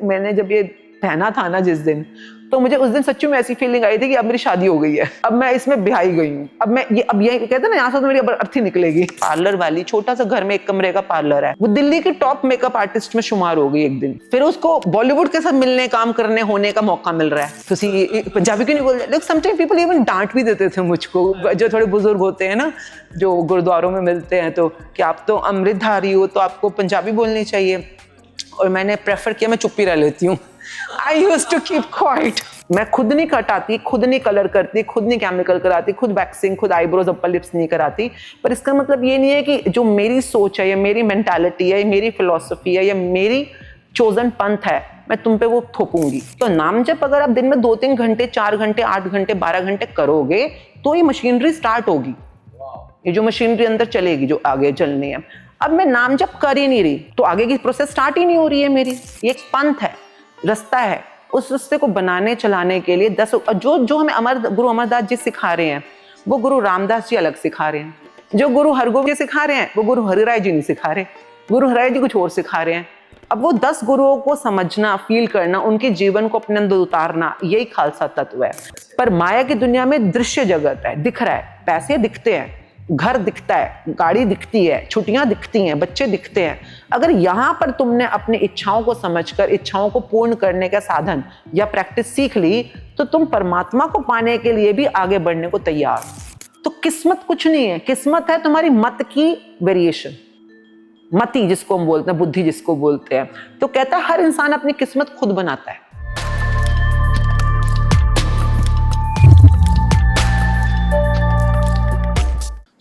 मैंने जब ये पहना था ना जिस दिन, तो मुझे उस दिन सच्ची में ऐसी फीलिंग आई थी कि अब मेरी शादी हो गई है, अब मैं इसमें ब्याही गई हूँ, अब ये कहते हैं ना यहाँ से तो मेरी अब अर्थी निकलेगी। पार्लर वाली, छोटा सा घर में 1 कमरे का पार्लर है, वो दिल्ली की टॉप मेकअप आर्टिस्ट में शुमार हो गई एक दिन। फिर उसको बॉलीवुड के साथ मिलने, काम करने, होने का मौका मिल रहा है। तो पंजाबी क्यों नहीं बोल रहे? समटाइम पीपल इवन डांट भी देते थे मुझको, जो थोड़े बुजुर्ग होते हैं ना, जो गुरुद्वारों में मिलते हैं, तो कि आप तो अमृतधारी हो तो आपको पंजाबी बोलनी चाहिए। और मैंने प्रेफर किया मैं चुप ही रह लेती हूँ। I used to keep quiet. मैं खुद नहीं कटाती, खुद नहीं कलर करती, खुद नहीं केमिकल कराती, खुद वैक्सिंग, खुद आईब्रोज, अपर लिप्स नहीं कराती। पर इसका मतलब ये नहीं है कि जो मेरी सोच है, या मेरी मेंटालिटी है, या मेरी फिलॉसफी है, या मेरी चोजन पंथ है, मैं तुम पे वो थोपूंगी। तो नाम जब अगर आप दिन में 2-3 घंटे, 4 घंटे, 8 घंटे, 12 घंटे करोगे तो ये मशीनरी स्टार्ट होगी। ये जो मशीनरी अंदर चलेगी, जो आगे चलनी है। अब मैं नाम जब कर ही नहीं रही तो आगे की प्रोसेस स्टार्ट ही नहीं हो रही है मेरी। ये एक पंथ है, रास्ता है। उस रास्ते को बनाने चलाने के लिए जो हमें गुरु अमरदास जी सिखा रहे हैं, वो गुरु रामदास जी अलग सिखा रहे हैं। जो गुरु हरगोविंद जी सिखा रहे हैं, वो गुरु हरिराय जी नहीं सिखा रहे। गुरु हरिराय जी कुछ और सिखा रहे हैं। अब वो 10 गुरुओं को समझना, फील करना, उनके जीवन को अपने अंदर उतारना, यही खालसा तत्व है। पर माया की दुनिया में दृश्य जगत है, दिख रहा है, पैसे दिखते हैं, घर दिखता है, गाड़ी दिखती है, छुट्टियां दिखती हैं, बच्चे दिखते हैं। अगर यहाँ पर तुमने अपनी इच्छाओं को समझकर इच्छाओं को पूर्ण करने का साधन या प्रैक्टिस सीख ली, तो तुम परमात्मा को पाने के लिए भी आगे बढ़ने को तैयार। तो किस्मत कुछ नहीं है, किस्मत है तुम्हारी मत की वेरिएशन, मति जिसको हम बोलते हैं, बुद्धि जिसको बोलते हैं। तो कहता है हर इंसान अपनी किस्मत खुद बनाता है।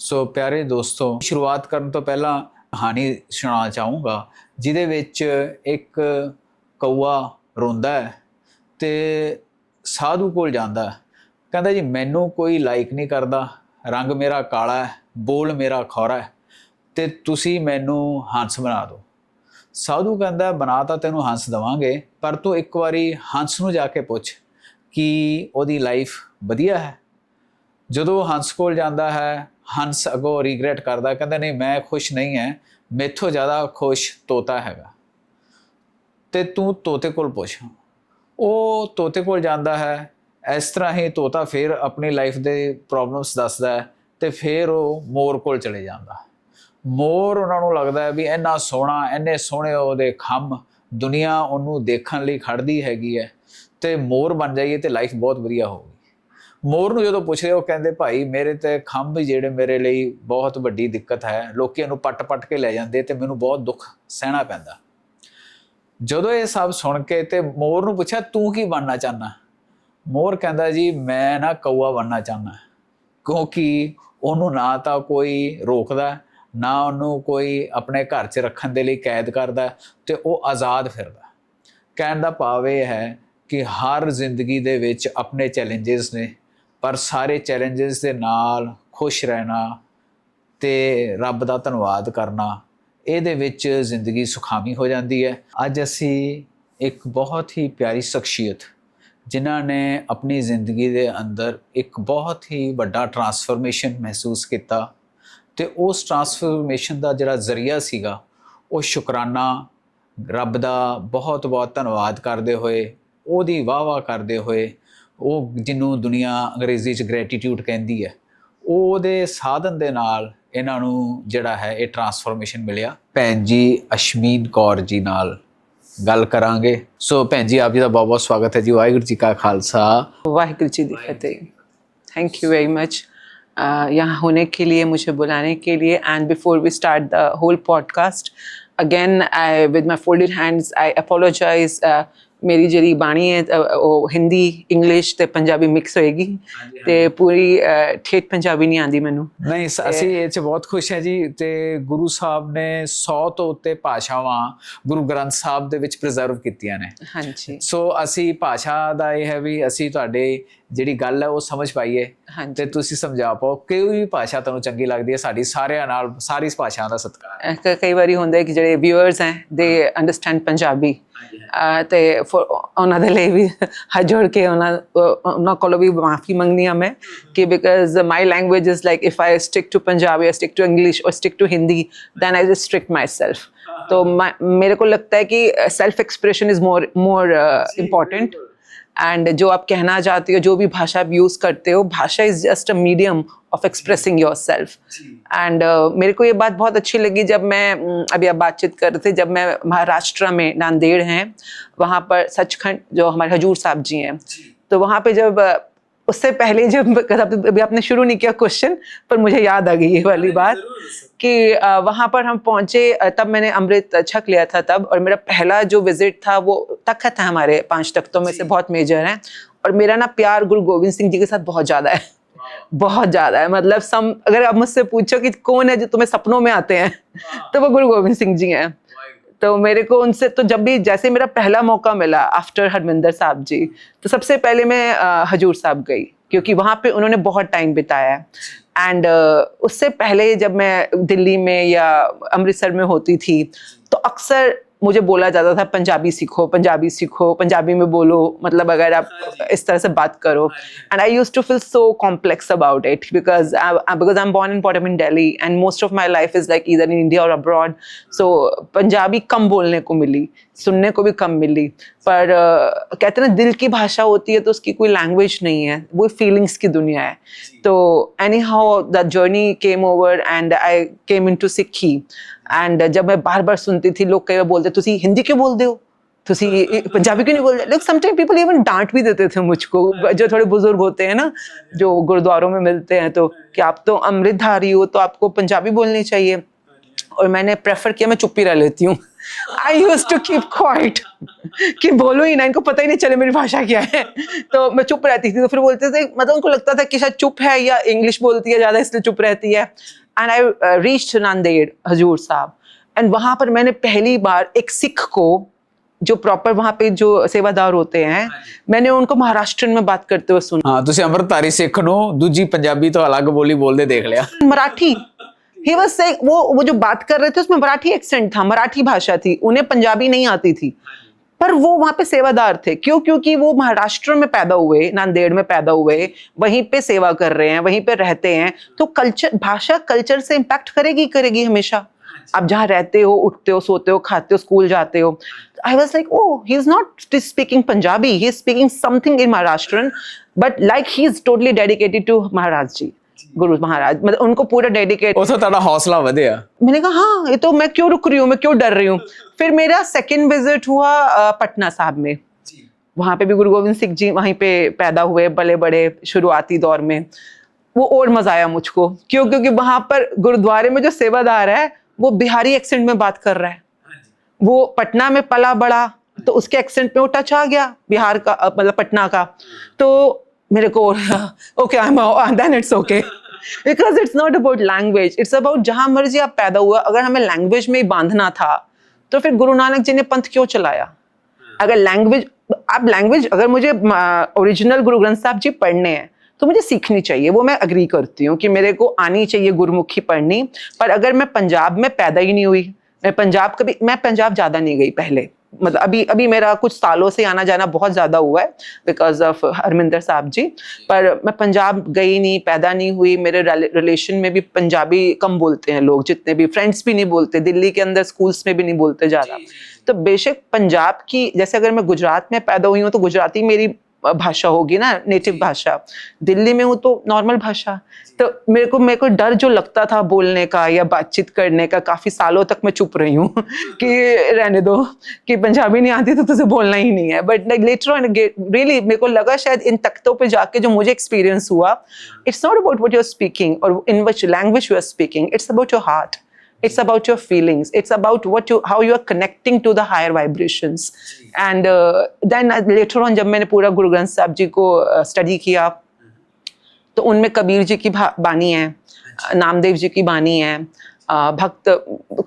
ਸੋ ਪਿਆਰੇ ਦੋਸਤੋ, ਸ਼ੁਰੂਆਤ ਕਰਨ ਤੋਂ ਪਹਿਲਾਂ ਕਹਾਣੀ ਸੁਣਾਉਣਾ ਚਾਹੂੰਗਾ, ਜਿਹਦੇ ਵਿੱਚ ਇੱਕ ਕਊਆ ਰੋਂਦਾ ਹੈ ਤੇ ਸਾਧੂ ਕੋਲ ਜਾਂਦਾ ਹੈ। ਕਹਿੰਦਾ ਜੀ ਮੈਨੂੰ ਕੋਈ ਲਾਈਕ ਨਹੀਂ ਕਰਦਾ, ਰੰਗ ਮੇਰਾ ਕਾਲਾ ਹੈ, ਬੋਲ ਮੇਰਾ ਖੌਰਾ ਹੈ, ਤੇ ਤੁਸੀਂ ਮੈਨੂੰ ਹੰਸ ਬਣਾ ਦਿਓ। ਸਾਧੂ ਕਹਿੰਦਾ ਬਣਾ ਤਾਂ ਤੈਨੂੰ ਹੰਸ ਦੇਵਾਂਗੇ, ਪਰ ਤੂੰ ਇੱਕ ਵਾਰੀ ਹੰਸ ਨੂੰ ਜਾ ਕੇ ਪੁੱਛ ਕਿ ਉਹਦੀ ਲਾਈਫ ਵਧੀਆ ਹੈ। ਜਦੋਂ ਹੰਸ ਕੋਲ ਜਾਂਦਾ ਹੈ, ਹੰਸ ਅੱਗੋਂ ਰਿਗਰੈਟ ਕਰਦਾ, ਕਹਿੰਦਾ ਨਹੀਂ ਮੈਂ ਖੁਸ਼ ਨਹੀਂ ਹੈ, ਮੈਥੋਂ ਜ਼ਿਆਦਾ ਖੁਸ਼ ਤੋਤਾ ਹੈਗਾ, ਤੇ ਤੂੰ ਤੋਤੇ ਕੋਲ ਪੁੱਛ। ਉਹ ਤੋਤੇ ਕੋਲ ਜਾਂਦਾ ਹੈ। ਇਸ ਤਰ੍ਹਾਂ ਹੀ ਤੋਤਾ ਫਿਰ ਆਪਣੀ ਲਾਈਫ ਦੇ ਪ੍ਰੋਬਲਮਸ ਦੱਸਦਾ ਹੈ, ਤੇ ਫਿਰ ਉਹ ਮੋਰ ਕੋਲ ਚਲੇ ਜਾਂਦਾ। ਮੋਰ ਉਹਨਾਂ ਨੂੰ ਲੱਗਦਾ ਵੀ ਇੰਨਾ ਸੋਹਣਾ, ਇੰਨੇ ਸੋਹਣੇ ਉਹਦੇ ਖੰਭ, ਦੁਨੀਆ ਉਹਨੂੰ ਦੇਖਣ ਲਈ ਖੜ੍ਹਦੀ ਹੈਗੀ ਹੈ, ਤੇ ਮੋਰ ਬਣ ਜਾਈਏ ਤੇ ਲਾਈਫ ਬਹੁਤ ਵਧੀਆ ਹੋਊਗੀ। ਮੋਰ ਨੂੰ ਜਦੋਂ ਪੁੱਛਦੇ ਉਹ ਕਹਿੰਦੇ ਭਾਈ ਮੇਰੇ ਤੇ ਖੰਭ ਜਿਹੜੇ ਮੇਰੇ ਲਈ ਬਹੁਤ ਵੱਡੀ ਦਿੱਕਤ ਹੈ, ਲੋਕੀ ਇਹਨੂੰ ਪੱਟ ਕੇ ਲੈ ਜਾਂਦੇ ਤੇ ਮੈਨੂੰ ਬਹੁਤ ਦੁੱਖ ਸਹਿਣਾ ਪੈਂਦਾ। ਜਦੋਂ ਇਹ ਸਭ ਸੁਣ ਕੇ ਤੇ ਮੋਰ ਨੂੰ ਪੁੱਛਿਆ ਤੂੰ ਕੀ ਬਣਨਾ ਚਾਹੁੰਦਾ? ਮੋਰ ਕਹਿੰਦਾ ਜੀ ਮੈਂ ਨਾ ਕਊਆ ਬਣਨਾ ਚਾਹੁੰਦਾ, ਕਿਉਂਕਿ ਉਹਨੂੰ ਨਾ ਤਾਂ ਕੋਈ ਰੋਕਦਾ, ਨਾ ਉਹਨੂੰ ਕੋਈ ਆਪਣੇ ਘਰ 'ਚ ਰੱਖਣ ਦੇ ਲਈ ਕੈਦ ਕਰਦਾ, ਤੇ ਉਹ ਆਜ਼ਾਦ ਫਿਰਦਾ। ਕਹਿਣ ਦਾ ਭਾਵ ਇਹ ਹੈ ਕਿ ਹਰ ਜ਼ਿੰਦਗੀ ਦੇ ਵਿੱਚ ਆਪਣੇ ਚੈਲੰਜਸ ਨੇ, ਪਰ ਸਾਰੇ ਚੈਲੰਜਸ ਦੇ ਨਾਲ ਖੁਸ਼ ਰਹਿਣਾ ਤੇ ਰੱਬ ਦਾ ਧੰਨਵਾਦ ਕਰਨਾ, ਇਹਦੇ ਵਿੱਚ ਜ਼ਿੰਦਗੀ ਸੁਖਾਵੀਂ ਹੋ ਜਾਂਦੀ ਹੈ। ਅੱਜ ਅਸੀਂ ਇੱਕ ਬਹੁਤ ਹੀ ਪਿਆਰੀ ਸ਼ਖਸੀਅਤ, ਜਿਨ੍ਹਾਂ ਨੇ ਆਪਣੀ ਜ਼ਿੰਦਗੀ ਦੇ ਅੰਦਰ ਇੱਕ ਬਹੁਤ ਹੀ ਵੱਡਾ ਟਰਾਂਸਫਰਮੇਸ਼ਨ ਮਹਿਸੂਸ ਕੀਤਾ, ਤੇ ਉਸ ਟਰਾਂਸਫਰਮੇਸ਼ਨ ਦਾ ਜਿਹੜਾ ਜ਼ਰੀਆ ਸੀਗਾ ਉਹ ਸ਼ੁਕਰਾਨਾ, ਰੱਬ ਦਾ ਬਹੁਤ ਬਹੁਤ ਧੰਨਵਾਦ ਕਰਦੇ ਹੋਏ, ਉਹਦੀ ਵਾਹ ਕਰਦੇ ਹੋਏ, ਉਹ ਜਿਹਨੂੰ ਦੁਨੀਆ ਅੰਗਰੇਜ਼ੀ 'ਚ ਗ੍ਰੈਟੀਟਿਊਡ ਕਹਿੰਦੀ ਹੈ, ਉਹਦੇ ਸਾਧਨ ਦੇ ਨਾਲ ਇਹਨਾਂ ਨੂੰ ਜਿਹੜਾ ਹੈ ਇਹ ਟਰਾਂਸਫਰਮੇਸ਼ਨ ਮਿਲਿਆ। ਭੈਣ ਜੀ ਅਸ਼ਮੀਨ ਕੌਰ ਜੀ ਨਾਲ ਗੱਲ ਕਰਾਂਗੇ। ਸੋ ਭੈਣ ਜੀ ਆਪ ਜੀ ਦਾ ਬਹੁਤ ਬਹੁਤ ਸਵਾਗਤ ਹੈ ਜੀ। ਵਾਹਿਗੁਰੂ ਜੀ ਕਾ ਖਾਲਸਾ, वाहिगुरु जी की फतेह। थैंक यू वेरी मच यहाँ होने के लिए, मुझे बुलाने के लिए। And before we start the whole podcast, again I with my folded hands I apologise. मेरी ਜਿਹੜੀ ਬਾਣੀ ਹੈ ਉਹ ਹਿੰਦੀ, ਇੰਗਲਿਸ਼ ਤੇ ਪੰਜਾਬੀ ਮਿਕਸ ਹੋਏਗੀ, ਤੇ ਪੂਰੀ ਠੇਠ ਪੰਜਾਬੀ ਨਹੀਂ ਆਉਂਦੀ ਮੈਨੂੰ। ਨਹੀਂ, ਅਸੀਂ ਇਹ 'ਚ ਬਹੁਤ ਖੁਸ਼ ਹੈ ਜੀ। ਤੇ ਗੁਰੂ ਸਾਹਿਬ ਨੇ 100 ਤੋਂ ਉੱਤੇ ਭਾਸ਼ਾਵਾਂ ਗੁਰੂ ਗ੍ਰੰਥ ਸਾਹਿਬ ਦੇ ਵਿੱਚ ਪ੍ਰੀਜ਼ਰਵ ਕੀਤੀਆਂ ਨੇ। ਹਾਂਜੀ। ਸੋ ਅਸੀਂ ਭਾਸ਼ਾ ਦਾ ਇਹ ਹੈ ਵੀ ਅਸੀਂ ਤੁਹਾਡੇ ਜਿਹੜੀ ਗੱਲ ਹੈ ਉਹ ਸਮਝ ਪਾਈਏ, ਤੇ ਤੁਸੀਂ ਸਮਝਾ ਪਾਓ। ਕੋਈ ਵੀ ਭਾਸ਼ਾ ਤੁਹਾਨੂੰ ਚੰਗੀ ਲੱਗਦੀ ਹੈ, ਸਾਡੀ ਸਾਰਿਆਂ ਨਾਲ ਸਾਰੀ ਭਾਸ਼ਾਵਾਂ ਦਾ ਸਤਿਕਾਰ। ਕਈ ਵਾਰੀ ਹੁੰਦਾ ਹੈ ਕਿ ਜਿਹੜੇ ਵਿਊਅਰਸ ਹੈ ਦੇ ਅੰਡਰਸਟੈਂਡ ਪੰਜਾਬੀ, ਤੇ ਉਹਨਾਂ ਦੇ ਲਈ ਵੀ ਹੱਥ ਜੋੜ ਕੇ ਉਹਨਾਂ ਕੋਲੋਂ ਵੀ ਮਾਫੀ ਮੰਗਣੀ ਆ ਮੈਂ ਕਿ because my language is like if I stick to Punjabi, I stick to English or stick to Hindi, then I restrict myself. तो मेरे को लगता है कि self expression is more important, and जो आप कहना चाहते हो, जो भी भाषा आप यूज़ करते हो, भाषा is just a medium of expressing your self. And मेरे को ये बात बहुत अच्छी लगी जब मैं अभी आप बातचीत कर रहे थे, जब मैं महाराष्ट्र में नांदेड़ हैं वहाँ पर सचखंड जो हमारे हजूर साहब जी हैं, तो वहाँ पे जब उससे पहले जब अभी आपने शुरू नहीं किया क्वेश्चन, पर मुझे याद आ गई ये वाली बात कि वहाँ पर हम पहुँचे, तब मैंने अमृत छक लिया था तब, और मेरा पहला जो विजिट था वो तख्त है, हमारे 5 तख्तों में से बहुत मेजर हैं, और मेरा ना प्यार गुरु गोविंद सिंह जी के साथ बहुत ज़्यादा है, बहुत ज़्यादा है. मतलब अगर आप मुझसे पूछो कि कौन है जो तुम्हें सपनों में आते हैं, तो वो गुरु गोविंद सिंह जी हैं. तो मेरे को उनसे, तो जब भी जैसे मेरा पहला मौका मिला आफ्टर हरमिंदर साहब जी, तो सबसे पहले मैं हजूर साहब गई, क्योंकि वहाँ पे उन्होंने बहुत टाइम बिताया है. एंड उससे पहले जब मैं दिल्ली में या अमृतसर में होती थी, तो अक्सर मुझे बोला जाता था पंजाबी सीखो, पंजाबी सीखो, पंजाबी में बोलो, मतलब अगर आप इस तरह से बात करो. And I used to feel so complex about it because I am born and bought up in Delhi and most of my life is like either in India और अब्रॉड. सो पंजाबी कम बोलने को मिली, सुनने को भी कम मिली, पर कहते हैं ना दिल की भाषा होती है तो उसकी कोई लैंग्वेज नहीं है, वो फीलिंग्स की दुनिया है. तो any how the journey came over and I came into सिक्खी. एंड जब मैं बार बार सुनती थी, लोग कई बार बोलते तुसी हिंदी क्यों बोलते हो, तुसी पंजाबी क्यों नहीं बोलते. लाइक समटाइम पीपल इवन डांट भी देते थे मुझको, जो थोड़े बुजुर्ग होते हैं ना, जो गुरुद्वारों में मिलते हैं, तो कि आप तो अमृतधारी हो तो आपको पंजाबी बोलनी चाहिए. और मैंने प्रेफर किया मैं चुप ही रह लेती हूँ. I used to keep quiet कि बोलो ही ना, इनको पता ही नहीं चले मेरी भाषा क्या है. तो मैं चुप रहती थी. तो फिर बोलते थे, मतलब उनको लगता था कि शायद चुप है या इंग्लिश बोलती है ज़्यादा इसलिए चुप रहती है. एंड आई रीच्ड नांदेड़ हजूर साहब, एंड वहाँ पर मैंने पहली बार एक सिख को, जो प्रॉपर वहाँ पे जो सेवादार होते हैं, मैंने उनको महाराष्ट्र में बात करते हुए सुना. हाँ, तुसी अमृतधारी सिख नो, दूजी पंजाबी तो अलग बोली बोलते देख लिया. मराठी, ही वाज सेइंग, वो जो बात कर रहे थे उसमें मराठी एक्सेंट था, मराठी भाषा थी, उन्हें पंजाबी नहीं आती थी, पर वो वहाँ पे सेवादार थे. क्यों? क्योंकि वो महाराष्ट्र में पैदा हुए, नांदेड़ में पैदा हुए, वहीं पे सेवा कर रहे हैं, वहीं पे रहते हैं. तो कल्चर, भाषा कल्चर से इम्पैक्ट करेगी हमेशा. आप जहाँ रहते हो, उठते हो, सोते हो, खाते हो, स्कूल जाते हो. I was like, oh, he is not speaking Punjabi, he is speaking something in Maharashtrian, but like he is totally dedicated to Maharaj ji, Guru Maharaj, मतलब उनको पूरा डेडिकेट. उसे तेरा हौसला बढ़िया. मैंने कहा हाँ, ये तो मैं क्यों रुक रही हूँ, मैं क्यों डर रही हूँ. फिर मेरा सेकंड विजिट हुआ पटना साहब में. वहाँ पे भी गुरु गोविंद सिंह जी वहीं पे पैदा हुए, बड़े बड़े शुरुआती दौर में. वो और मजा आया मुझको. क्यों? क्योंकि वहाँ पर गुरुद्वारे में जो सेवादार है वो बिहारी एक्सेंट में बात कर रहा है. वो पटना में पला बड़ा, तो उसके एक्सेंट में वो टच आ गया बिहार का, मतलब पटना का. तो मेरे को okay, then it's okay, because it's not about language, it's about जहां मर्जी आप पैदा हुआ. अगर हमें लैंग्वेज में ही बांधना था तो फिर गुरु नानक जी ने पंथ क्यों चलाया? अगर लैंग्वेज अगर मुझे ओरिजिनल गुरु ग्रंथ साहब जी पढ़ने हैं तो मुझे सीखनी चाहिए, वो मैं अग्री करती हूँ कि मेरे को आनी चाहिए गुरुमुखी पढ़नी. पर अगर मैं पंजाब में पैदा ही नहीं हुई, मैं पंजाब ज़्यादा नहीं गई पहले, मतलब अभी मेरा कुछ सालों से आना जाना बहुत ज़्यादा हुआ है बिकॉज ऑफ हरमिंदर साहब जी, पर मैं पंजाब गई नहीं, पैदा नहीं हुई. मेरे रिलेशन में भी पंजाबी कम बोलते हैं लोग, जितने भी फ्रेंड्स भी नहीं बोलते, दिल्ली के अंदर स्कूल्स में भी नहीं बोलते ज़्यादा. तो बेशक पंजाब की, जैसे अगर मैं गुजरात में पैदा हुई हूँ तो गुजराती मेरी भाषा होगी ना, नेटिव भाषा. दिल्ली में हूँ तो नॉर्मल भाषा. तो मेरे को डर जो लगता था बोलने का या बातचीत करने का, काफी सालों तक मैं चुप रही हूँ कि रहने दो, कि पंजाबी नहीं आती तो तुझे बोलना ही नहीं है. बट लेटर ऑन रियली मेरे को लगा शायद इन तख्तों पे जाके जो मुझे एक्सपीरियंस हुआ, it's not about what you are speaking और in which language you are speaking, it's about your heart. It's about your feelings. It's about how you are connecting to the higher vibrations. And then later on, जब मैंने पूरा गुरु ग्रंथ साहब जी को study किया, तो उनमें कबीर जी की बानी है, नामदेव जी की बानी है, भक्त,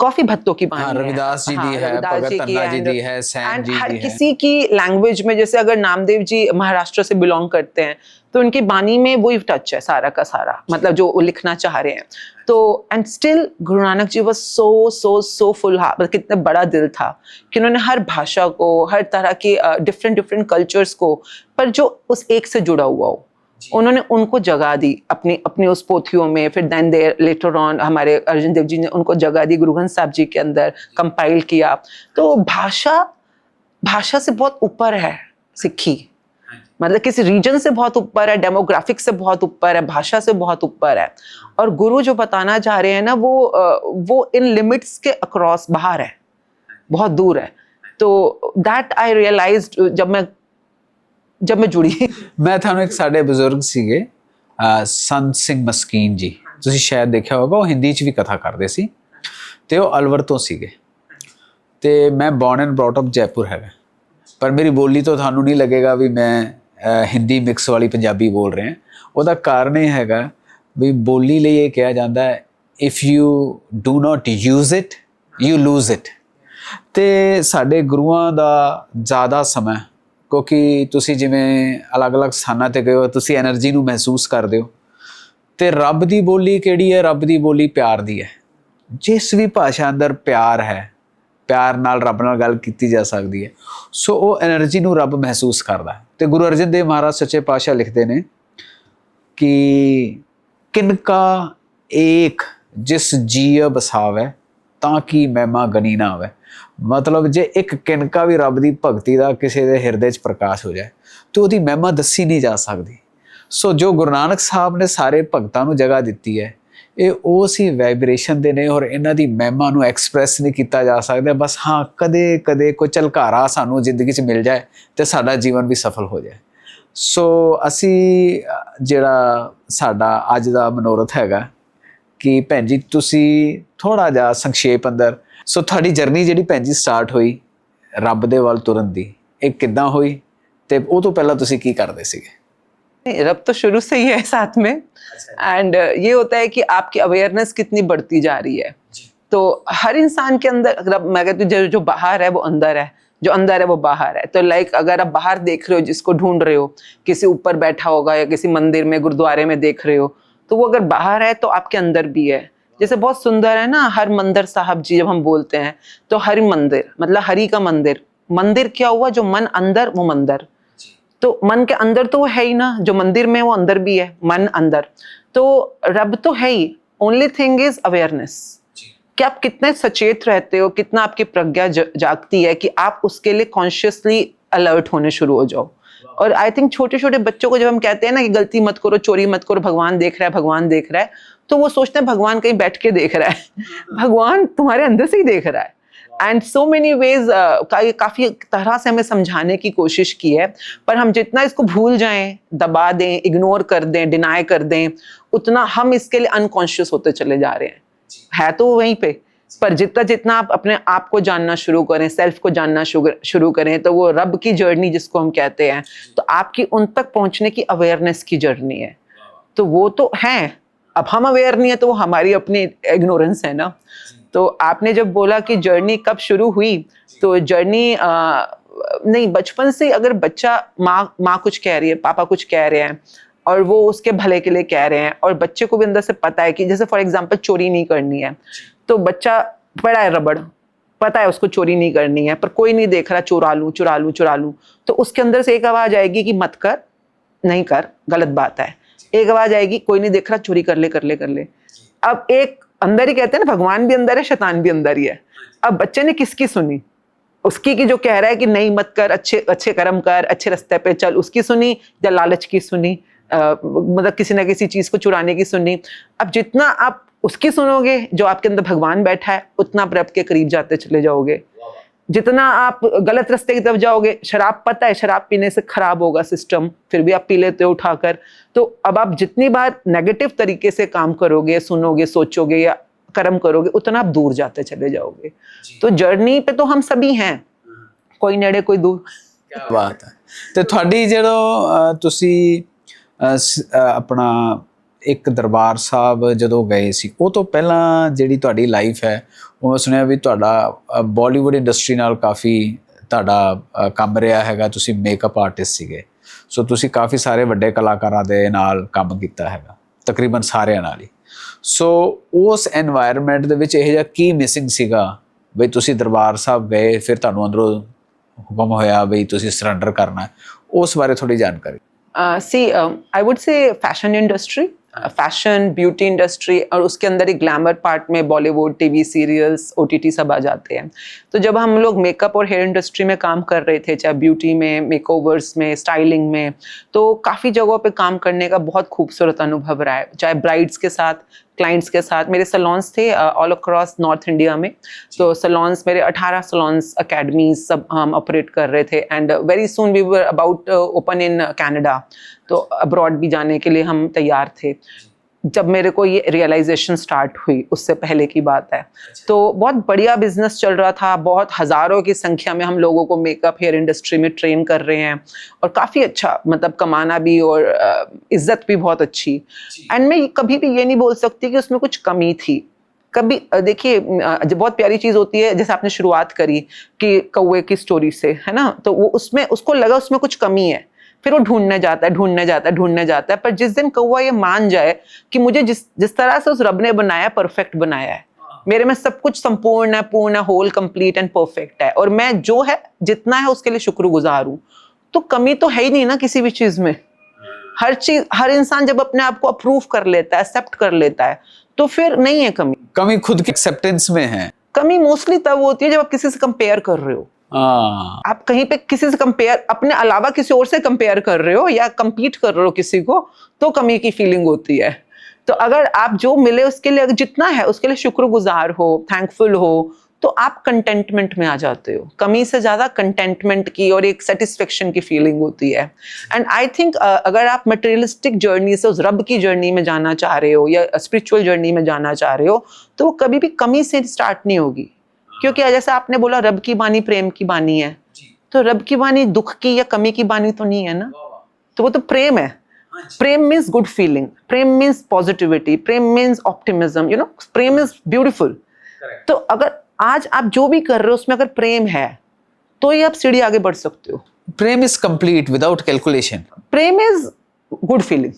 काफी भक्तों की बानी है। रविदास जी दी है, भगत अन्ना जी दी है, सैन जी हर दी है। किसी की लैंग्वेज में, जैसे अगर नामदेव जी महाराष्ट्र से बिलोंग करते हैं तो उनकी बानी में वही टच है सारा का सारा, मतलब जो वो लिखना चाह रहे हैं। तो and still Guru Nanak ji was so full heart, मतलब कितना बड़ा दिल था कि उन्होंने हर भाषा को, हर तरह के डिफरेंट कल्चर्स को, पर जो उस एक से जुड़ा हुआ हो, उन्होंने उनको जगह दी अपनी अपनी उस पोथियों में। फिर देन देयर लेटर ऑन हमारे अर्जुन देव जी ने उनको जगह दी गुरु ग्रंथ साहब जी के अंदर, कंपाइल किया। तो भाषा से बहुत ऊपर है सिक्खी, मतलब किसी रीजन से बहुत ऊपर है, डेमोग्राफिक से बहुत ऊपर है, भाषा से बहुत ऊपर है। और गुरु जो बताना चाह रहे हैं ना, वो इन लिमिट्स के अक्रॉस बाहर है, बहुत दूर है। तो दैट आई रियलाइज्ड जब मैं जुड़ी। मैं ਤੁਹਾਨੂੰ ਇੱਕ ਸਾਡੇ ਬਜ਼ੁਰਗ ਸੀਗੇ ਸੰਤ ਸਿੰਘ ਮਸਕੀਨ ਜੀ, ਤੁਸੀਂ ਸ਼ਾਇਦ ਦੇਖਿਆ ਹੋਗਾ, ਉਹ ਹਿੰਦੀ 'ਚ ਵੀ ਕਥਾ ਕਰਦੇ ਸੀ ਤੇ ਉਹ ਅਲਵਰ ਤੋਂ ਸੀਗੇ। ਤੇ ਮੈਂ born and brought up Jaipur ਹੈਗਾ, ਪਰ ਮੇਰੀ ਬੋਲੀ ਤੋਂ ਤੁਹਾਨੂੰ ਨਹੀਂ ਲੱਗੇਗਾ ਵੀ ਮੈਂ ਹਿੰਦੀ ਮਿਕਸ ਵਾਲੀ ਪੰਜਾਬੀ ਬੋਲ ਰਿਹਾ। ਉਹਦਾ ਕਾਰਨ ਇਹ ਹੈਗਾ ਵੀ ਬੋਲੀ ਲਈ ਇਹ ਕਿਹਾ ਜਾਂਦਾ ਹੈ, if you do not use it you lose it. ਤੇ ਸਾਡੇ ਗੁਰੂਆਂ ਦਾ ਜ਼ਿਆਦਾ ਸਮਾਂ, ਕਿਉਂਕਿ ਤੁਸੀਂ ਜਿਵੇਂ ਅਲੱਗ-ਅਲੱਗ ਸਥਾਨਾਂ 'ਤੇ ਗਏ ਹੋ, ਤੁਸੀਂ ਐਨਰਜੀ ਨੂੰ ਮਹਿਸੂਸ ਕਰਦੇ ਹੋ। ਅਤੇ ਰੱਬ ਦੀ ਬੋਲੀ ਕਿਹੜੀ ਹੈ? ਰੱਬ ਦੀ ਬੋਲੀ ਪਿਆਰ ਦੀ ਹੈ। ਜਿਸ ਵੀ ਭਾਸ਼ਾ ਅੰਦਰ ਪਿਆਰ ਹੈ, ਪਿਆਰ ਨਾਲ ਰੱਬ ਨਾਲ ਗੱਲ ਕੀਤੀ ਜਾ ਸਕਦੀ ਹੈ, ਸੋ ਉਹ ਐਨਰਜੀ ਨੂੰ ਰੱਬ ਮਹਿਸੂਸ ਕਰਦਾ। ਅਤੇ ਗੁਰੂ ਅਰਜਨ ਦੇਵ ਮਹਾਰਾਜ ਸੱਚੇ ਪਾਤਸ਼ਾਹ ਲਿਖਦੇ ਨੇ ਕਿ ਕਿਨਕਾ ਏਕ ਜਿਸ ਜੀਅ ਬਸਾਵੈ ਤਾਂ ਕਿ ਮਹਿਮਾ ਗਨੀ ਨਾ ਆਵੈ। ਮਤਲਬ ਜੇ ਇੱਕ ਕਿਨਕਾ ਵੀ ਰੱਬ ਦੀ ਭਗਤੀ ਦਾ ਕਿਸੇ ਦੇ ਹਿਰਦੇ 'ਚ ਪ੍ਰਕਾਸ਼ ਹੋ ਜਾਏ ਤਾਂ ਉਹਦੀ ਮਹਿਮਾ ਦੱਸੀ ਨਹੀਂ ਜਾ ਸਕਦੀ। ਸੋ ਜੋ ਗੁਰੂ ਨਾਨਕ ਸਾਹਿਬ ਨੇ ਸਾਰੇ ਭਗਤਾਂ ਨੂੰ ਜਗ੍ਹਾ ਦਿੱਤੀ ਹੈ, ਇਹ ਉਸ ਹੀ ਵਾਈਬ੍ਰੇਸ਼ਨ ਦੇ ਨੇ, ਔਰ ਇਹਨਾਂ ਦੀ ਮਹਿਮਾ ਨੂੰ ਐਕਸਪ੍ਰੈਸ ਨਹੀਂ ਕੀਤਾ ਜਾ ਸਕਦਾ। ਬਸ ਹਾਂ, ਕਦੇ ਕਦੇ ਕੋਈ ਝਲਕਾਰਾ ਸਾਨੂੰ ਜ਼ਿੰਦਗੀ 'ਚ ਮਿਲ ਜਾਏ ਅਤੇ ਸਾਡਾ ਜੀਵਨ ਵੀ ਸਫਲ ਹੋ ਜਾਏ। ਸੋ ਅਸੀਂ ਜਿਹੜਾ ਸਾਡਾ ਅੱਜ ਦਾ ਮਨੋਰਥ ਹੈਗਾ ਕਿ ਭੈਣ ਜੀ ਤੁਸੀਂ ਥੋੜ੍ਹਾ ਜਿਹਾ ਸੰਖੇਪ ਅੰਦਰ, ਸੋ ਤੁਹਾਡੀ ਜਰਨੀ ਜਿਹੜੀ ਭੈਣ ਜੀ ਸਟਾਰਟ ਹੋਈ ਰੱਬ ਦੇ ਵੱਲ ਤੁਰਨ ਦੀ, ਇਹ ਕਿੱਦਾਂ ਹੋਈ ਅਤੇ ਉਹ ਤੋਂ ਪਹਿਲਾਂ ਤੁਸੀਂ ਕੀ ਕਰਦੇ ਸੀਗੇ? रब तो शुरू से ही है साथ में। एंड ये होता है कि आपकी अवेयरनेस कितनी बढ़ती जा रही है। तो हर इंसान के अंदर रब, मैं कहती हूँ जो बाहर है वो अंदर है, जो अंदर है वो बाहर है। तो लाइक अगर आप बाहर देख रहे हो, जिसको ढूंढ रहे हो, किसी ऊपर बैठा होगा या किसी मंदिर में गुरुद्वारे में देख रहे हो, तो वो अगर बाहर है तो आपके अंदर भी है। जैसे बहुत सुंदर है ना हर मंदिर साहब जी, जब हम बोलते हैं तो हरि मंदिर मतलब हरि का मंदिर। मंदिर क्या हुआ? जो मन अंदर वो मंदिर। तो मन के अंदर तो वो है ही ना, जो मंदिर में वो अंदर भी है, मन अंदर। तो रब तो है ही। ओनली थिंग इज अवेयरनेस, कि आप कितने सचेत रहते हो, कितना आपकी प्रज्ञा जागती है कि आप उसके लिए कॉन्शियसली अलर्ट होने शुरू हो जाओ। और आई थिंक छोटे छोटे बच्चों को जब हम कहते हैं ना कि गलती मत करो, चोरी मत करो, भगवान देख रहा है, भगवान देख रहा है, तो वो सोचते हैं भगवान कहीं बैठ के देख रहा है। भगवान तुम्हारे अंदर से ही देख रहा है। एंड सो मेनी वेज काफ़ी तरह से हमें समझाने की कोशिश की है, पर हम जितना इसको भूल जाएं, दबा दें, इग्नोर कर दें, डिनाई कर दें, उतना हम इसके लिए अनकॉन्शियस होते चले जा रहे हैं। है तो वहीं पे, पर जितना जितना आप अपने आप को जानना शुरू करें, सेल्फ को जानना शुरू करें, तो वो रब की जर्नी जिसको हम कहते हैं, तो आपकी उन तक पहुंचने की अवेयरनेस की जर्नी है। तो वो तो है, अब हम अवेयर नहीं है तो वो हमारी अपनी इग्नोरेंस है ना। तो आपने जब बोला कि जर्नी कब शुरू हुई, तो जर्नी नहीं, बचपन से अगर बच्चा माँ कुछ कह रही है, पापा कुछ कह रहे हैं और वो उसके भले के लिए कह रहे हैं, और बच्चे को भी अंदर से पता है कि जैसे फॉर एग्जांपल चोरी नहीं करनी है, तो बच्चा बड़ा है रबड़, पता है उसको चोरी नहीं करनी है, पर कोई नहीं देख रहा, चुरा लूं चुरा लूं चुरा लूं, तो उसके अंदर से एक आवाज आएगी कि मत कर, नहीं कर, गलत बात है। एक आवाज आएगी कोई नहीं देख रहा, चोरी कर ले कर ले कर ले। अब एक अंदर ही कहते हैं ना, भगवान भी अंदर है, शैतान भी अंदर ही है। अब बच्चे ने किसकी सुनी? उसकी की जो कह रहा है कि नहीं मत कर, अच्छे अच्छे कर्म कर, अच्छे रास्ते पे चल, उसकी सुनी, या लालच की सुनी, मतलब किसी ना किसी चीज को चुराने की सुनी। अब जितना आप उसकी सुनोगे, जो आपके अंदर भगवान बैठा है, उतना आप रब के करीब जाते चले जाओगे। जितना आप गलत रास्ते की तरफ जाओगे, शराब पता है शराब पीने से खराब होगा सिस्टम, फिर भी आप पी लेते हो उठाकर। तो अब आप जितनी बार नेगेटिव तरीके से काम करोगे, सुनोगे, सोचोगे या कर्म करोगे, उतना आप दूर जाते चले जाओगे। तो जर्नी पे तो हम सभी हैं, कोई नेड़े कोई दूर। क्या बात है। तो ਤੁਹਾਡੀ ਜਦੋਂ ਤੁਸੀਂ ਆਪਣਾ ਇੱਕ ਦਰਬਾਰ ਸਾਹਿਬ ਜਦੋਂ ਗਏ ਸੀ, ਉਹ ਤੋਂ ਪਹਿਲਾਂ ਜਿਹੜੀ ਤੁਹਾਡੀ ਲਾਈਫ ਹੈ, ਉਹ ਮੈਂ ਸੁਣਿਆ ਵੀ ਤੁਹਾਡਾ ਬਾਲੀਵੁੱਡ ਇੰਡਸਟਰੀ ਨਾਲ ਕਾਫੀ ਤੁਹਾਡਾ ਕੰਮ ਰਿਹਾ ਹੈਗਾ, ਤੁਸੀਂ ਮੇਕਅਪ ਆਰਟਿਸਟ ਸੀਗੇ। ਸੋ ਤੁਸੀਂ ਕਾਫੀ ਸਾਰੇ ਵੱਡੇ ਕਲਾਕਾਰਾਂ ਦੇ ਨਾਲ ਕੰਮ ਕੀਤਾ ਹੈਗਾ, ਤਕਰੀਬਨ ਸਾਰਿਆਂ ਨਾਲ ਹੀ। ਸੋ ਉਸ ਐਨਵਾਇਰਨਮੈਂਟ ਦੇ ਵਿੱਚ ਇਹ ਜਿਹਾ ਕੀ ਮਿਸਿੰਗ ਸੀਗਾ ਬਈ ਤੁਸੀਂ ਦਰਬਾਰ ਸਾਹਿਬ ਗਏ, ਫਿਰ ਤੁਹਾਨੂੰ ਅੰਦਰੋਂ ਹੁਕਮ ਹੋਇਆ ਬਈ ਤੁਸੀਂ ਸਰੈਂਡਰ ਕਰਨਾ ਹੈ, ਉਸ ਬਾਰੇ ਥੋੜੀ ਜਾਣਕਾਰੀ। See, I would say fashion industry, fashion beauty industry और उसके अंदर ही ग्लैमर पार्ट में बॉलीवुड टीवी सीरियल्स ओटीटी सब आ जाते हैं। तो जब हम लोग मेकअप और हेयर इंडस्ट्री में काम कर रहे थे, चाहे ब्यूटी में, मेकओवर्स में, स्टाइलिंग में, तो काफ़ी जगहों पे काम करने का बहुत खूबसूरत अनुभव रहा है। चाहे ब्राइड्स के साथ, क्लाइंट्स के साथ, मेरे सलॉन्स थे ऑल अक्रॉस नॉर्थ इंडिया में। तो सलॉन्स मेरे 18 सलॉन्स अकेडमीज सब हम ऑपरेट कर रहे थे and very soon we were about open in Canada. तो अब्रॉड भी जाने के लिए हम तैयार थे जब मेरे को ये रियलाइजेशन स्टार्ट हुई, उससे पहले की बात है। तो बहुत बढ़िया बिजनेस चल रहा था, बहुत हज़ारों की संख्या में हम लोगों को मेकअप हेयर इंडस्ट्री में ट्रेन कर रहे हैं और काफ़ी अच्छा मतलब कमाना भी और इज्जत भी बहुत अच्छी। एंड मैं कभी भी ये नहीं बोल सकती कि उसमें कुछ कमी थी। कभी देखिए बहुत प्यारी चीज़ होती है, जैसे आपने शुरुआत करी कि कौवे की स्टोरी से, है ना, तो वो उसमें उसको लगा उसमें कुछ कमी है, फिर वो ढूंढने जाता है। पर जिस दिन कौवा ये मान जाए कि मुझे जिस तरह से उस रब ने बनाया परफेक्ट बनाया है, मेरे में सब कुछ संपूर्ण है, पूर्ण है, होल कंप्लीट एंड परफेक्ट है, और मैं जो है जितना है उसके लिए शुक्रगुजार हूँ, तो कमी तो है ही नहीं ना किसी भी चीज में। हर चीज, हर इंसान जब अपने आप को अप्रूव कर लेता है, एक्सेप्ट कर लेता है, तो फिर नहीं है कमी। कमी खुद की एक्सेप्टेंस में है। कमी मोस्टली तब होती है जब आप किसी से कंपेयर कर रहे हो। आप कहीं पे किसी से कंपेयर, अपने अलावा किसी और से कंपेयर कर रहे हो या compete कर रहे हो किसी को, तो कमी की फीलिंग होती है। तो अगर आप जो मिले उसके लिए जितना है उसके लिए शुक्रगुजार हो, थैंकफुल हो, तो आप कंटेंटमेंट में आ जाते हो। कमी से ज्यादा कंटेंटमेंट की और एक सेटिस्फेक्शन की फीलिंग होती है। एंड आई थिंक अगर आप मटेरियलिस्टिक जर्नी से उस रब की जर्नी में जाना चाह रहे हो या स्पिरिचुअल जर्नी में जाना चाह रहे हो, तो वो कभी भी कमी से स्टार्ट नहीं होगी। क्योंकि जैसे आपने बोला रब की बानी प्रेम की बानी है, तो रब की बानी दुख की या कमी की बानी तो नहीं है ना, तो वो तो प्रेम है। प्रेम मीन्स गुड फीलिंग, प्रेम मीन्स पॉजिटिविटी, प्रेम मीन्स ऑप्टिमिज्म, यू नो, प्रेम इज ब्यूटीफुल। तो अगर आज आप जो भी कर रहे हो उसमें अगर प्रेम है तो ही आप सीढ़ी आगे बढ़ सकते हो। प्रेम इज कंप्लीट विदाउट कैलकुलेशन। प्रेम इज गुड फीलिंग।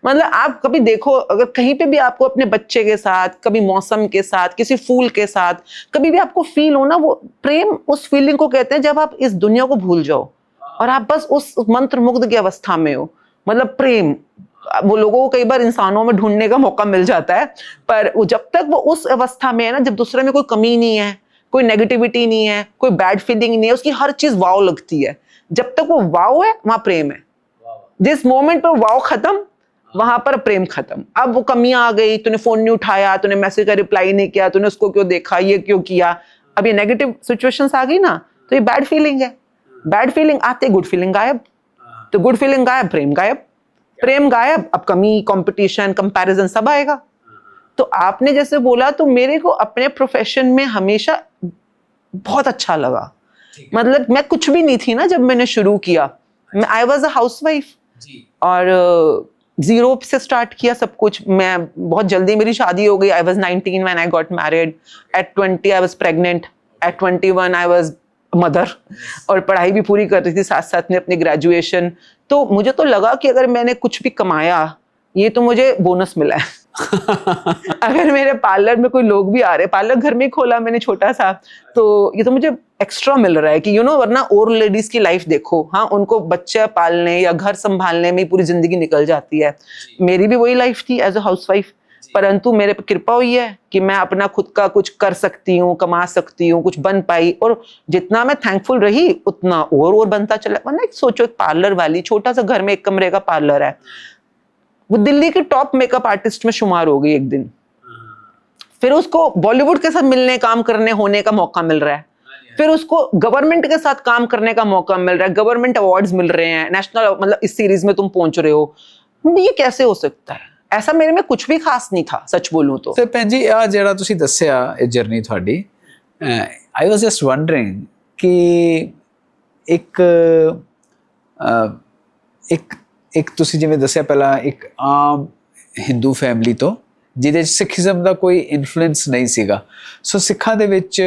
मतलब आप कभी देखो, अगर कहीं पे भी आपको अपने बच्चे के साथ, कभी मौसम के साथ, किसी फूल के साथ, कभी भी आपको फील हो ना, वो प्रेम उस फीलिंग को कहते हैं जब आप इस दुनिया को भूल जाओ और आप बस उस मंत्र मुग्ध की अवस्था में हो। मतलब प्रेम वो लोगों को कई बार इंसानों में ढूंढने का मौका मिल जाता है, पर वो जब तक वो उस अवस्था में है ना, जब दूसरे में कोई कमी नहीं है, कोई नेगेटिविटी नहीं है, कोई बैड फीलिंग नहीं है, उसकी हर चीज वाव लगती है, जब तक वो वाव है वहां प्रेम है। जिस मोमेंट पर वाव खत्म, वहां पर प्रेम खत्म। अब वो कमियां आ गई, तूने फोन नहीं उठाया, तूने मैसेज का रिप्लाई नहीं किया, तूने उसको क्यों देखा, ये क्यों किया, अब ये नेगेटिव सिचुएशंस आ गई ना, तो ये बैड फीलिंग है। बैड फीलिंग आते गुड फीलिंग गायब, तो गुड फीलिंग गायब, प्रेम गायब, प्रेम गायब, अब कमी, कंपटीशन, कंपैरिजन सब आएगा। तो आपने जैसे बोला, तो मेरे को अपने प्रोफेशन में हमेशा बहुत अच्छा लगा। मतलब मैं कुछ भी नहीं थी ना जब मैंने शुरू किया, मैं आई वॉज अ हाउसवाइफ और जीरो से स्टार्ट किया सब कुछ। मैं बहुत जल्दी मेरी शादी हो गई। I was 19 when I got married, at 20 I was pregnant, at 21 I was mother, और पढ़ाई भी पूरी कर रही थी साथ साथ में अपनी ग्रेजुएशन। तो मुझे तो लगा कि अगर मैंने कुछ भी कमाया, ये तो मुझे बोनस मिला है। अगर मेरे पार्लर में कोई लोग भी आ रहे, पार्लर घर में खोला मैंने छोटा सा, तो ये तो मुझे एक्स्ट्रा मिल रहा है कि वरना और लेडीज की लाइफ देखो, हाँ, उनको बच्चे पालने या घर संभालने में पूरी जिंदगी निकल जाती है। मेरी भी वही लाइफ थी एज अ हाउसवाइफ, परंतु मेरे पे कृपा हुई है कि मैं अपना खुद का कुछ कर सकती हूँ, कमा सकती हूँ, कुछ बन पाई, और जितना मैं थैंकफुल रही उतना और बनता चला। वरना सोचो, एक पार्लर वाली, छोटा सा घर में 1 कमरे का पार्लर है, वो दिल्ली के टॉप मेकअप आर्टिस्ट में शुमार हो गई एक दिन। फिर उसको बॉलीवुड के साथ मिलने, काम करने, होने का मौका मिल रहा है। फिर उसको गवर्नमेंट के साथ काम करने का मौका मिल रहा है, गवर्नमेंट अवार्ड्स मिल रहे हैं, नेशनल, मतलब इस सीरीज में तुम पहुंच रहे हो। ये कैसे हो सकता है? ऐसा मेरे में कुछ भी खास नहीं था, सच बोलूं तो। ਤੇ ਭੈਣ ਜੀ, ਆ ਜਿਹੜਾ ਤੁਸੀਂ ਦੱਸਿਆ ਇਹ ਜਰਨੀ ਤੁਹਾਡੀ, ਆਈ ਵਾਸ ਜਸਟ ਵੰਡਰਿੰਗ ਕਿ ਇੱਕ ਇੱਕ ਇੱਕ ਤੁਸੀਂ ਜਿਵੇਂ ਦੱਸਿਆ ਪਹਿਲਾਂ, ਇੱਕ ਆਮ ਹਿੰਦੂ ਫੈਮਿਲੀ ਤੋਂ, ਜਿਹਦੇ 'ਚ ਸਿੱਖੀਜ਼ਮ ਦਾ ਕੋਈ ਇਨਫਲੂਐਂਸ ਨਹੀਂ ਸੀਗਾ। ਸੋ ਸਿੱਖਾਂ ਦੇ ਵਿੱਚ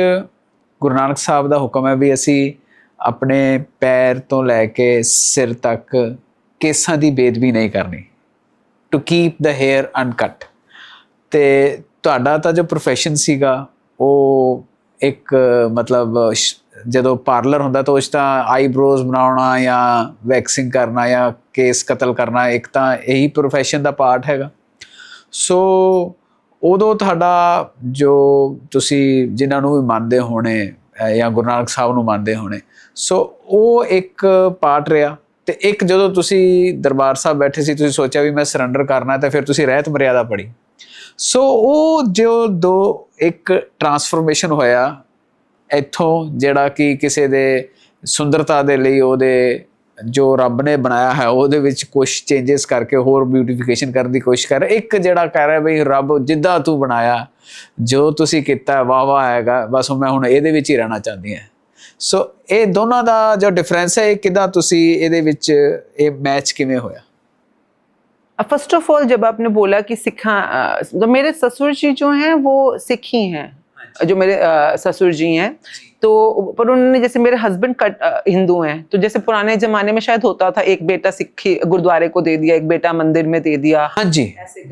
ਗੁਰੂ ਨਾਨਕ ਸਾਹਿਬ ਦਾ ਹੁਕਮ ਹੈ ਵੀ ਅਸੀਂ ਆਪਣੇ ਪੈਰ ਤੋਂ ਲੈ ਕੇ ਸਿਰ ਤੱਕ ਕੇਸਾਂ ਦੀ ਬੇਅਦਬੀ ਨਹੀਂ ਕਰਨੀ, to keep the hair uncut. ਅਤੇ ਤੁਹਾਡਾ ਤਾਂ ਜੋ ਪ੍ਰੋਫੈਸ਼ਨ ਸੀਗਾ ਉਹ ਇੱਕ ਮਤਲਬ ਜਦੋਂ ਪਾਰਲਰ ਹੁੰਦਾ ਤਾਂ ਉਸ ਤਾਂ ਆਈਬਰੋਜ਼ ਬਣਾਉਣਾ ਜਾਂ ਵੈਕਸਿੰਗ ਕਰਨਾ ਜਾਂ ਕੇਸ ਕਤਲ ਕਰਨਾ, ਇੱਕ ਤਾਂ ਇਹੀ ਪ੍ਰੋਫੈਸ਼ਨ ਦਾ ਪਾਰਟ ਹੈਗਾ। ਸੋ ਉਦੋਂ ਤੁਹਾਡਾ ਜੋ ਤੁਸੀਂ ਜਿਨ੍ਹਾਂ ਨੂੰ ਵੀ ਮੰਨਦੇ ਹੋਣੇ ਜਾਂ ਗੁਰੂ ਨਾਨਕ ਸਾਹਿਬ ਨੂੰ ਮੰਨਦੇ ਹੋਣੇ, ਸੋ ਉਹ ਇੱਕ ਪਾਰਟ ਰਿਹਾ। ਅਤੇ ਇੱਕ ਜਦੋਂ ਤੁਸੀਂ ਦਰਬਾਰ ਸਾਹਿਬ ਬੈਠੇ ਸੀ, ਤੁਸੀਂ ਸੋਚਿਆ ਵੀ ਮੈਂ ਸਰੈਂਡਰ ਕਰਨਾ, ਤਾਂ ਫਿਰ ਤੁਸੀਂ ਰਹਿਤ ਮਰਿਆਦਾ ਪੜ੍ਹੀ। ਸੋ ਉਹ ਜੋ ਇੱਕ ਟਰਾਂਸਫਰਮੇਸ਼ਨ ਹੋਇਆ ਇੱਥੋਂ, ਜਿਹੜਾ ਕਿ ਕਿਸੇ ਦੇ ਸੁੰਦਰਤਾ ਦੇ ਲਈ ਉਹਦੇ ਜੋ ਰੱਬ ਨੇ ਬਣਾਇਆ ਹੈ ਉਹਦੇ ਵਿੱਚ ਕੁਛ ਚੇਂਜਸ ਕਰਕੇ ਹੋਰ ਬਿਊਟੀਫਿਕੇਸ਼ਨ ਕਰਨ ਦੀ ਕੋਸ਼ਿਸ਼ ਕਰ ਰਿਹਾ। ਇੱਕ ਜਿਹੜਾ ਕਹਿ ਰਿਹਾ ਬਈ ਰੱਬ ਜਿੱਦਾਂ ਤੂੰ ਬਣਾਇਆ, ਜੋ ਤੁਸੀਂ ਕੀਤਾ ਵਾਹ ਵਾਹ ਹੈਗਾ, ਬਸ ਮੈਂ ਹੁਣ ਇਹਦੇ ਵਿੱਚ ਹੀ ਰਹਿਣਾ ਚਾਹੁੰਦੀ ਹਾਂ। ਸੋ ਇਹ ਦੋਨਾਂ ਦਾ ਜੋ ਡਿਫਰੈਂਸ ਹੈ, ਇਹ ਕਿੱਦਾਂ ਤੁਸੀਂ ਇਹਦੇ ਵਿੱਚ ਇਹ मैच किमें होया? फर्स्ट ऑफ ऑल जब आपने बोला कि सिखा, तो मेरे ससुर जी जो हैं वो सिख ही हैं, जो मेरे ससुर जी हैं, तो पर उन्होंने जैसे मेरे हस्बैंड हिंदू हैं, तो जैसे पुराने जमाने में शायद होता था एक बेटा सिक्खी गुरुद्वारे को दे दिया, एक बेटा मंदिर में दे दिया। हाँ जी,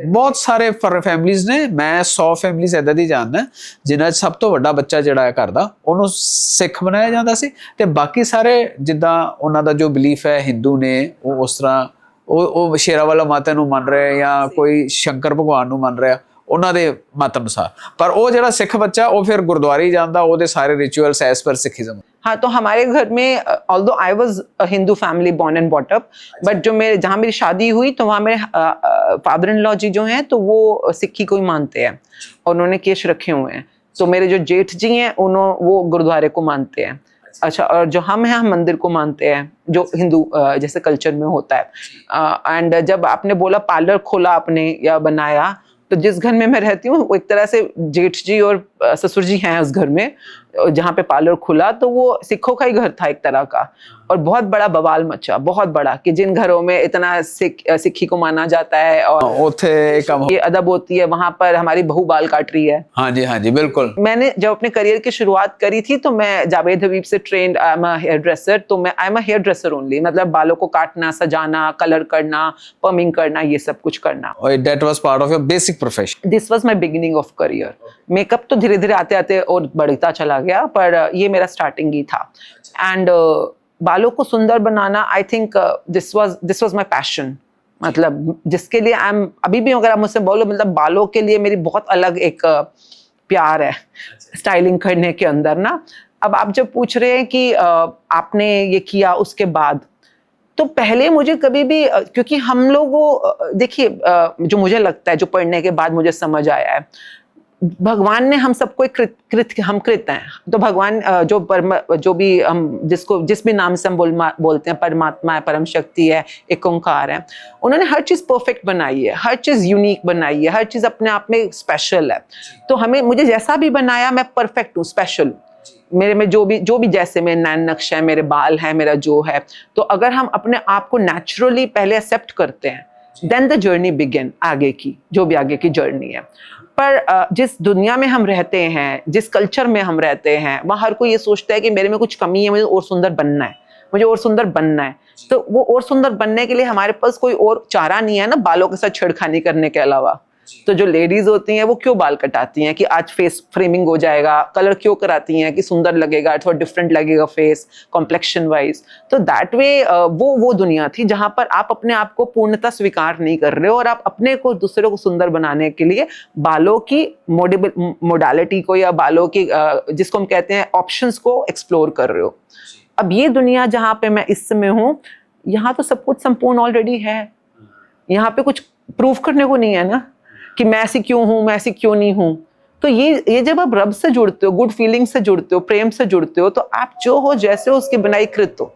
बहुत सारे फैमिलीज ने, मैं 100 फैमिलीज इदां दी जानदा जिन्हां सब तो वड्डा बच्चा जिहड़ा है घर दा ਉਹਨੂੰ ਸਿੱਖ ਬਣਾਇਆ ਜਾਂਦਾ ਸੀ, ਤੇ ਬਾਕੀ ਸਾਰੇ ਜਿੱਦਾਂ ਉਹਨਾਂ ਦਾ ਜੋ ਬਿਲੀਫ ਹੈ ਹਿੰਦੂ ਨੇ, ਉਹ ਉਸ ਤਰ੍ਹਾਂ ਉਹ ਸ਼ੇਰਾਵਾਲਾ ਮਾਤਾ ਨੂੰ ਮੰਨ ਰਿਹਾ ਜਾਂ ਕੋਈ ਸ਼ੰਕਰ ਭਗਵਾਨ ਨੂੰ ਮੰਨ ਰਿਹਾ ਉਹਨਾਂ ਦੇ ਮਤ ਅਨੁਸਾਰ। ਪਰ ਉਹ ਜਿਹੜਾ ਸਿੱਖ ਬੱਚਾ ਉਹ ਫਿਰ ਗੁਰਦੁਆਰੇ ਹੀ ਜਾਂਦਾ, ਉਹਦੇ ਸਾਰੇ ਰਿਚੁਅल्स एज पर सिखिज्म। हाँ, तो हमारे घर में although I was a Hindu family born and bought up, but जो मेरे जहाँ मेरी शादी हुई तो वहाँ मेरे फादर इन लॉ जी जो हैं तो वो सिक्खी को ही मानते हैं और उन्होंने केश रखे हुए हैं। तो मेरे जो जेठ जी हैं वो गुरुद्वारे को मानते हैं। अच्छा, और जो हम हैं हम मंदिर को मानते हैं, जो हिंदू जैसे कल्चर में होता है। एंड जब आपने बोला पार्लर खोला आपने या बनाया, तो जिस घर में मैं रहती हूँ वो एक तरह से जेठ जी और ससुर जी हैं उस घर में, जहाँ पे पार्लर खुला तो वो सिखों का ही घर था एक तरह का, और बहुत बड़ा बवाल मचा, बहुत बड़ा, कि जिन घरों में इतना सिक्खी को माना जाता है और ये अदब होती है, वहाँ पर हमारी बहू बाल काट रही है। हाँ जी, हाँ जी, बिल्कुल। मैंने जब अपने करियर की शुरुआत करी थी तो मैं जावेद हबीब से trained, I am a hairdresser, तो मैं I am a hairdresser only, मतलब बालों को काटना, सजाना, कलर करना, पर्मिंग करना, ये सब कुछ करना। That was part of your basic profession. This was my beginning of career. Makeup तो धीरे धीरे आते आते और बढ़ता चला गया, पर ये मेरा स्टार्टिंग ही था। एंड बालों को सुंदर बनाना, I think this was my passion. मतलब जिसके लिए आई एम, अभी भी अगर आप मुझसे बोलो, मतलब बालों के लिए मेरी बहुत अलग एक प्यार है स्टाइलिंग करने के अंदर ना। अब आप जब पूछ रहे हैं कि आपने ये किया उसके बाद, तो पहले मुझे कभी भी, क्योंकि हम लोगों, देखिए जो मुझे लगता है, जो पढ़ने के बाद मुझे समझ आया है, भगवान ने हम सबको एक हम कृत हैं, तो भगवान जो भी हम जिस भी नाम से हम बोलते हैं, परमात्मा है, परम शक्ति है, एक ओंकार है, उन्होंने हर चीज़ परफेक्ट बनाई है, हर चीज़ यूनिक बनाई है, हर चीज़ अपने आप में स्पेशल है। तो मुझे जैसा भी बनाया मैं परफेक्ट हूँ, स्पेशल हूँ। मेरे में जो भी जैसे मेरे नैन नक्श है, मेरे बाल है, मेरा जो है, तो अगर हम अपने आप को नेचुरली पहले एक्सेप्ट करते हैं, देन द जर्नी बिगिन, आगे की जो भी आगे की जर्नी है। पर जिस दुनिया में हम रहते हैं, जिस कल्चर में हम रहते हैं, वहाँ हर कोई ये सोचता है कि मेरे में कुछ कमी है, मुझे और सुंदर बनना है, मुझे और सुंदर बनना है। तो वो और सुंदर बनने के लिए हमारे पास कोई और चारा नहीं है ना, बालों के साथ छेड़खानी करने के अलावा। तो जो लेडीज होती हैं वो क्यों बाल कटाती हैं कि आज फेस फ्रेमिंग हो जाएगा, कलर क्यों कराती हैं कि सुंदर लगेगा, थोड़ा डिफरेंट लगेगा फेस कॉम्प्लेक्शन वाइज। तो दैट वे वो दुनिया थी जहां पर आप अपने आप को पूर्णतः स्वीकार नहीं कर रहे हो, और आप अपने को दूसरे को सुंदर बनाने के लिए बालों की मोडालिटी को, या बालों की जिसको हम कहते हैं ऑप्शंस को एक्सप्लोर कर रहे हो। अब ये दुनिया जहाँ पे मैं इस समय हूँ, यहाँ तो सब कुछ संपूर्ण ऑलरेडी है, यहाँ पे कुछ प्रूव करने को नहीं है ना कि मैं ऐसी क्यों हूँ, मैं ऐसी क्यों नहीं हूँ। तो ये जब आप रब से जुड़ते हो, गुड फीलिंग से जुड़ते हो, प्रेम से जुड़ते हो, तो आप जो हो जैसे हो उसके बिना ही कृत हो।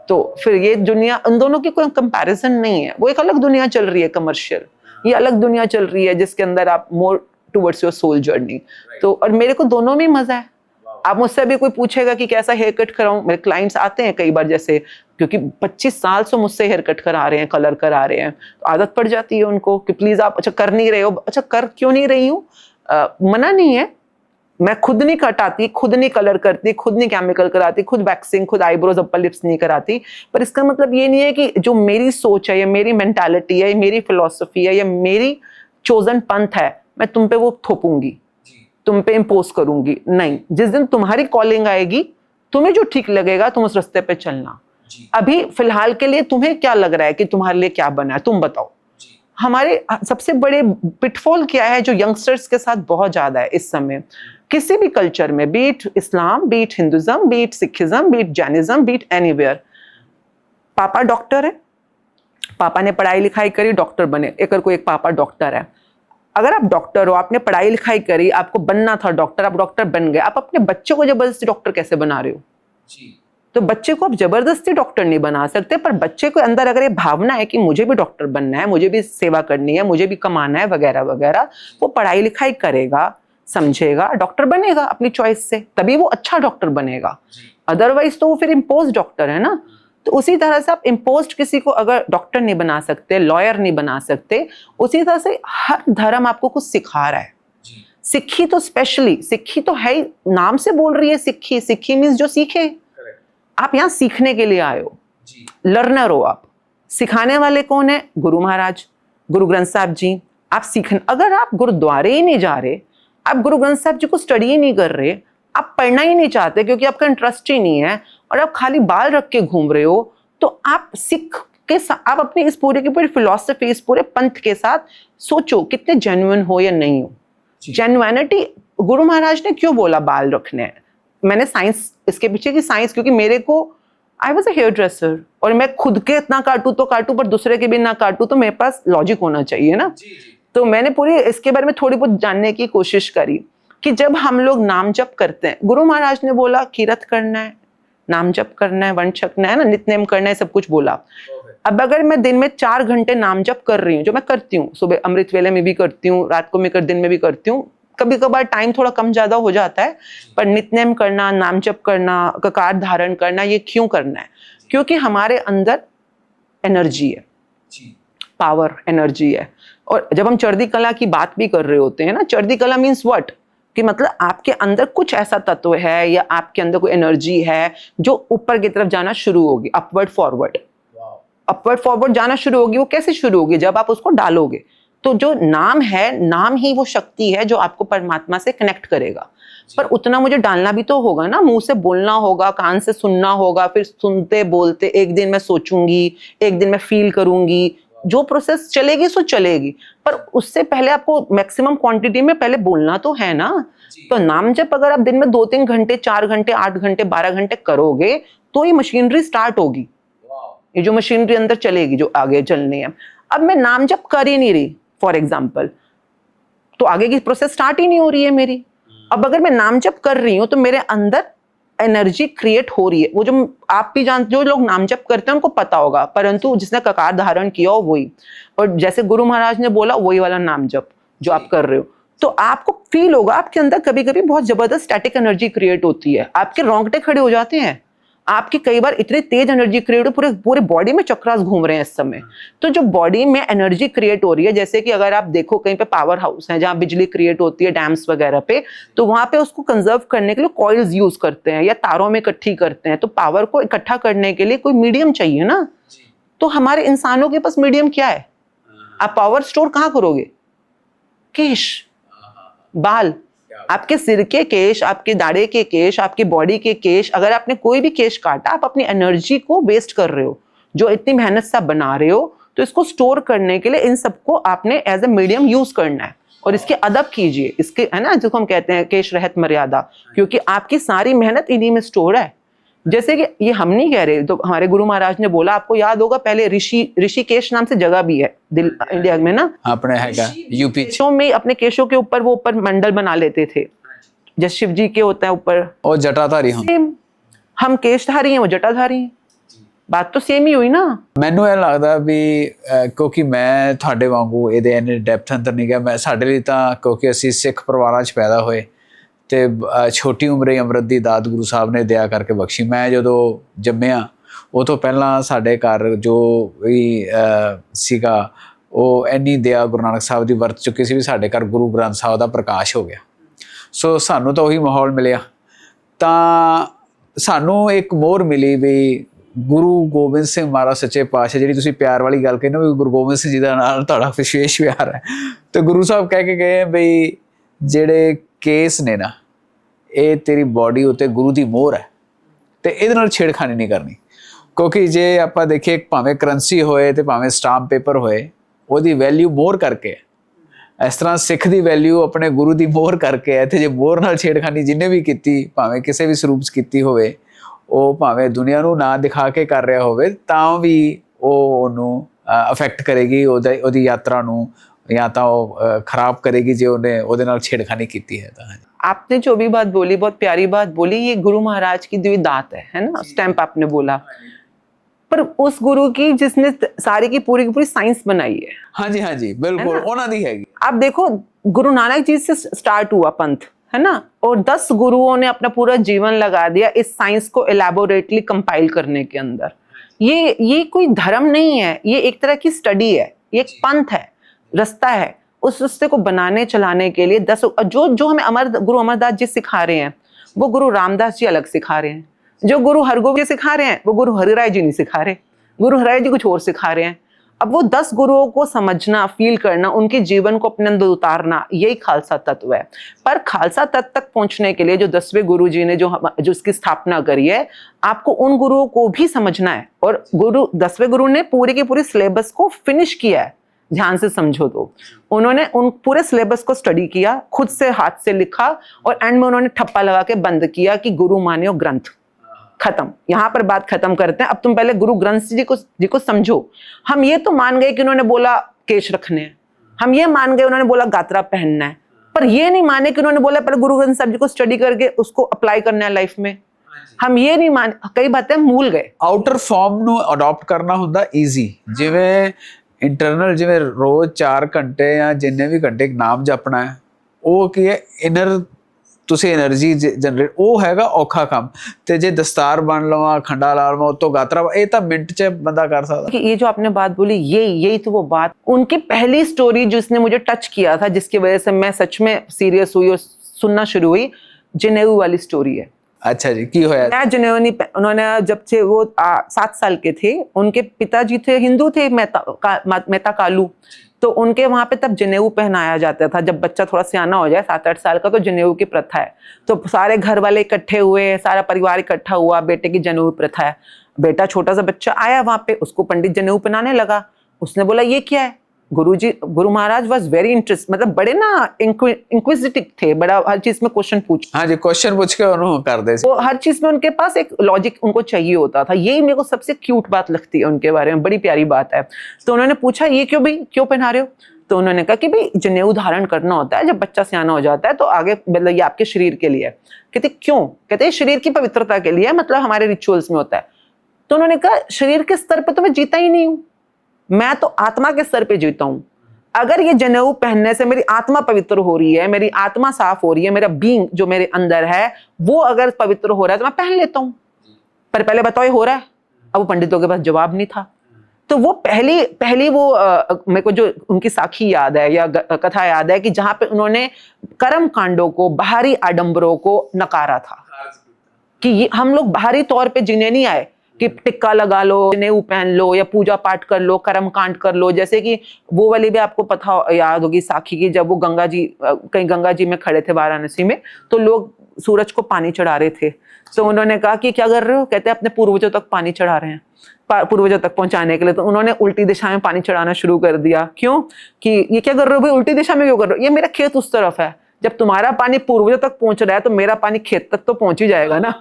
तो फिर ये दुनिया, उन दोनों की कोई कंपैरिजन नहीं है। वो एक अलग दुनिया चल रही है कमर्शियल, ये अलग दुनिया चल रही है जिसके अंदर आप more towards your soul journey. तो और मेरे को दोनों में मजा है। आप मुझसे भी कोई पूछेगा कि कैसा हेयर कट कराऊं, मेरे क्लाइंट्स आते हैं कई बार, जैसे क्योंकि 25 साल से मुझसे हेयर कट करा रहे हैं, कलर करा रहे हैं, तो आदत पड़ जाती है उनको कि प्लीज आप अच्छा कर नहीं रहे हो। अच्छा कर क्यों नहीं रही हूँ, मना नहीं है, मैं खुद नहीं कटाती, खुद नहीं कलर करती, खुद नहीं केमिकल कराती, खुद वैक्सिंग, खुद आईब्रोज अपर लिप्स नहीं कराती, पर इसका मतलब ये नहीं है कि जो मेरी सोच है या मेरी मेंटालिटी है, मेरी फिलॉसफी है या मेरी चोजन पंथ है, मैं तुम पे वो थोपूंगी, तुम पे इम्पोज करूंगी। नहीं, जिस दिन तुम्हारी कॉलिंग आएगी, तुम्हें जो ठीक लगेगा तुम उस रास्ते पे चलना। अभी फिलहाल के लिए तुम्हें क्या लग रहा है कि तुम्हारे लिए क्या बना है, तुम बताओ। हमारे सबसे बड़े पिटफॉल क्या है जो यंगस्टर्स के साथ बहुत ज्यादा है इस समय, किसी भी कल्चर में, be it Islam, be it Hinduism, be it Sikhism, be it Jainism, be it anywhere, पापा डॉक्टर है, पापा ने पढ़ाई लिखाई करी, डॉक्टर बने। अगर कोई एक पापा डॉक्टर है, अगर आप डॉक्टर हो, आपने पढ़ाई लिखाई करी, आपको बनना था डॉक्टर, आप डॉक्टर बन गए, आप अपने बच्चे को जबरदस्ती डॉक्टर कैसे बना रहे हो? तो बच्चे को आप जबरदस्ती डॉक्टर नहीं बना सकते, पर बच्चे को अंदर अगर ये भावना है कि मुझे भी डॉक्टर बनना है, मुझे भी सेवा करनी है, मुझे भी कमाना है वगैरह वगैरह, वो पढ़ाई लिखाई करेगा, समझेगा, डॉक्टर बनेगा अपनी चॉइस से, तभी वो अच्छा डॉक्टर बनेगा। अदरवाइज तो वो फिर इम्पोज डॉक्टर है ना। तो उसी तरह से आप इम्पोज्ड किसी को अगर डॉक्टर नहीं बना सकते, लॉयर नहीं बना सकते, उसी तरह से हर धर्म आपको कुछ सिखा रहा है। सिक्खी तो स्पेशली, सिक्खी तो है ही, नाम से बोल रही है सिक्खी, सिक्खी मीन्स जो सीखे। आप यहाँ सीखने के लिए आए हो, लर्नर हो आप। सिखाने वाले कौन है? गुरु महाराज, गुरु ग्रंथ साहब जी। आप सीखने, अगर आप गुरुद्वारे ही नहीं जा रहे, आप गुरु ग्रंथ साहब जी को स्टडी ही नहीं कर रहे, आप पढ़ना ही नहीं चाहते क्योंकि आपका इंटरेस्ट ही नहीं है, और आप खाली बाल रख के घूम रहे हो, तो आप सिख के साथ, आप अपनी इस पूरे की पूरी फिलॉसफी, इस पूरे पंथ के साथ सोचो कितने जेन्युइन हो या नहीं हो। जेन्युइनिटी, गुरु महाराज ने क्यों बोला बाल रखने हैं? मैंने साइंस, इसके पीछे की साइंस, क्योंकि मेरे को, I was a hairdresser, और मैं खुद के इतना काटूं तो काटूं, पर दूसरे के भी ना काटूं, तो मेरे पास लॉजिक होना चाहिए ना। तो मैंने पूरी इसके बारे में थोड़ी बहुत जानने की कोशिश करी कि जब हम लोग नाम जप करते हैं, गुरु महाराज ने बोला कीरत करना है, नाम जप करना है, वन छकना है ना, नित्यनेम करना है, सब कुछ बोला। अब अगर मैं दिन में 4 घंटे नाम जप कर रही हूँ, जो मैं करती हूँ, सुबह अमृत वेले में भी करती हूँ, रात को मैं दिन में भी करती हूँ, कभी कभार टाइम थोड़ा कम ज्यादा हो जाता है, पर नित्यनेम करना, नाम जप करना, ककार धारण करना, ये क्यों करना है? क्योंकि हमारे अंदर एनर्जी है, पावर एनर्जी है। और जब हम चढ़ती कला की बात भी कर रहे होते हैं ना, चढ़ती कला मीन्स व्हाट, कि मतलब आपके अंदर कुछ ऐसा तत्व है या आपके अंदर कोई एनर्जी है जो ऊपर की तरफ जाना शुरू होगी, अपवर्ड फॉरवर्ड, अपवर्ड फॉरवर्ड जाना शुरू होगी। वो कैसे शुरू होगी? जब आप उसको डालोगे। तो जो नाम है, नाम ही वो शक्ति है जो आपको परमात्मा से कनेक्ट करेगा, पर उतना मुझे डालना भी तो होगा ना, मुंह से बोलना होगा, कान से सुनना होगा, फिर सुनते बोलते एक दिन मैं सोचूंगी, एक दिन मैं फील करूंगी, जो प्रोसेस चलेगी सो चलेगी, पर उससे पहले आपको मैक्सिमम क्वांटिटी में पहले बोलना तो है ना। तो नाम जब अगर आप दिन में 2-3 घंटे, 4 घंटे, 8 घंटे, 12 घंटे करोगे, तो ये मशीनरी स्टार्ट होगी, ये जो मशीनरी अंदर चलेगी, जो आगे चलनी है। अब मैं नाम जब कर ही नहीं रही फॉर एग्जाम्पल, तो आगे की प्रोसेस स्टार्ट ही नहीं हो रही है मेरी। अब अगर मैं नाम जप कर रही हूं तो मेरे अंदर एनर्जी क्रिएट हो रही है, वो जो आप भी जानते, जो लोग नाम जप करते हैं उनको पता होगा, परंतु जिसने ककार धारण किया हो वही, और जैसे गुरु महाराज ने बोला वही वाला नाम जप जो आप कर रहे हो, तो आपको फील होगा आपके अंदर कभी कभी बहुत जबरदस्त स्टैटिक एनर्जी क्रिएट होती है, आपके रोंगटे खड़े हो जाते हैं, आपकी कई बार इतनी तेज एनर्जी क्रिएट हो, पूरे पूरे बॉडी में चक्रास घूम रहे हैं इस समय। तो जो बॉडी में एनर्जी क्रिएट हो रही है, जैसे कि अगर आप देखो कहीं पे पावर हाउस है जहाँ बिजली क्रिएट होती है, डैम्स वगैरह पे, तो वहां पे उसको कंजर्व करने के लिए कॉइल्स यूज करते हैं या तारों में इकट्ठी करते हैं। तो पावर को इकट्ठा करने के लिए कोई मीडियम चाहिए ना, तो हमारे इंसानों के पास मीडियम क्या है? आप पावर स्टोर कहाँ करोगे? केश, बाल, आपके सिर के केश, आपके दाढ़े के केश, आपकी बॉडी के केश, अगर आपने कोई भी केश काटा, आप अपनी एनर्जी को वेस्ट कर रहे हो, जो इतनी मेहनत से आप बना रहे हो। तो इसको स्टोर करने के लिए इन सबको आपने एज ए मीडियम यूज करना है, और इसके अदब कीजिए, इसके, है ना, जिसको हम कहते हैं केश रहत मर्यादा, क्योंकि आपकी सारी मेहनत इन्हीं में स्टोर है। जैसे कि ये हम नहीं कह रहे, तो हमारे गुरु महाराज ने बोला, आपको याद होगा पहले ऋषिकेश नाम से जगह भी है इंडिया में ना, अपने है यूपी केशों में, अपने केशों के ऊपर वो ऊपर मंडल बना लेते थे, जैसे शिव जी के होता है ऊपर, और जटाधारी हम केशधारी हैं, वो जटाधारी हैं, बात तो सेम ही हुई ना। ਮੈਨੂੰ ਇਹ ਲੱਗਦਾ ਵੀ ਕਿਉਂਕਿ ਮੈਂ ਤੁਹਾਡੇ ਵਾਂਗੂ ਇਹਦੇ ਇੰਨੇ ਡੈਪਥ ਅੰਦਰ ਨਹੀਂ ਗਿਆ, ਮੈਂ ਸਾਡੇ ਲਈ ਤਾਂ ਕਿਉਂਕਿ ਅਸੀਂ ਸਿੱਖ ਪਰਿਵਾਰਾਂ 'ਚ ਪੈਦਾ ਹੋਏ ਤੇ ਛੋਟੀ ਉਮਰੇ ਹੀ ਅੰਮ੍ਰਿਤ ਦੀ ਦਾਤ ਗੁਰੂ ਸਾਹਿਬ ਨੇ ਦਇਆ ਕਰਕੇ ਬਖਸ਼ੀ। ਮੈਂ ਜਦੋਂ ਜੰਮਿਆ ਉਹ ਤੋਂ ਪਹਿਲਾਂ ਸਾਡੇ ਘਰ ਜੋ ਵੀ ਸੀਗਾ ਉਹ ਇੰਨੀ ਦਇਆ ਗੁਰੂ ਨਾਨਕ ਸਾਹਿਬ ਦੀ ਵਰਤ ਚੁੱਕੀ ਸੀ ਵੀ ਸਾਡੇ ਘਰ ਗੁਰੂ ਗ੍ਰੰਥ ਸਾਹਿਬ ਦਾ ਪ੍ਰਕਾਸ਼ ਹੋ ਗਿਆ। ਸੋ ਸਾਨੂੰ ਤਾਂ ਉਹੀ ਮਾਹੌਲ ਮਿਲਿਆ। ਤਾਂ ਸਾਨੂੰ ਇੱਕ ਮੋਹਰ ਮਿਲੀ ਵੀ ਗੁਰੂ ਗੋਬਿੰਦ ਸਿੰਘ ਮਹਾਰਾਜ ਸੱਚੇ ਪਾਤਸ਼ਾਹ, ਜਿਹੜੀ ਤੁਸੀਂ ਪਿਆਰ ਵਾਲੀ ਗੱਲ ਕਹੀ ਨਾ ਵੀ ਗੁਰੂ ਗੋਬਿੰਦ ਸਿੰਘ ਜੀ ਦਾ ਨਾਲ ਤੁਹਾਡਾ ਵਿਸ਼ੇਸ਼ ਪਿਆਰ ਹੈ, ਤੇ ਗੁਰੂ ਸਾਹਿਬ ਕਹਿ ਕੇ ਗਏ ਬਈ ਜਿਹੜੇ ਕੇਸ ਨੇ ਨਾ ਇਹ ਤੇਰੀ ਬਾਡੀ ਉੱਤੇ ਗੁਰੂ ਦੀ ਮੋਹਰ ਹੈ ਤੇ ਇਹਦੇ ਨਾਲ ਛੇੜਖਾਨੀ ਨਹੀਂ ਕਰਨੀ। ਕਿਉਂਕਿ ਜੇ ਆਪਾਂ ਦੇਖੀਏ ਭਾਵੇਂ ਕਰੰਸੀ ਹੋਏ ਤੇ ਭਾਵੇਂ ਸਟਾਂਪ ਪੇਪਰ ਹੋਏ, ਉਹਦੀ ਵੈਲਿਊ ਮੋਹਰ ਕਰਕੇ ਹੈ। ਇਸ ਤਰ੍ਹਾਂ ਸਿੱਖ ਦੀ ਵੈਲਿਊ ਆਪਣੇ ਗੁਰੂ ਦੀ ਮੋਹਰ ਕਰਕੇ ਹੈ। ਤੇ ਜੇ ਮੋਹਰ ਨਾਲ ਛੇੜਖਾਨੀ ਜਿਹਨੇ ਵੀ ਕੀਤੀ, ਭਾਵੇਂ ਕਿਸੇ ਵੀ ਸਰੂਪ 'ਚ ਕੀਤੀ ਹੋਵੇ, ਉਹ ਭਾਵੇਂ ਦੁਨੀਆ ਨੂੰ ਨਾ ਦਿਖਾ ਕੇ ਕਰ ਰਿਹਾ ਹੋਵੇ ਤਾਂ ਵੀ ਉਹ ਉਹਨੂੰ ਅਫੈਕਟ ਕਰੇਗੀ, ਉਹਦੀ ਯਾਤਰਾ ਨੂੰ ਜਾਂ ਤਾਂ ਉਹ ਖਰਾਬ ਕਰੇਗੀ ਜੇ ਉਹਨੇ ਉਹਦੇ ਨਾਲ ਛੇੜਖਾਨੀ ਕੀਤੀ है। तो आपने जो भी बात बोली बहुत प्यारी बात बोली, ये गुरु महाराज की दी दात है ना, स्टैम्प आपने बोला, पर उस गुरु की जिसने सारी की पूरी साइंस बनाई है। हाँ जी बिल्कुल उन्होंने दी हैगी। आप देखो गुरु नानक जी से स्टार्ट हुआ पंथ है ना, और 10 गुरुओं ने अपना पूरा जीवन लगा दिया इस साइंस को एलैबोरेटली कंपाइल करने के अंदर। ये कोई धर्म नहीं है, ये एक तरह की स्टडी है, ये एक पंथ है, रास्ता है। उस रास्ते को बनाने चलाने के लिए 10 जो हमें गुरु अमरदास जी सिखा रहे हैं वो गुरु रामदास जी अलग सिखा रहे हैं, जो गुरु हरगोविंद जी सिखा रहे हैं वो गुरु हरिराय जी नहीं सिखा रहे, गुरु हरिराय जी कुछ और सिखा रहे हैं। अब वो 10 गुरुओं को समझना, फील करना, उनके जीवन को अपने अंदर उतारना, यही खालसा तत्व है। पर खालसा तत्व तक पहुंचने के लिए जो 10वें गुरु जी ने जो उसकी स्थापना करी है, आपको उन गुरुओं को भी समझना है। और 10वें गुरु ने पूरी की पूरी सिलेबस को फिनिश किया है। ध्यान से समझो तो उन्होंने उन पूरे सिलेबस को स्टडी किया, खुद से हाथ से लिखा और एंड में उन्होंने ठप्पा लगा के बंद किया कि गुरु मान्यो ग्रंथ, खत्म। यहाँ पर बात खत्म करते हैं। अब तुम पहले गुरु ग्रंथ जी को समझो। हम ये तो मान गए कि उन्होंने बोला केश रखने हैं, हम ये मान गए उन्होंने बोला गात्रा पहनना है, पर ये नहीं माने कि उन्होंने बोला पहले गुरु ग्रंथ साहब जी को स्टडी करके उसको अप्लाई करना है लाइफ में। हम ये नहीं मान, कई बातें भूल गए। आउटर फॉर्म ਨੂੰ ਅਡਾਪਟ ਕਰਨਾ ਹੁੰਦਾ ਈਜ਼ੀ, ਜਿਵੇਂ ਇੰਟਰਨਲ ਜਿਵੇਂ ਰੋਜ਼ 4 ਘੰਟੇ ਜਾਂ ਜਿੰਨੇ ਵੀ ਘੰਟੇ ਨਾਮ ਜਪਣਾ ਹੈ, ਉਹ ਕੀ ਹੈ ਇਨਰ ਤੁਸੀਂ એનર્ਜੀ ਜਨਰੇਟ, ਉਹ ਹੈਗਾ ਔਖਾ ਕੰਮ। ਤੇ ਜੇ ਦਸਤਾਰ ਬਣ ਲਵਾਂ, ਖੰਡਾ ਲਾ ਲਵਾਂ, ਉਤੋਂ ਗਾਤਰਾ, ਇਹ ਤਾਂ ਮਿੰਟ 'ਚ ਬੰਦਾ कर सकता। कि ये जो आपने बात बोली यही तो वो बात, उनकी पहली स्टोरी जिसने मुझे टच किया था, जिसकी वजह से मैं सच में सीरियस हुई और सुनना शुरू हुई, जनेऊ वाली स्टोरी है। अच्छा जी, की होया? जनेऊ नहीं, उन्होंने जब से वो 7 साल के थे, उनके पिताजी थे हिंदू थे, मेहता कालू, तो उनके वहां पे तब जनेऊ पहनाया जाता था। जब बच्चा थोड़ा सियाना हो जाए 7-8 साल का, तो जनेऊ की प्रथा है। तो सारे घर वाले इकट्ठे हुए, सारा परिवार इकट्ठा हुआ, बेटे की जनेऊ प्रथा है। बेटा छोटा सा बच्चा आया वहां पे, उसको पंडित जनेऊ पहनाने लगा। उसने बोला ये क्या है? Guru Maharaj was very interest, मतलब बड़े ना इंक्विजिटिव थे, बड़ा हर चीज में क्वेश्चन पूछ, हाँ जी, क्वेश्चन पूछ के उन्होंने कर दे। वो हर चीज में उनके पास एक लॉजिक उनको चाहिए होता था। यही मेरे को सबसे क्यूट बात लगती है उनके बारे में, बड़ी प्यारी बात है। तो उन्होंने पूछा ये क्यों भाई, क्यों पहना रहे हो? तो उन्होंने कहा कि भाई जनेऊ धारण करना होता है जब बच्चा सियाना हो जाता है, तो आगे मतलब ये आपके शरीर के लिए। कहते क्यों? कहते शरीर की पवित्रता के लिए, मतलब हमारे रिचुअल्स में होता है। तो उन्होंने कहा शरीर के स्तर पर तो मैं जीता ही नहीं हूं, मैं तो आत्मा के स्तर पे जीता हूं। अगर ये जनेऊ पहनने से मेरी आत्मा पवित्र हो रही है, मेरी आत्मा साफ हो रही है, मेरा बीइंग जो मेरे अंदर है वो अगर पवित्र हो रहा है तो मैं पहन लेता हूं। पर पहले बताओ ये हो रहा है? अब वो पंडितों के पास जवाब नहीं था। तो वो पहली वो मेरे को जो उनकी साखी याद है या कथा याद है कि जहां पे उन्होंने कर्म कांडों को, बाहरी आडंबरों को नकारा था कि हम लोग बाहरी तौर पे जीने नहीं आए कि टिक्का लगा लो, जनेऊ पहन लो या पूजा पाठ कर लो, कर्म कांड कर लो। जैसे कि वो वाली भी आपको पता याद होगी साखी की, जब वो कहीं गंगा जी में खड़े थे वाराणसी में, तो लोग सूरज को पानी चढ़ा रहे थे। तो उन्होंने कहा कि क्या कर रहे हो? कहते अपने पूर्वजों तक पानी चढ़ा रहे हैं, पूर्वजों तक पहुंचाने के लिए। तो उन्होंने उल्टी दिशा में पानी चढ़ाना शुरू कर दिया। क्यों? कि ये क्या कर रहे हो भाई, उल्टी दिशा में क्यों कर रहे हो? ये मेरा खेत उस तरफ है, जब तुम्हारा पानी पूर्वजों तक पहुंच रहा है तो मेरा पानी खेत तक तो पहुंच ही जाएगा ना।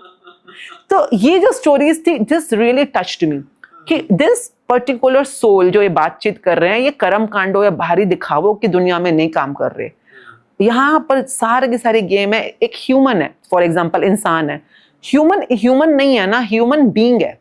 तो ये जो स्टोरीज थी, दिस रियली टच्ड मी कि दिस पर्टिकुलर सोल जो ये बातचीत कर रहे हैं, ये कर्म कांडों या बाहरी दिखावों की दुनिया में नहीं काम कर रहे। यहाँ पर सारे की सारी गेम है। एक ह्यूमन है, फॉर एग्जाम्पल इंसान है, ह्यूमन नहीं है ना, ह्यूमन बीइंग है।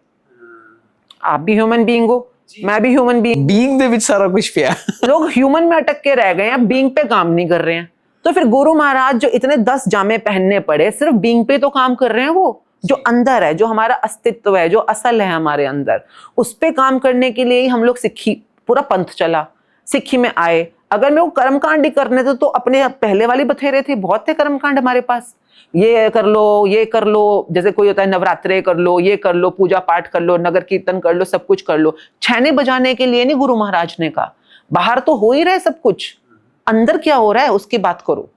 आप भी ह्यूमन बीइंग हो, मैं भी ह्यूमन बीइंग ਦੇ ਵਿੱਚ ਸਾਰਾ ਕੁਝ ਪਿਆ। लोग ह्यूमन में अटक के रह गए हैं, बीइंग पे काम नहीं कर रहे हैं। तो फिर गुरु महाराज जो इतने 10 जामे पहनने पड़े, सिर्फ बीइंग पे तो काम कर रहे हैं, वो जो अंदर है, जो हमारा अस्तित्व है, जो असल है हमारे अंदर, उस पे काम करने के लिए ही हम लोग सिक्खी, पूरा पंथ चला, सिक्खी में आए। अगर मैं वो कर्मकांड ही करने थे तो अपने पहले वाली बथेरे थे, बहुत थे कर्मकांड हमारे पास, ये कर लो, ये कर लो, जैसे कोई होता है नवरात्रे कर लो, ये कर लो, पूजा पाठ कर लो, नगर कीर्तन कर लो, सब कुछ कर लो। छैने बजाने के लिए नहीं गुरु महाराज ने कहा, बाहर तो हो ही रहा है सब कुछ, अंदर क्या हो रहा है उसकी बात करो।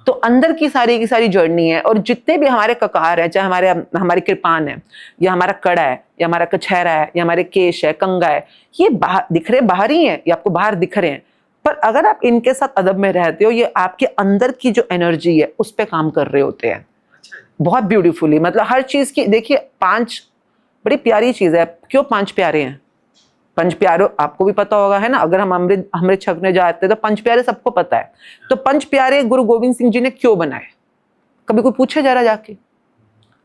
तो अंदर की सारी जर्नी है। और जितने भी हमारे ककार है, चाहे हमारी कृपान है, या हमारा कड़ा है, या हमारा कछहरा है, या हमारे केश है, कंगा है, ये बाहर दिख रहे, बाहर ही है, ये आपको बाहर दिख रहे हैं, पर अगर आप इनके साथ अदब में रहते हो, ये आपके अंदर की जो एनर्जी है उस पर काम कर रहे होते हैं बहुत ब्यूटीफुली। मतलब हर चीज की देखिए, 5 बड़ी प्यारी चीज है। क्यों 5 प्यारे हैं? 5 प्यारे आपको भी पता होगा, है ना? अगर हम अमृत छकने जाते हैं तो 5 प्यारे सबको पता है। तो 5 प्यारे गुरु गोविंद सिंह जी ने क्यों बनाए? कभी कोई पूछे जरा जाके?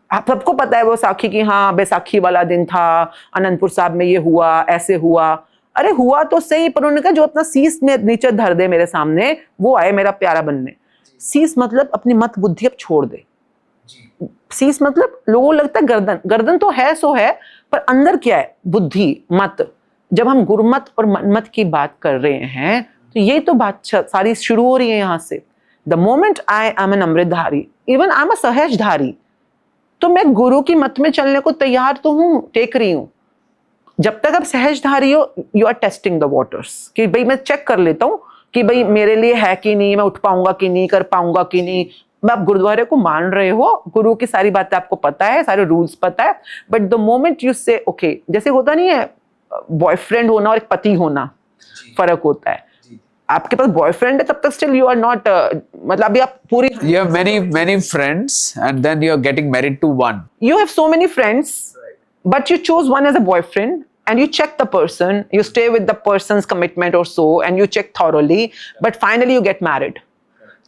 आप सबको पता है वो साखी की, हाँ बैसाखी वाला दिन था, अनंतपुर साहब में ये हुआ, ऐसे हुआ। अरे हुआ तो सही, पर उन्होंने कहा जो अपना शीश में नीचे धर दे मेरे सामने, वो आए मेरा प्यारा बनने। शीश मतलब अपनी मत बुद्धि अब छोड़ दे। शीश मतलब लोगों को लगता है गर्दन, गर्दन तो है सो है, पर अंदर क्या है? बुद्धि, मत। जब हम गुरुमत और मनमत की बात कर रहे हैं तो यही तो बात सारी शुरू हो रही है यहाँ से। The moment I am an Amritdhari, even I am a Sahajdhari, तो मैं गुरु की मत में चलने को तैयार तो हूँ, टेक रही हूँ। जब तक आप सहजधारी हो, you are testing the waters, कि भाई मैं चेक कर लेता हूँ कि भाई मेरे लिए है कि नहीं, मैं उठ पाऊंगा कि नहीं, कर पाऊंगा कि नहीं। आप गुरुद्वारे को मान रहे हो, गुरु की सारी बातें आपको पता है, सारे रूल्स पता है, बट द मोमेंट यू से ओके, जैसे होता नहीं है बॉयफ्रेंड होना और एक पति होना, फर्क होता है। आपके पास बॉयफ्रेंड है तब तक स्टिल यू आर नॉट, मतलब अभी आप पूरी, You have many friends and then you are getting married to one. you have so many friends, but you choose one as a boyfriend and you check the person, you stay with the person's commitment or so and you check thoroughly, but finally you get married.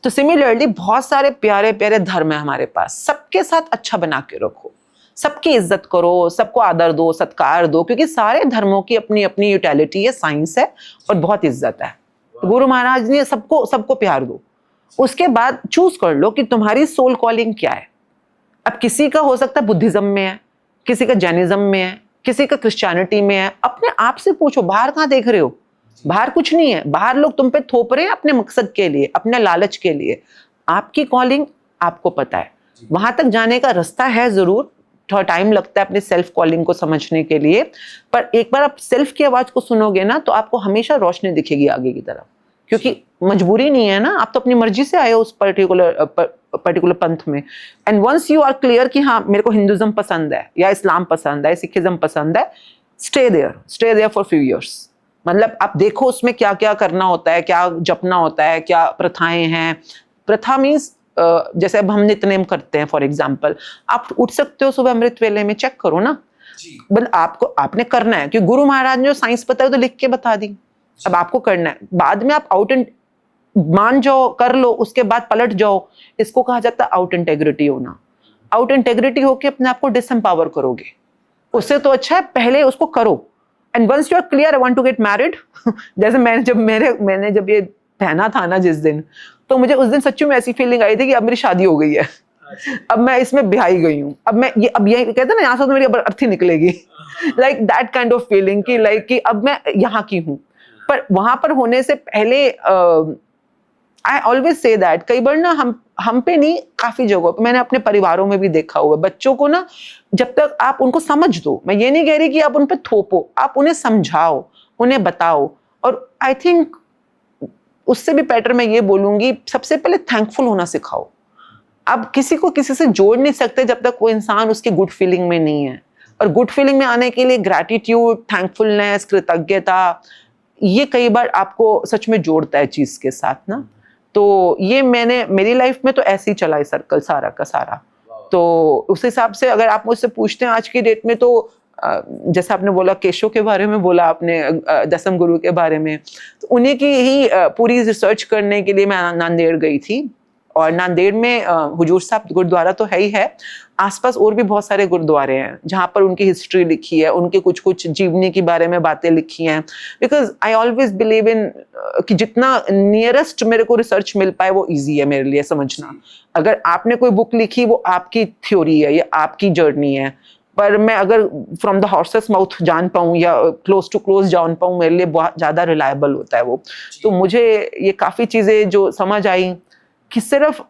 तो similarly बहुत सारे प्यारे प्यारे धर्म है हमारे पास, सबके साथ अच्छा बना के रखो, सबकी इज्जत करो, सबको आदर दो, सत्कार दो, क्योंकि सारे धर्मों की अपनी अपनी यूटिलिटी है, साइंस है और बहुत इज्जत है। गुरु महाराज ने सबको प्यार दो, उसके बाद चूज कर लो कि तुम्हारी सोल कॉलिंग क्या है। अब किसी का हो सकता है बुद्धिज्म में है, किसी का जैनिज्म में है, किसी का क्रिश्चियनिटी में है। अपने आप से पूछो, बाहर कहाँ देख रहे हो? बाहर कुछ नहीं है, बाहर लोग तुम पे थोप रहे हैं अपने मकसद के लिए, अपने लालच के लिए। आपकी कॉलिंग आपको पता है, वहां तक जाने का रास्ता है, जरूर थोड़ा टाइम लगता है अपने सेल्फ कॉलिंग को समझने के लिए, पर एक बार आप सेल्फ की आवाज को सुनोगे ना तो आपको हमेशा रोशनी दिखेगी आगे की तरफ, क्योंकि मजबूरी नहीं है ना, आप तो अपनी मर्जी से आए हो उस पर्टिकुलर पंथ में। And once you are clear कि हाँ मेरे को हिंदुज्म पसंद है, या इस्लाम पसंद है, सिखिज्म पसंद है, stay there for few years. मतलब आप देखो उसमें क्या क्या करना होता है, क्या जपना होता है, क्या प्रथाएं हैं। प्रथा मीन्स जैसे अब हम नित्यनेम करते हैं, फॉर एग्जाम्पल आप उठ सकते हो सुबह अमृत वेले में, चेक करो ना, बस आपने करना है, क्योंकि गुरु महाराज ने जो साइंस बताई तो लिख के बता दी, अब आपको करना है। बाद में आप आउट एंड मान जाओ, कर लो, उसके बाद पलट जाओ, इसको कहा जाता है आउट इंटेग्रिटी होना। आउट इंटेग्रिटी होके अपने आप को डिसएम्पावर करोगे, उससे तो अच्छा है पहले उसको करो। And once you are clear I want to get married, जैसे मैंने जब ये पहना था ना जिस दिन, तो मुझे उस दिन सच्ची में ऐसी फीलिंग आई थी कि अब मेरी शादी हो गई है, अब मैं इसमें ब्याही गई हूँ, अब ये कहते हैं ना यहाँ से तो मेरी अब अर्थी निकलेगी, like that kind of feeling कि अब मैं यहाँ की हूँ। पर वहां पर होने से पहले आई ऑलवेज से दैट, कई बार ना हम पे नहीं, काफी जगहों पे मैंने अपने परिवारों में भी देखा हुआ, बच्चों को ना जब तक आप उनको समझ दो, मैं ये नहीं कह रही कि आप उन पे थोपो, आप उन्हें समझाओ, उन्हें बताओ। और आई थिंक उससे भी बेटर मैं ये बोलूंगी, सबसे पहले थैंकफुल होना सिखाओ। आप किसी को किसी से जोड़ नहीं सकते जब तक वो इंसान उसकी गुड फीलिंग में नहीं है, और गुड फीलिंग में आने के लिए ग्रैटिट्यूड, थैंकफुलनेस, कृतज्ञता, ये कई बार आपको सच में जोड़ता है चीज के साथ ना। तो ये मेरी लाइफ में तो ऐसे ही चला है सर्कल सारा का सारा। तो उस हिसाब से अगर आप मुझसे पूछते हैं आज की डेट में, तो जैसे आपने बोला केशव के बारे में, बोला आपने दसम गुरु के बारे में, तो उन्हीं की ही पूरी रिसर्च करने के लिए मैं नांदेड़ गई थी। और नांदेड़ में हुजूर साहब गुरुद्वारा तो है ही है, आसपास और भी बहुत सारे गुरुद्वारे हैं जहाँ पर उनकी हिस्ट्री लिखी है, उनके कुछ कुछ जीवनी के बारे में बातें लिखी हैं। Because I always believe in कि जितना नियरेस्ट मेरे को रिसर्च मिल पाए वो इजी है मेरे लिए समझना। अगर आपने कोई बुक लिखी वो आपकी थ्योरी है, ये आपकी जर्नी है, पर मैं अगर फ्रॉम द हॉर्सेस माउथ जान पाऊँ या क्लोज टू क्लोज जान पाऊँ, मेरे लिए बहुत ज़्यादा रिलायबल होता है वो। तो मुझे ये काफ़ी चीज़ें जो समझ आई कि सिर्फ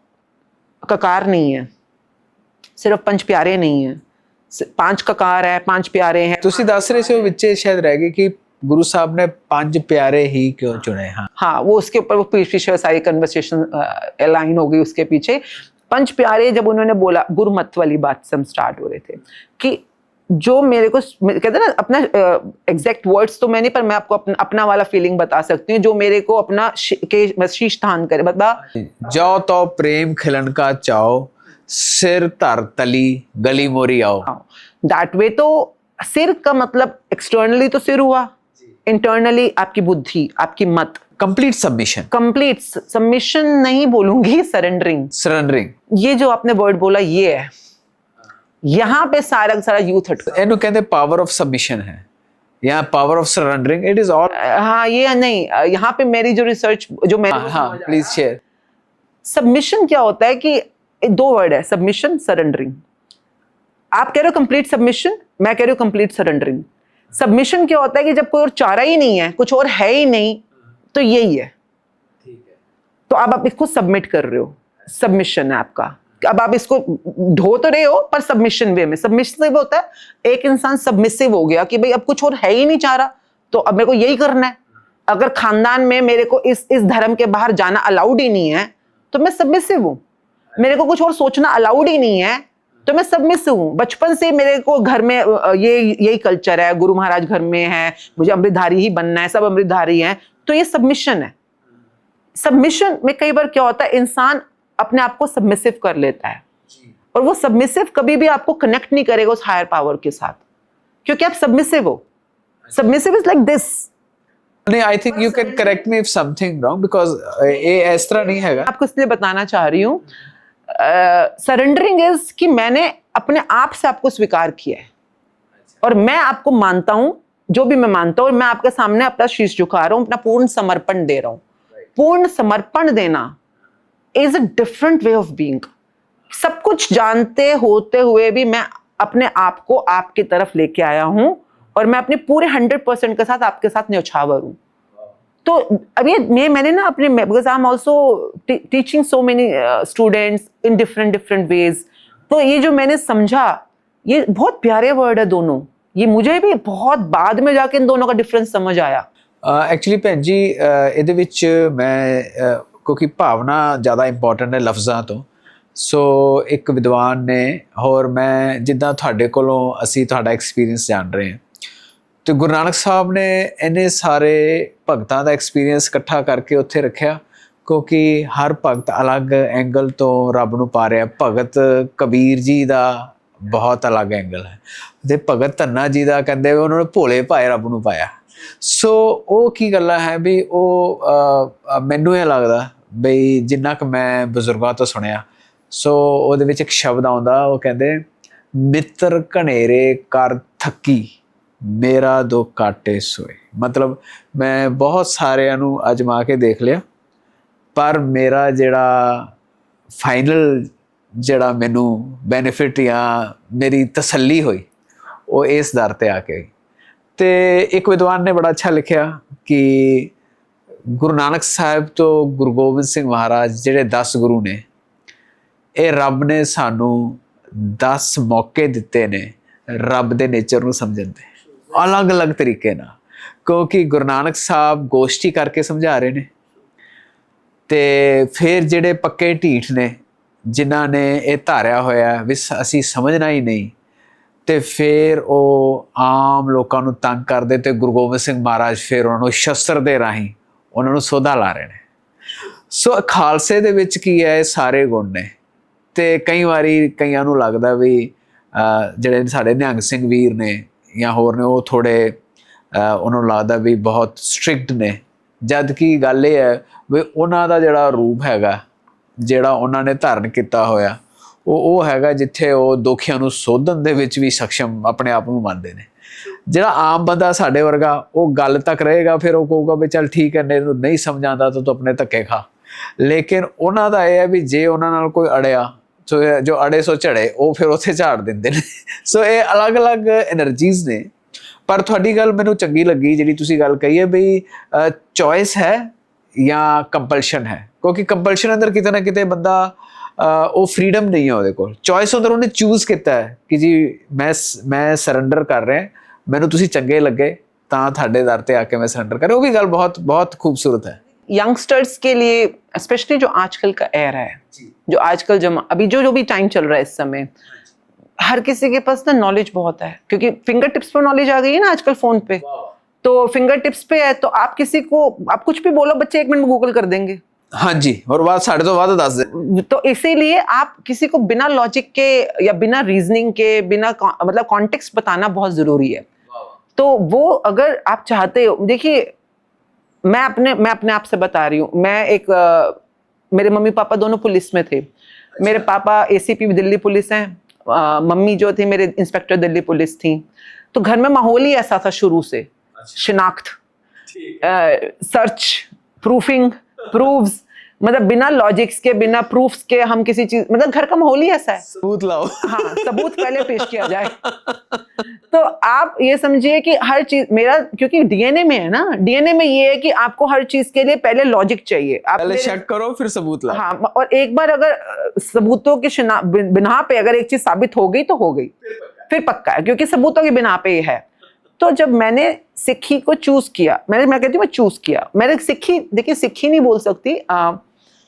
ककार नहीं है, सिर्फ पंच प्यारे नहीं है, 5 ककार है, 5 प्यारे हैं। ਤੁਸੀਂ ਦੱਸ ਰਹੇ ਸੀ ਉਹ ਵਿੱਚੇ ਸ਼ਾਇਦ ਰਹਿ ਗਏ ਕਿ गुरु साहब ने 5 प्यारे ही क्यों चुने। हाँ, वो उसके ऊपर वो पीछे सारी कन्वर्सेशन अलाइन हो गई उसके पीछे। पंच प्यारे जब उन्होंने बोला, गुरुमत वाली बात से हम स्टार्ट हो रहे थे कि जो मेरे को कहते ना, अपना एग्जैक्ट वर्ड्स तो मैं नहीं, पर मैं आपको अपना वाला फीलिंग बता सकती हूँ जो मेरे को अपना शीश थान करे। बता, जो तो प्रेम खिलन का चाओ, सिर धर तली गली मोरी आओ। दैट वे तो सिर का मतलब एक्सटर्नली तो सिर हुआ, इंटरनली आपकी बुद्धि, आपकी मत। कंप्लीट सबमिशन, कंप्लीट सबमिशन नहीं बोलूंगी, सरेंडरिंग। सरेंडरिंग, ये जो आपने वर्ड बोला ये है, यहाँ पे सारा सारा यूथ हट। इन्हों कहते पावर ऑफ सबमिशन है, यहाँ power of surrendering, it is all. हाँ, ये नहीं, यहाँ पे मेरी जो रिसर्च जो मैं, हाँ प्लीज शेयर। सबमिशन क्या होता है कि 2 वर्ड है, सबमिशन, सरेंडरिंग। आप कह रहे हो कंप्लीट सबमिशन, मैं कह रही हूँ कंप्लीट सरेंडरिंग। सबमिशन क्या होता है कि जब कोई और चारा ही नहीं है, कुछ और है ही नहीं, तो यही है। तो अब आप इसको सबमिट कर रहे हो, सबमिशन है आपका। अब आप इसको ढो तो रहे हो पर सबमिशन वे में। सबमिसिव होता है एक इंसान सबमिसिव हो गया कि भाई अब कुछ और है ही नहीं चारा, तो अब मेरे को यही करना है। अगर खानदान में मेरे को इस धर्म के बाहर जाना अलाउड ही नहीं है तो मैं सबमिसिव हूँ। मेरे को कुछ और सोचना अलाउड ही नहीं है तो मैं सबमिसिव हूँ। बचपन से मेरे को घर में यही कल्चर है, गुरु महाराज घर में है, मुझे अमृतधारी ही बनना है, सब अमृतधारी हैं, तो ये सबमिशन है। सबमिशन में कई बार क्या होता है, इंसान अपने आप को सबमिसिव कर लेता है और वो सबमिसिव कभी भी आपको कनेक्ट नहीं करेगा उस हायर पावर के साथ, क्योंकि आप सबमिसिव हो। Submissive is like this. नहीं, I think you can correct me if something wrong, because ये इस तरह नहीं है। आपको इसलिए बताना चाह रही हूँ, सरेंडरिंग इज कि मैंने अपने आप से आपको स्वीकार किया है और मैं आपको मानता हूं, जो भी मैं मानता हूं, और मैं आपके सामने अपना शीश झुका रहा हूं, अपना पूर्ण समर्पण दे रहा हूं। पूर्ण समर्पण देना is a different way of being. सब कुछ जानते होते हुए भी मैं अपने आप को आपकी तरफ लेके आया हूं और मैं अपने पूरे 100% के साथ आपके साथ न्यौछावर हूं। तो अब ये मैंने ना अपने, because I am also teaching so many students in different ways, तो ये जो मैंने समझा, ये बहुत प्यारे वर्ड है दोनों। ये मुझे भी बहुत बाद में जाके इन दोनों का डिफरेंस समझ आया। एक्चुअली भैन जी ਇਹਦੇ ਵਿੱਚ ਮੈਂ ਕਿਉਂਕਿ ਭਾਵਨਾ ਜ਼ਿਆਦਾ ਇੰਪੋਰਟੈਂਟ ਹੈ ਲਫ਼ਜ਼ਾਂ ਤੋਂ, ਸੋ ਇੱਕ ਵਿਦਵਾਨ ਨੇ, ਹੋਰ ਮੈਂ ਜਿੱਦਾਂ ਤੁਹਾਡੇ ਕੋਲੋਂ ਅਸੀਂ ਤੁਹਾਡਾ ਐਕਸਪੀਰੀਅੰਸ ਜਾਣ ਰਹੇ ਹਾਂ, ਤੇ ਗੁਰੂ ਨਾਨਕ ਸਾਹਿਬ ਨੇ ਇੰਨੇ ਸਾਰੇ ਭਗਤਾਂ ਦਾ ਐਕਸਪੀਰੀਅੰਸ ਇਕੱਠਾ ਕਰਕੇ ਉੱਥੇ ਰੱਖਿਆ, ਕਿਉਂਕਿ ਹਰ ਭਗਤ ਅਲੱਗ ਐਂਗਲ ਤੋਂ ਰੱਬ ਨੂੰ ਪਾ ਰਿਹਾ। ਭਗਤ ਕਬੀਰ ਜੀ ਦਾ ਬਹੁਤ ਅਲੱਗ ਐਂਗਲ ਹੈ ਤੇ ਭਗਤ ਧੰਨਾ ਜੀ ਦਾ ਕਹਿੰਦੇ ਉਹਨਾਂ ਨੇ ਭੋਲੇ ਭਾਏ ਰੱਬ ਨੂੰ ਪਾਇਆ। ਸੋ ਉਹ ਕੀ ਗੱਲਾਂ ਹੈ ਵੀ ਉਹ ਮੈਨੂੰ ਇਹ ਲੱਗਦਾ ਬਈ ਜਿੰਨਾ ਕੁ ਮੈਂ ਬਜ਼ੁਰਗਾਂ ਤੋਂ ਸੁਣਿਆ, ਸੋ ਉਹਦੇ ਵਿੱਚ ਇੱਕ ਸ਼ਬਦ ਆਉਂਦਾ, ਉਹ ਕਹਿੰਦੇ ਮਿੱਤਰ ਘਨੇਰੇ ਕਰ ਥੱਕੀ ਮੇਰਾ ਦੁੱਖ ਕਾਟੇ ਸੋਏ। ਮਤਲਬ ਮੈਂ ਬਹੁਤ ਸਾਰਿਆਂ ਨੂੰ ਅਜਮਾ ਕੇ ਦੇਖ ਲਿਆ, ਪਰ ਮੇਰਾ ਜਿਹੜਾ ਫਾਈਨਲ ਜਿਹੜਾ ਮੈਨੂੰ ਬੈਨੀਫਿਟ ਜਾਂ ਮੇਰੀ ਤਸੱਲੀ ਹੋਈ ਉਹ ਇਸ ਦਰ ਤੇ ਆ ਕੇ ਹੋਈ। ਤੇ ਇੱਕ ਵਿਦਵਾਨ ਨੇ ਬੜਾ ਅੱਛਾ ਲਿਖਿਆ ਕਿ ਗੁਰੂ ਨਾਨਕ ਸਾਹਿਬ ਤੋਂ ਗੁਰੂ ਗੋਬਿੰਦ ਸਿੰਘ ਮਹਾਰਾਜ ਜਿਹੜੇ 10 ਗੁਰੂ ਨੇ, ਇਹ ਰੱਬ ਨੇ ਸਾਨੂੰ 10 ਮੌਕੇ ਦਿੱਤੇ ਨੇ ਰੱਬ ਦੇ ਨੇਚਰ ਨੂੰ ਸਮਝਣ ਦੇ, ਅਲੱਗ-ਅਲੱਗ ਤਰੀਕੇ ਨਾਲ। ਕਿਉਂਕਿ ਗੁਰੂ ਨਾਨਕ ਸਾਹਿਬ ਗੋਸ਼ਟੀ ਕਰਕੇ ਸਮਝਾ ਰਹੇ ਨੇ, ਤੇ ਫਿਰ ਜਿਹੜੇ ਪੱਕੇ ਢੀਠ ਨੇ ਜਿਨ੍ਹਾਂ ਨੇ ਇਹ ਧਾਰਿਆ ਹੋਇਆ ਵੀ ਅਸੀਂ ਸਮਝਣਾ ਹੀ ਨਹੀਂ, ਤੇ ਫਿਰ ਉਹ ਆਮ ਲੋਕਾਂ ਨੂੰ ਤੰਗ ਕਰਦੇ, ਤੇ ਗੁਰੂ ਗੋਬਿੰਦ ਸਿੰਘ ਮਹਾਰਾਜ ਫਿਰ ਉਹਨਾਂ ਨੂੰ ਸ਼ਸਤਰ ਦੇ ਰਾਹੀਂ ਉਹਨਾਂ ਨੂੰ ਸੋਧਾ ਲਾ ਰਹੇ ਨੇ। ਸੋ ਖਾਲਸੇ ਦੇ ਵਿੱਚ ਕੀ ਹੈ, ਇਹ ਸਾਰੇ ਗੁਣ ਨੇ। ਤੇ ਕਈ ਵਾਰੀ ਕਈਆਂ ਨੂੰ ਲੱਗਦਾ ਵੀ ਜਿਹੜੇ ਸਾਡੇ ਨਿਹੰਗ ਸਿੰਘ ਵੀਰ ਨੇ ਜਾਂ ਹੋਰ ਨੇ, ਉਹ ਥੋੜ੍ਹੇ ਉਹਨਾਂ ਨੂੰ ਲੱਗਦਾ ਵੀ ਬਹੁਤ ਸਟ੍ਰਿਕਟ ਨੇ, ਜਦ ਕਿ ਗੱਲ ਇਹ ਹੈ ਵੀ ਉਹਨਾਂ ਦਾ ਜਿਹੜਾ ਰੂਪ ਹੈਗਾ ਜਿਹੜਾ ਉਹਨਾਂ ਨੇ ਧਾਰਨ ਕੀਤਾ ਹੋਇਆ ਉਹ ਹੈਗਾ ਜਿੱਥੇ ਉਹ ਦੋਖੀਆਂ ਨੂੰ ਸੋਧਣ ਦੇ ਵਿੱਚ ਵੀ ਸક્ષਮ ਆਪਣੇ ਆਪ ਨੂੰ ਮੰਨਦੇ ਨੇ। ਜਿਹੜਾ ਆਮ ਬੰਦਾ ਸਾਡੇ ਵਰਗਾ ਉਹ ਗੱਲ ਤੱਕ ਰਹੇਗਾ, ਫਿਰ ਉਹ ਕਹੂਗਾ ਵੀ ਚੱਲ ਠੀਕ ਹੈ, ਨਹੀਂ ਸਮਝ ਆਉਂਦਾ ਤਾਂ ਤੂੰ ਆਪਣੇ ਧੱਕੇ ਖਾ। ਲੇਕਿਨ ਉਹਨਾਂ ਦਾ ਇਹ ਹੈ ਵੀ ਜੇ ਉਹਨਾਂ ਨਾਲ ਕੋਈ ਅੜਿਆ, ਸੋ ਜੋ ਅੜੇ ਸੋ ਝੜੇ, ਉਹ ਫਿਰ ਉੱਥੇ ਝਾੜ ਦਿੰਦੇ ਨੇ। ਸੋ ਇਹ ਅਲੱਗ-ਅਲੱਗ એનર્ਜੀਜ਼ ਨੇ। ਪਰ ਤੁਹਾਡੀ ਗੱਲ ਮੈਨੂੰ ਚੰਗੀ ਲੱਗੀ ਜਿਹੜੀ ਤੁਸੀਂ ਗੱਲ ਕਹੀ ਹੈ ਬਈ ਚੋਇਸ ਹੈ ਜਾਂ ਕੰਪਲਸ਼ਨ ਹੈ, ਕਿਉਂਕਿ ਕੰਪਲਸ਼ਨ ਅੰਦਰ ਕਿਤੇ ਨਾ ਕਿਤੇ ਬੰਦਾ ਉਹ ਫਰੀडम ਨਹੀਂ ਹੈ ਉਹਦੇ ਕੋਲ। ਚੋਇਸ ਅੰਦਰ ਉਹਨੇ ਚੂਜ਼ ਕੀਤਾ ਹੈ ਕਿ ਜੀ ਮੈਂ ਸਰੈਂਡਰ ਕਰ ਰਿਹਾ, ਮੈਨੂੰ ਤੁਸੀਂ ਚੰਗੇ ਲੱਗੇ ਤਾਂ ਤੁਹਾਡੇ ਦਰ ਤੇ ਆ ਕੇ मैं सरेंडर कर रहा हूँ। वो भी गल बहुत बहुत खूबसूरत है। यंगस्टर्स के लिए स्पेशली जो आजकल का एरा है, जो आजकल अभी जो भी टाइम चल रहा है इस समय, हर किसी के पास ना नॉलेज बहुत है, क्योंकि फिंगर टिप्स पर नॉलेज आ गई है ना आजकल फोन पे। तो फिंगर टिप्स पे है तो आप किसी को आप कुछ भी बोलो, बच्चे 1 मिनट में गूगल कर देंगे। हाँ जी, और बात साढ़े तो बात 10 दे। तो इसीलिए आप किसी को बिना लॉजिक के या बिना रीजनिंग के, बिना मतलब कॉन्टेक्स्ट बताना बहुत जरूरी है। तो वो अगर आप चाहते हो, देखिए मैं अपने आप से बता रही हूँ, मैं मेरे मम्मी पापा दोनों पुलिस में थे। मेरे पापा ACP दिल्ली पुलिस हैं, मम्मी जो थी मेरे इंस्पेक्टर दिल्ली पुलिस थी। तो घर में माहौल ही ऐसा था शुरू से, शिनाख्त, सर्च, प्रूफिंग, प्रूफ्स, मतलब बिना लॉजिक्स के, बिना प्रूफ्स के हम किसी चीज, मतलब घर का माहौल ही ऐसा है, सबूत लाओ। हाँ, सबूत पहले पेश किया जाए। तो आप ये समझिए कि हर चीज मेरा, क्योंकि DNA में है ना, DNA में ये है कि आपको हर चीज के लिए पहले लॉजिक चाहिए। आप पहले शक करो फिर सबूत लाओ। हाँ, और एक बार अगर सबूतों के बिना पे अगर एक चीज साबित हो गई तो हो गई, फिर पक्का है, क्योंकि सबूतों के बिना पे ही है। तो जब मैंने सिक्खी को चूज किया, मैं कहती हूँ मैं चूज किया, मैंने सिक्खी, देखिए सिक्खी नहीं बोल सकती,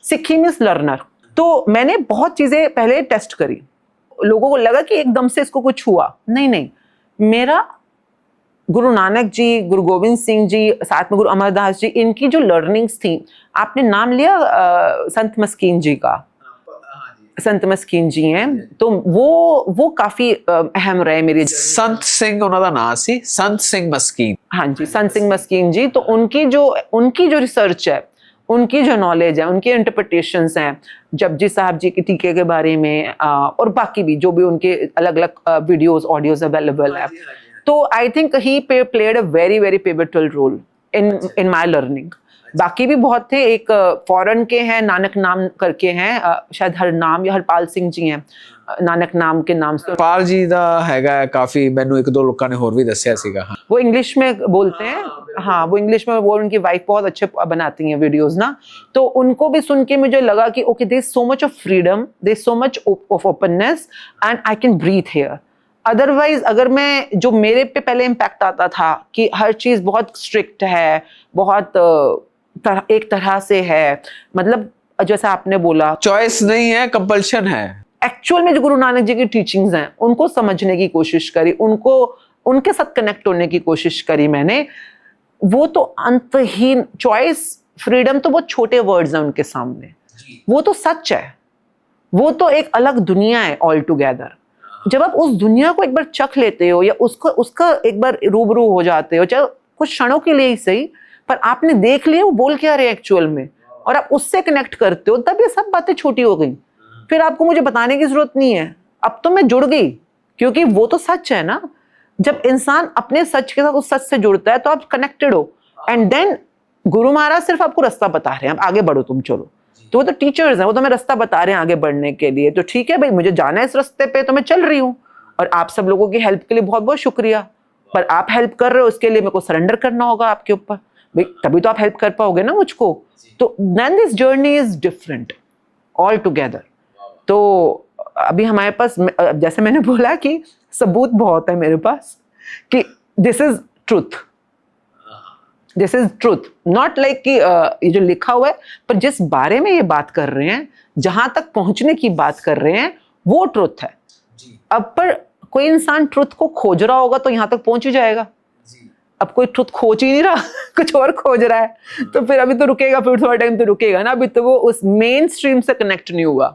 सिक्खी मीन्स लर्नर। तो मैंने बहुत चीजें पहले टेस्ट करी। लोगों को लगा कि एकदम से इसको कुछ हुआ, नहीं, मेरा गुरु नानक जी, गुरु गोविंद सिंह जी, साथ में गुरु अमरदास जी, इनकी जो लर्निंग्स थी, आपने नाम लिया संत मस्कीन जी का, संत मस्कीन जी हैं, तो वो काफी अहम रहे मेरे। संत सिंह उन्हों दा नाम सी, संत सिंह मस्कीन। हाँ जी, संत सिंह मस्कीन जी। तो उनकी जो रिसर्च है, उनकी जो नॉलेज है, उनके इंटरप्रिटेशंस हैं, जपजी साहब जी के टीके के बारे में, और बाकी भी जो भी उनके अलग अलग वीडियोस, ऑडियोज अवेलेबल है। तो I think he played a very very pivotal role in my learning. बाकी भी बहुत थे, एक फॉरेन के हैं, नानक नाम करके हैं, शायद हरनाम या हरपाल सिंह जी हैं, नानक नाम के नाम से। पाल जी दा हैगा काफी, मैनू 1-2 लोगों ने होर भी दस्या सीगा। हाँ, वो इंग्लिश में बोलते हैं। हाँ, वो इंग्लिश में, वो उनकी वाइफ बहुत अच्छे बनाती हैं वीडियोस ना। तो उनको भी सुन के मुझे लगा कि okay, there is so much of freedom, there is so much of openness, and I can breathe here. Otherwise अगर मैं, जो मेरे पे पहले इम्पैक्ट आता था कि हर चीज बहुत स्ट्रिक्ट है, बहुत एक तरह से है, मतलब जैसा आपने बोला चॉइस नहीं है, कंपल्शन है। एक्चुअल में जो गुरु नानक जी की टीचिंग्स हैं, उनको समझने की कोशिश करी, उनको उनके साथ कनेक्ट होने की कोशिश करी मैंने। वो तो अंतहीन चॉइस, फ्रीडम तो बहुत छोटे वर्ड्स हैं उनके सामने। वो तो सच है, वो तो एक अलग दुनिया है ऑल टुगेदर। जब आप उस दुनिया को एक बार चख लेते हो, या उसका एक बार रूबरू हो जाते हो, चाहे कुछ क्षणों के लिए ही सही, पर आपने देख लिया वो बोल क्या रहे एक्चुअल में, और आप उससे कनेक्ट करते हो, तब ये सब बातें छोटी हो गई। फिर आपको मुझे बताने की जरूरत नहीं है, अब तो मैं जुड़ गई, क्योंकि वो तो सच है ना। जब इंसान अपने सच के साथ उस सच से जुड़ता है तो आप कनेक्टेड हो, एंड देन गुरु महाराज सिर्फ आपको रास्ता बता रहे हैं, अब आगे बढ़ो तुम, चलो। तो वो तो टीचर्स हैं, वो तो हमें रास्ता बता रहे हैं आगे बढ़ने के लिए। तो ठीक है भाई, मुझे जाना है इस रास्ते पे, तो मैं चल रही हूँ, और आप सब लोगों की हेल्प के लिए बहुत बहुत शुक्रिया। पर आप हेल्प कर रहे हो, उसके लिए मेरे को सरेंडर करना होगा आपके ऊपर भाई, तभी तो आप हेल्प कर पाओगे ना मुझको। तो then this journey is different all together. तो अभी हमारे पास, जैसे मैंने बोला कि सबूत बहुत है मेरे पास कि this is truth, this is truth, not like कि ये जो लिखा हुआ है, पर जिस बारे में ये बात कर रहे हैं, जहां तक पहुंचने की बात कर रहे हैं, वो ट्रूथ है। अब पर कोई इंसान ट्रूथ को खोज रहा होगा तो यहां तक पहुंच ही जाएगा। अब कोई ट्रुथ खोज ही नहीं रहा, कुछ और खोज रहा है, तो फिर अभी तो रुकेगा, फिर थोड़ा टाइम तो रुकेगा ना, अभी तो वो उस मेन स्ट्रीम से कनेक्ट नहीं हुआ।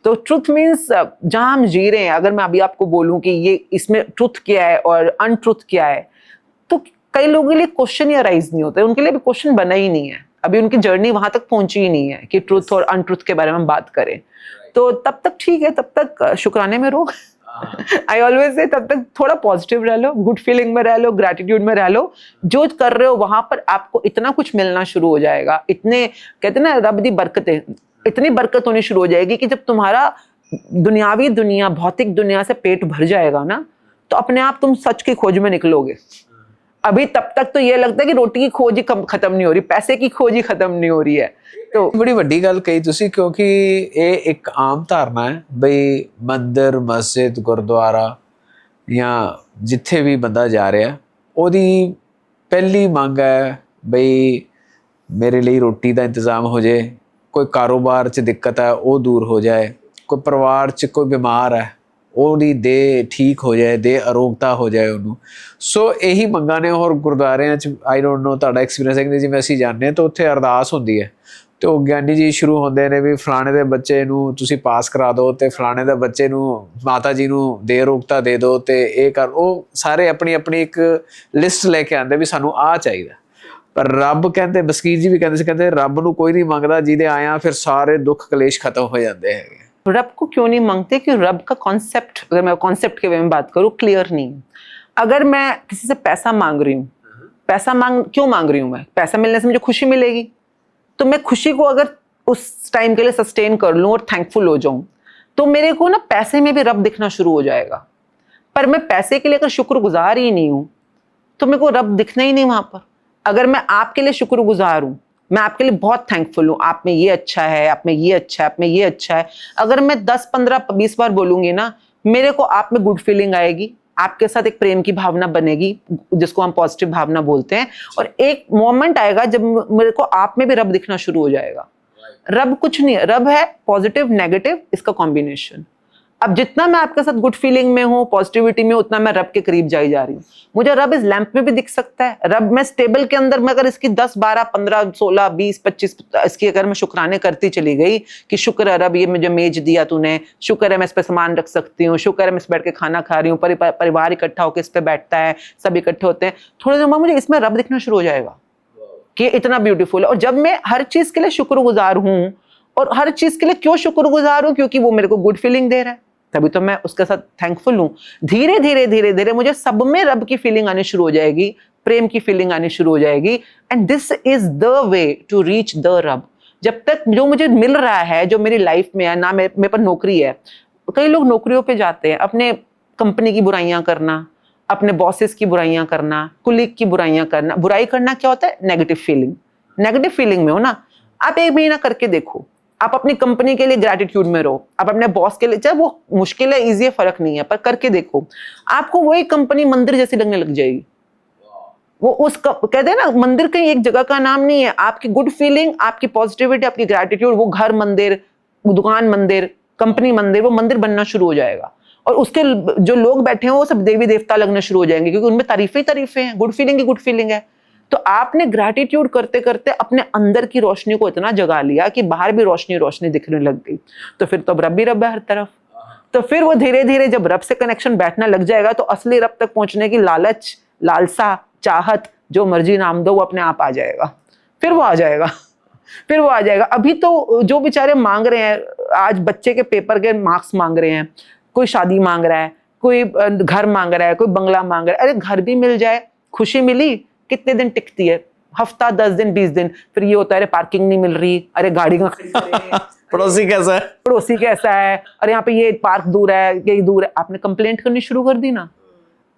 तो ट्रुथ मीन्स जहां हम जी रहे हैं, अगर मैं अभी आपको बोलूं कि ये इसमें ट्रुथ क्या है और अनट्रुथ क्या है, तो कई लोगों के लिए क्वेश्चन ही अराइज नहीं होता है, उनके लिए भी क्वेश्चन बना ही नहीं है अभी उनकी जर्नी वहां तक पहुंची ही नहीं है कि ट्रुथ और अनट्रुथ के बारे में हम बात करें। तो तब तक ठीक है, तब तक शुक्राने में रहो। आई ऑलवेज से तब तक थोड़ा पॉजिटिव रह लो, गुड फीलिंग में रह लो, ग्रैटिट्यूड में रह लो। जो कर रहे हो वहां पर आपको इतना कुछ मिलना शुरू हो जाएगा, इतने कहते हैं ना रब दी बरकतें, इतनी बरकत होनी शुरू हो जाएगी कि जब तुम्हारा दुनियावी दुनिया, भौतिक दुनिया से पेट भर जाएगा ना, तो अपने आप तुम सच की खोज में निकलोगे। अभी तब तक तो ये लगता है कि रोटी की खोज ही खत्म नहीं हो रही, पैसे की खोज ही खत्म नहीं हो रही है। तो बड़ी ਵੱਡੀ ਗੱਲ ਕਹੀ ਤੁਸੀਂ, ਕਿਉਂਕਿ ਇਹ ਇੱਕ ਆਮ ਧਾਰਨਾ ਹੈ ਬਈ ਮੰਦਿਰ, ਮਸਜਿਦ, ਗੁਰਦੁਆਰਾ ਜਾਂ ਜਿੱਥੇ ਵੀ ਬੰਦਾ ਜਾ ਰਿਹਾ ਉਹਦੀ ਪਹਿਲੀ ਮੰਗ ਹੈ ਬਈ ਮੇਰੇ ਲਈ ਰੋਟੀ ਦਾ ਇੰਤਜ਼ਾਮ ਹੋ ਜਾਏ, ਕੋਈ ਕਾਰੋਬਾਰ 'ਚ ਦਿੱਕਤ ਹੈ ਉਹ ਦੂਰ ਹੋ ਜਾਏ, ਕੋਈ ਪਰਿਵਾਰ 'ਚ ਕੋਈ ਬਿਮਾਰ ਹੈ ਉਹਦੀ ਦੇਹ ਠੀਕ ਹੋ ਜਾਏ, ਦੇਹ ਅਰੋਗਤਾ ਹੋ ਜਾਏ ਉਹਨੂੰ। ਸੋ ਇਹੀ ਮੰਗਾਂ ਨੇ। ਹੋਰ ਗੁਰਦੁਆਰਿਆਂ 'ਚ ਆਈ ਡੋਂਟ ਨੋ ਤੁਹਾਡਾ ਐਕਸਪੀਰੀਅੰਸ ਹੈ ਕਿ ਜਿਵੇਂ ਅਸੀਂ ਜਾਂਦੇ ਹਾਂ ਤਾਂ ਉੱਥੇ ਅਰਦਾਸ ਹੁੰਦੀ ਹੈ ਤੇ ਉਹ ਗਿਆਨੀ ਜੀ ਸ਼ੁਰੂ ਹੁੰਦੇ ਨੇ ਵੀ ਫਲਾਣੇ ਦੇ ਬੱਚੇ ਨੂੰ ਤੁਸੀਂ ਪਾਸ ਕਰਾ ਦਿਓ ਤੇ ਫਲਾਣੇ ਦੇ ਬੱਚੇ ਨੂੰ ਮਾਤਾ ਜੀ ਨੂੰ ਦੇਹ ਅਰੋਗਤਾ ਦੇ ਦਿਓ ਤੇ ਇਹ ਕਰ। ਉਹ ਸਾਰੇ ਆਪਣੀ ਆਪਣੀ ਇੱਕ ਲਿਸਟ ਲੈ ਕੇ ਆਉਂਦੇ ਵੀ ਸਾਨੂੰ ਆਹ ਚਾਹੀਦਾ। ਪਰ ਰੱਬ ਕਹਿੰਦੇ, ਬਸਕੀਰ ਜੀ ਵੀ ਕਹਿੰਦੇ ਸੀ, ਕਹਿੰਦੇ ਰੱਬ ਨੂੰ ਕੋਈ ਨਹੀਂ ਮੰਗਦਾ ਜਿਹਦੇ ਆਇਆ ਫਿਰ ਸਾਰੇ ਦੁੱਖ ਕਲੇਸ਼ खत्म हो जाते हैं। रब को क्यों नहीं मांगते कि रब का कॉन्सेप्ट, अगर मैं कॉन्सेप्ट के वे में बात करूँ, क्लियर नहीं है। अगर मैं किसी से पैसा मांग रही हूँ, क्यों मांग रही हूँ? मैं पैसा मिलने से मुझे खुशी मिलेगी, तो मैं खुशी को अगर उस टाइम के लिए सस्टेन कर लूँ और थैंकफुल हो जाऊँ, तो मेरे को ना पैसे में भी रब दिखना शुरू हो जाएगा। पर मैं पैसे के लिए अगर शुक्रगुजार ही नहीं हूँ तो मेरे को रब दिखना ही नहीं वहां पर। अगर मैं आपके लिए शुक्रगुजार हूँ, मैं आपके लिए बहुत थैंकफुल हूँ, आप में ये अच्छा है, आप में ये अच्छा है, आप में ये अच्छा है, अगर मैं 10, 15, 20 बार बोलूंगी ना, मेरे को आप में गुड फीलिंग आएगी, आपके साथ एक प्रेम की भावना बनेगी जिसको हम पॉजिटिव भावना बोलते हैं। और एक मोमेंट आएगा जब मेरे को आप में भी रब दिखना शुरू हो जाएगा। रब कुछ नहीं है, रब है पॉजिटिव नेगेटिव, इसका कॉम्बिनेशन। अब जितना मैं आपके साथ गुड फीलिंग में हूँ, पॉजिटिविटी में, उतना मैं रब के करीब जाई जा रही हूँ। मुझे रब इस लैंप में भी दिख सकता है। रब मैं स्टेबल के अंदर मैं अगर इसकी 10, 12, 15, 16, 20, 25 इसकी अगर मैं शुक्राने करती चली गई कि शुक्र है रब ये मुझे मेज दिया तूने, शुक्र है मैं इस पर सामान रख सकती हूँ, शुक्र है मैं इस बैठ के खाना खा रही हूँ, परिवार इकट्ठा होकर इस पर बैठता है, सब इकट्ठे होते हैं, थोड़ी देर में मुझे इसमें रब दिखना शुरू हो जाएगा कि इतना ब्यूटीफुल है। और जब मैं हर चीज के लिए शुक्रगुजार हूँ, और हर चीज के लिए क्यों शुक्रगुजार हूँ? क्योंकि वो मेरे को गुड फीलिंग दे रहा है, तभी तो मैं उसके साथ थैंकफुल हूँ। धीरे धीरे धीरे धीरे मुझे सब में रब की फीलिंग आनी शुरू हो जाएगी, प्रेम की फीलिंग आनी शुरू हो जाएगी। And this is the way to reach the रब। जब तक जो मुझे मिल रहा है, जो मेरी लाइफ में है ना, मेरे पर नौकरी है, कई लोग नौकरियों पे जाते हैं अपने कंपनी की बुराइयां करना, अपने बॉसेस की बुराइयां करना, कुलीग की बुराइयां करना। बुराई करना क्या होता है? Negative feeling. नेगेटिव फीलिंग में हो ना, आप 1 महीना करके देखो, आप अपनी कंपनी के लिए ग्रैटिट्यूड में रहो, आप अपने बॉस के लिए, चाहे वो मुश्किल है इजी है फर्क नहीं है, पर करके देखो, आपको वही कंपनी मंदिर जैसी लगने लग जाएगी। वो कहते हैं ना, मंदिर कहीं एक जगह का नाम नहीं है। आपकी गुड फीलिंग, आपकी पॉजिटिविटी, आपकी ग्रैटिट्यूड, वो घर मंदिर, दुकान मंदिर, कंपनी मंदिर, वो मंदिर बनना शुरू हो जाएगा। और उसके जो लोग बैठे हैं वो सब देवी देवता लगना शुरू हो जाएंगे, क्योंकि उनमें तारीफें ही तारीफें हैं। गुड फीलिंग ही गुड फीलिंग है। तो आपने ग्रैटिट्यूड करते करते अपने अंदर की रोशनी को इतना जगा लिया कि बाहर भी रोशनी रोशनी दिखने लग गई। तो फिर तो रब ही रब है हर तरफ। तो फिर वो धीरे धीरे जब रब से कनेक्शन बैठना लग जाएगा, तो असली रब तक पहुंचने की लालच, लालसा, चाहत, जो मर्जी नाम दो, वो अपने आप आ जाएगा। फिर वो आ जाएगा, फिर वो आ जाएगा। अभी तो जो बेचारे मांग रहे हैं, आज बच्चे के पेपर के मार्क्स मांग रहे हैं, कोई शादी मांग रहा है, कोई घर मांग रहा है, कोई बंगला मांग रहा है। अरे घर भी मिल जाए, खुशी मिली, कितने दिन टिकती है? हफ्ता, 10 दिन, 20 दिन। फिर ये होता है, अरे पार्किंग नहीं मिल रही, अरे गाड़ी का पड़ोसी कैसा है, पड़ोसी कैसा है, अरे यहाँ पे ये पार्क दूर है, ये दूर है। आपने कंप्लेंट करनी शुरू कर दी ना।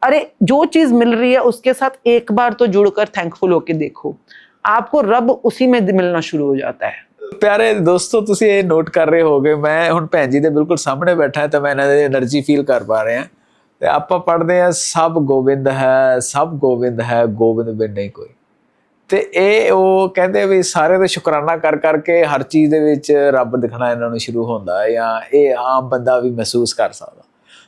अरे जो चीज मिल रही है उसके साथ एक बार तो जुड़कर थैंकफुल होके देखो, आपको रब उसी में मिलना शुरू हो जाता है। ਪਿਆਰੇ ਦੋਸਤੋ, ਤੁਸੀਂ ਇਹ ਨੋਟ ਕਰ ਰਹੇ ਹੋਗੇ, ਮੈਂ ਹੁਣ ਭੈਣ ਜੀ ਦੇ ਬਿਲਕੁਲ ਸਾਹਮਣੇ ਬੈਠਾ ਤਾਂ ਮੈਂ ਇਹਨਾਂ ਦੀ એનર્ਜੀ ਫੀਲ ਕਰ ਪਾ ਰਿਹਾ। ਤੇ ਆਪਾਂ ਪੜ੍ਹਦੇ ਆ, ਸਭ ਗੋਬਿੰਦ ਹੈ, ਸਭ ਗੋਬਿੰਦ ਹੈ, ਗੋਬਿੰਦ ਬਿਨ ਨਹੀਂ ਕੋਈ। ਤੇ ਇਹ ਉਹ ਕਹਿੰਦੇ ਵੀ ਸਾਰੇ ਦਾ ਸ਼ੁਕਰਾਨਾ ਕਰ ਕਰਕੇ ਹਰ ਚੀਜ਼ ਦੇ ਵਿੱਚ ਰੱਬ ਦਿਖਣਾ ਇਹਨਾਂ ਨੂੰ ਸ਼ੁਰੂ ਹੁੰਦਾ ਹੈ, ਜਾਂ ਇਹ ਆਮ ਬੰਦਾ ਵੀ ਮਹਿਸੂਸ ਕਰ ਸਕਦਾ।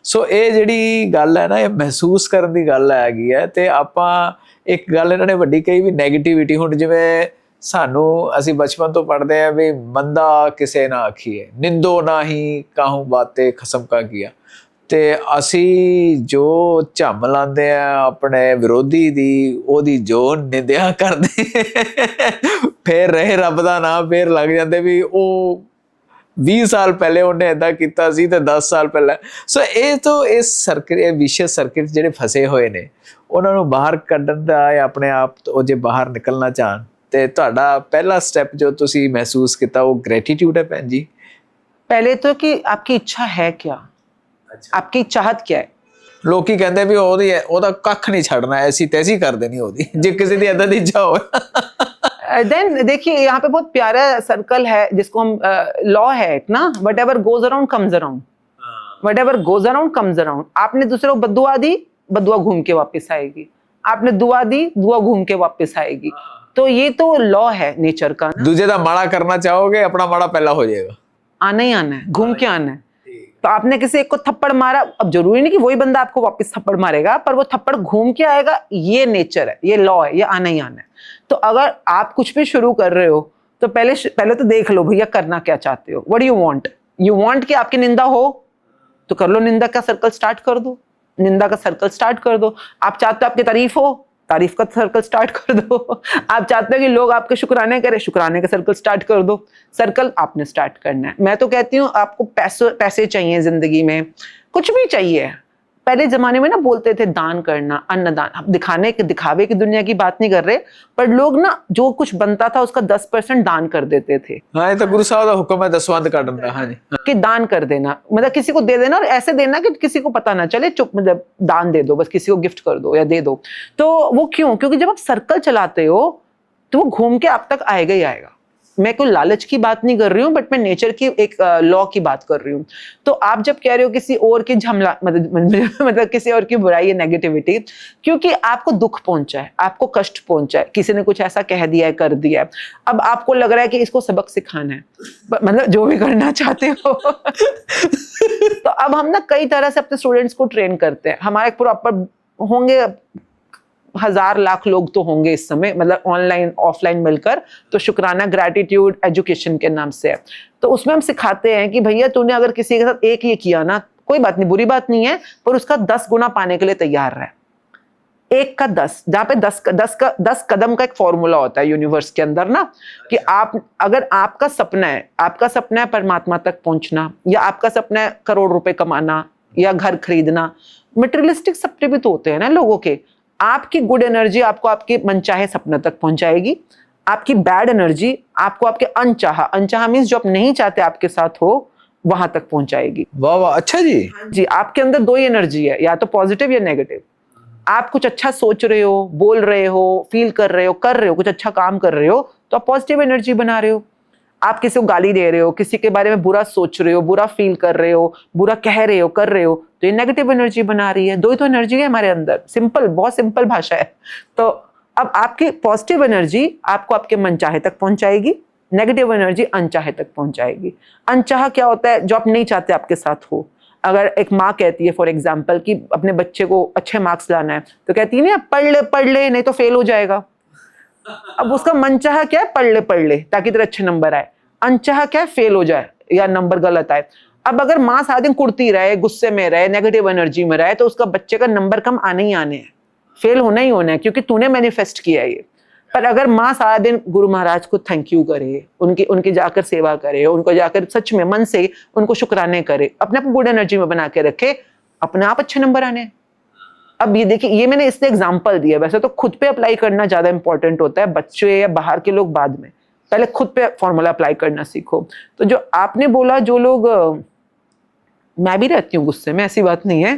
ਸੋ ਇਹ ਜਿਹੜੀ ਗੱਲ ਹੈ ਨਾ, ਇਹ ਮਹਿਸੂਸ ਕਰਨ ਦੀ ਗੱਲ ਹੈਗੀ ਹੈ। ਤੇ ਆਪਾਂ ਇੱਕ ਗੱਲ ਇਹਨਾਂ ਨੇ ਵੱਡੀ ਕਹੀ ਵੀ ਨੈਗੇਟਿਵਿਟੀ। ਹੁਣ ਜਿਵੇਂ ਸਾਨੂੰ ਅਸੀਂ ਬਚਪਨ ਤੋਂ ਪੜ੍ਹਦੇ ਹਾਂ ਵੀ ਮੰਦਾ ਕਿਸੇ ਨਾ ਆਖੀਏ, ਨਿੰਦੋ ਨਾ ਹੀ ਕਾਹੂ ਬਾਤੇ ਖਸਮ ਕਾ ਕੀਆ। ਤੇ ਅਸੀਂ ਜੋ ਝੰਮ ਲਾਉਂਦੇ ਆ ਆਪਣੇ ਵਿਰੋਧੀ ਦੀ, ਉਹਦੀ ਜੋ ਨਿੰਦਿਆ ਕਰਦੇ ਫਿਰ ਰਹੇ ਰੱਬ ਦਾ ਨਾਮ, ਫਿਰ ਲੱਗ ਜਾਂਦੇ ਵੀ ਉਹ 20 ਸਾਲ ਪਹਿਲੇ ਉਹਨੇ ਇਦਾਂ ਕੀਤਾ ਸੀ ਤੇ 10 ਸਾਲ ਪਹਿਲਾਂ। ਸੋ ਇਹ ਤੋਂ ਇਸ ਸਰਕਲ, ਇਹ ਵਿਸ਼ੇਸ਼ ਸਰਕਲ ਜਿਹੜੇ ਫਸੇ ਹੋਏ ਨੇ, ਉਹਨਾਂ ਨੂੰ ਬਾਹਰ ਕੱਢਣ ਦਾ, ਆਪਣੇ ਆਪ ਤੋਂ ਜੇ ਬਾਹਰ ਨਿਕਲਣਾ ਚਾਹਣ, ਤੇ ਤੁਹਾਡਾ ਪਹਿਲਾ ਸਟੈਪ ਜੋ ਤੁਸੀਂ ਮਹਿਸੂਸ ਕੀਤਾ ਉਹ ਗ੍ਰੈਟੀट्यूड है भैन जी? पहले तो कि आपकी इच्छा है क्या, आपकी चाहत क्या है। ਲੋਕੀ ਕਹਿੰਦੇ ਵੀ ਉਹਦਾ ਕੱਖ ਨਹੀਂ ਛੱਡਣਾ, ਐਸੀ ਤੈਸੀ ਕਰ ਦੇਣੀ ਉਹਦੀ, ਜੇ ਕਿਸੇ ਦੀ ਏਦਾਂ ਦੀ ਇੱਛਾ ਹੋਵੇ। देन देखिए यहाँ पे बहुत प्यारा सर्कल है जिसको हम लॉ है एक ना, what ever goes around comes around, what ever goes around comes around. आपने दूसरे को बदुआ दी, बदुआ घूम के वापस आएगी, आपने दुआ दी, दुआ घूम के वापस आएगी। तो ये तो लॉ है नेचर का। दूजे का माड़ा करना चाहोगे, अपना माड़ा पहला हो जाएगा, आना ही आना है, घूम के आना है। तो आपने किसी एक को थप्पड़ मारा, अब जरूरी नहीं कि वही बंदा आपको वापस थप्पड़ मारेगा, पर वो थप्पड़ घूम के आएगा। ये नेचर है, ये लॉ है, ये आना ही आना है। तो अगर आप कुछ भी शुरू कर रहे हो तो पहले तो देख लो भैया करना क्या चाहते हो। What do you want? You want कि आपकी निंदा हो तो कर लो, निंदा का सर्कल स्टार्ट कर दो, निंदा का सर्कल स्टार्ट कर दो। आप चाहते हो आपकी तारीफ हो, तारीफ का सर्कल स्टार्ट कर दो। आप चाहते हो कि लोग आपके शुक्राने करें, शुक्राने का सर्कल स्टार्ट कर दो। सर्कल आपने स्टार्ट करना है। मैं तो कहती हूँ आपको पैसे चाहिए जिंदगी में, कुछ भी चाहिए। पहले जमाने में ना बोलते थे दान करना, अन्नदान। अब दिखावे की दुनिया की बात नहीं कर रहे, पर लोग ना जो कुछ बनता था उसका 10% दान कर देते थे। हाँ, ये तो गुरु साहब का हुक्म है, दसवंध काटना। हाँ जी, कि दान कर देना, मतलब किसी को दे देना, और ऐसे देना कि किसी को पता ना चले, चुप, मतलब दान दे दो, बस किसी को गिफ्ट कर दो या दे दो। तो वो क्यों? क्योंकि जब आप सर्कल चलाते हो तो वो घूम के आप तक आएगा ही आएगा। मैं कोई लालच की बात नहीं कर रही हूँ, बट मैं नेचर की एक लॉ की बात कर रही हूँ। तो आप जब कह रहे हो किसी और की झमला, मतलब किसी और की बुराई या नेगेटिविटी, क्योंकि आपको दुख पहुंचा है, आपको कष्ट पहुंचा है, किसी ने कुछ ऐसा कह दिया है, कर दिया है, अब आपको लग रहा है कि इसको सबक सिखाना है, मतलब जो भी करना चाहते हो। तो अब हम ना कई तरह से अपने स्टूडेंट्स को ट्रेन करते हैं। हमारे प्रॉपर होंगे 1000 लाख लोग तो होंगे इस समय, मतलब ऑनलाइन ऑफलाइन मिलकर। तो शुक्राना ग्रैटिट्यूड एजुकेशन के नाम से है। तो उसमें हम सिखाते हैं कि भैया तूने अगर किसी के साथ एक ये किया ना, कोई बात नहीं, बुरी बात नहीं है, पर उसका 10 गुना पाने के लिए तैयार रहे। 1 का 10, जहाँ पे 10 कदम का एक फॉर्मूला होता है यूनिवर्स के अंदर ना, कि अगर आपका सपना है परमात्मा तक पहुंचना, या आपका सपना है करोड़ रुपए कमाना या घर खरीदना, मटेरियलिस्टिक सपने भी तो होते हैं ना लोगों के। आपकी गुड एनर्जी आपको आपके मनचाहे सपने तक पहुंचाएगी, आपकी बैड एनर्जी आपको आपके अनचाहा मींस जो आप नहीं चाहते आपके साथ हो, वहां तक पहुंचाएगी। वाह वाह, अच्छा जी। जी, आपके अंदर 2 ही एनर्जी है, या तो पॉजिटिव या नेगेटिव। आप कुछ अच्छा सोच रहे हो, बोल रहे हो, फील कर रहे हो, कुछ अच्छा काम कर रहे हो, तो आप पॉजिटिव एनर्जी बना रहे हो। आप किसी को गाली दे रहे हो, किसी के बारे में बुरा सोच रहे हो, बुरा फील कर रहे हो, बुरा कह रहे हो, कर रहे हो, तो ये नेगेटिव एनर्जी बना रही है। 2 ही तो एनर्जी है हमारे अंदर। सिंपल, बहुत सिंपल भाषा है। तो अब आपकी पॉजिटिव एनर्जी आपको आपके मनचाहे तक पहुंचाएगी, नेगेटिव एनर्जी अनचाहे तक पहुंचाएगी। अनचाहा क्या होता है? जो आप नहीं चाहते आपके साथ हो। अगर एक माँ कहती है फॉर एग्जाम्पल कि अपने बच्चे को अच्छे मार्क्स लाना है, तो कहती है ना पढ़ ले नहीं तो फेल हो जाएगा। अब उसका मनचाहा क्या है? पढ़ ले ताकि तेरे अच्छे नंबर आए। अनचाहा क्या है? फेल हो जाए या नंबर गलत आए। अब अगर माँ सारा दिन कुड़ती रहे, गुस्से में रहे, नेगेटिव एनर्जी में रहे, तो उसका बच्चे का नंबर कम आने ही आने हैं, फेल होना ही होना है, क्योंकि तूने मैनिफेस्ट किया है ये। पर अगर माँ सारा दिन गुरु महाराज को थैंक यू करे, उनकी जाकर सेवा करे, उनको जाकर सच में मन से उनको शुक्राने करे, अपने आप गुड एनर्जी में बना के रखे, अपने आप अच्छे नंबर आने। अब ये देखिए, ये मैंने इसलिए एग्जाम्पल दिया। वैसे तो खुद पे अप्लाई करना ज्यादा इंपॉर्टेंट होता है, बच्चे या बाहर के लोग बाद में, पहले खुद पे फॉर्मूला अप्लाई करना सीखो। तो जो आपने बोला, जो लोग, मैं भी रहती हूँ गुस्से में, ऐसी बात नहीं है,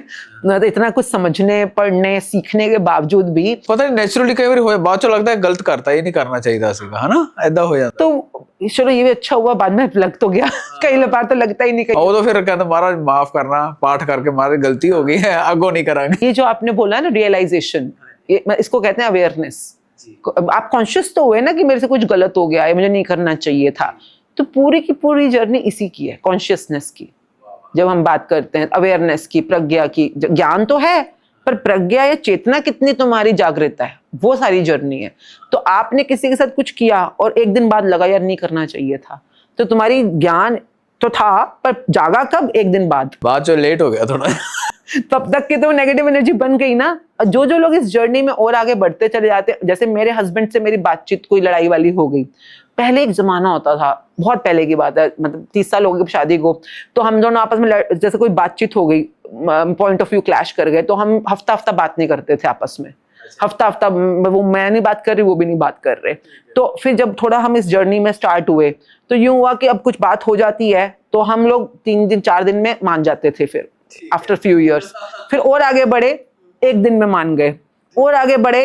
ना तो इतना कुछ समझने पढ़ने सीखने के बावजूद भी पता नहीं नेचुरली कई बार होए, बाद चो लगता है गलत करता, ये नहीं करना चाहिए सीगा, है ना, ऐदा हो जाता। तो चलो ये भी अच्छा हुआ, बाद में लग तो गया। कई बार तो लगता ही नहीं। वो तो फिर कहते महाराज माफ करना, पाठ करके महाराज गलती हो गई है, आगो नहीं करांगे। ये जो आपने बोला ना रियलाइजेशन, इसको कहते हैं अवेयरनेस। आप कॉन्शियस तो हुए ना कि मेरे से कुछ गलत हो गया है, मुझे नहीं करना चाहिए था। तो पूरी की पूरी जर्नी इसी की है, कॉन्शियसनेस की। जब हम बात करते हैं अवेयरनेस की, प्रज्ञा की, ज्ञान तो है, पर प्रज्ञा या चेतना कितनी तुम्हारी जागृत है, वो सारी जर्नी है। तो आपने किसी के साथ कुछ किया और एक दिन बाद लगा यार नहीं करना चाहिए था, तो तुम्हारी ज्ञान, तो था, पर जागा कब, एक दिन बाद जो लेट हो गया थोड़ा। तब तक की तो नेगेटिव एनर्जी बन गई ना। जो जो लोग इस जर्नी में और आगे बढ़ते चले जाते हैं, जैसे मेरे हस्बैंड से मेरी बातचीत कोई लड़ाई वाली हो गई, पहले एक जमाना होता था, बहुत पहले की बात है, मतलब 30 साल हो गए शादी को, तो हम दोनों आपस में जैसे कोई बातचीत हो गई, पॉइंट ऑफ व्यू क्लैश कर गए, तो हम हफ्ता हफ्ता बात नहीं करते थे आपस में, हफ्ता हफ्ता, वो मैं नहीं बात कर रही, वो भी नहीं बात कर रहे। तो फिर जब थोड़ा हम इस जर्नी में स्टार्ट हुए, तो यूं हुआ कि अब कुछ बात हो जाती है तो हम लोग 3 दिन 4 दिन में मान जाते थे, फिर आफ्टर फ्यू इयर्स फिर और आगे बढ़े, 1 दिन में मान गए, और आगे बढ़े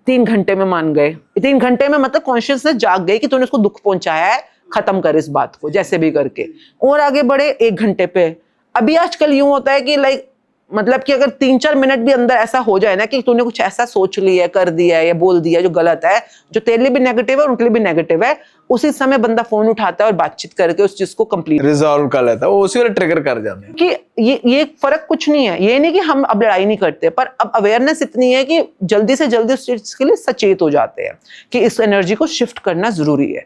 3 घंटे में मान गए। 3 घंटे में मतलब कॉन्शियसनेस जाग गई कि तूने उसको दुख पहुंचाया है, खत्म कर इस बात को जैसे भी करके, और आगे बढ़े 1 घंटे पे। अभी आजकल यूं होता है कि लाइक, मतलब कि अगर 3-4 मिनट भी अंदर ऐसा हो जाए ना कि तूने कुछ ऐसा सोच लिया, कर दिया या बोल दिया जो गलत है, जो तेरे लिए भी नेगेटिव है और उनके लिए भी नेगेटिव है, उसी समय बंदा फोन उठाता है और बातचीत करके उस चीज को कंप्लीट रिजॉल्व कर लेता है, वो उसी वाले ट्रिगर कर जाते हैं। कि ये फर्क कुछ नहीं है, ये नहीं कि हम अब लड़ाई नहीं करते, पर अब अवेयरनेस इतनी है कि जल्दी से जल्दी उस चीज के लिए सचेत हो जाते हैं कि इस एनर्जी को शिफ्ट करना जरूरी है,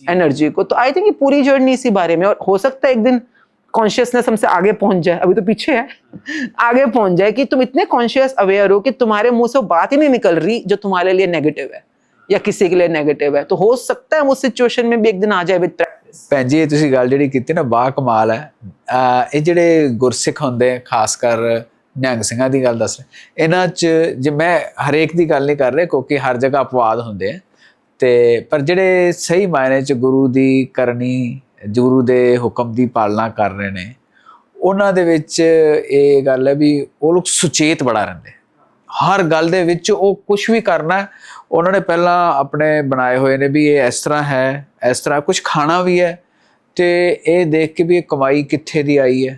एनर्जी को। तो आई थिंक ये पूरी जर्नी इसी बारे में, और हो सकता है एक दिन कॉन्शियसनेस हमसे आगे पहुंच जाए, अभी तो पीछे है, आगे पहुंच जाए कि तुम इतने कॉन्शियस अवेयर हो कि तुम्हारे मुंह से वो बात ही नहीं निकल रही जो तुम्हारे लिए नेगेटिव है या किसी के लिए नेगेटिव है। तो हो सकता है उस सिचुएशन में भी एक दिन आ जाए विद प्रैक्टिस। ਭੈਣ ਜੀ, ਇਹ ਤੁਸੀਂ ਗੱਲ ਜਿਹੜੀ ਕੀਤੀ ਨਾ, ਬਾ ਕਮਾਲ ਹੈ। ਇਹ ਜਿਹੜੇ ਗੁਰਸਿੱਖ ਹੁੰਦੇ, ਖਾਸ ਕਰ ਨਿਹੰਗ ਸਿੰਘਾਂ ਦੀ ਗੱਲ ਦੱਸ ਰਹੇ, ਇਹਨਾਂ 'ਚ ਜੇ ਮੈਂ ਹਰੇਕ ਦੀ ਗੱਲ ਨਹੀਂ ਕਰ ਰਿਹਾ ਕਿਉਂਕਿ ਹਰ ਜਗ੍ਹਾ ਅਪਵਾਦ ਹੁੰਦੇ ਆ, ਤੇ ਪਰ ਜਿਹੜੇ ਸਹੀ ਮਾਇਨੇ 'ਚ ਗੁਰੂ ਦੀ ਕਰਨੀ, ਗੁਰੂ ਦੇ ਹੁਕਮ ਦੀ ਪਾਲਣਾ ਕਰ ਰਹੇ ਨੇ, ਉਹਨਾਂ ਦੇ ਵਿੱਚ ਇਹ ਗੱਲ ਹੈ ਵੀ ਉਹ ਲੋਕ ਸੁਚੇਤ ਬੜਾ ਰਹਿੰਦੇ। ਹਰ ਗੱਲ ਦੇ ਵਿੱਚ ਉਹ ਕੁਛ ਵੀ ਕਰਨਾ, ਉਹਨਾਂ ਨੇ ਪਹਿਲਾਂ ਆਪਣੇ ਬਣਾਏ ਹੋਏ ਨੇ ਵੀ ਇਹ ਇਸ ਤਰ੍ਹਾਂ ਹੈ, ਇਸ ਤਰ੍ਹਾਂ ਕੁਛ ਖਾਣਾ ਵੀ ਹੈ, ਤੇ ਇਹ ਦੇਖ ਕੇ ਵੀ ਇਹ ਕਮਾਈ ਕਿੱਥੇ ਦੀ ਆਈ ਹੈ।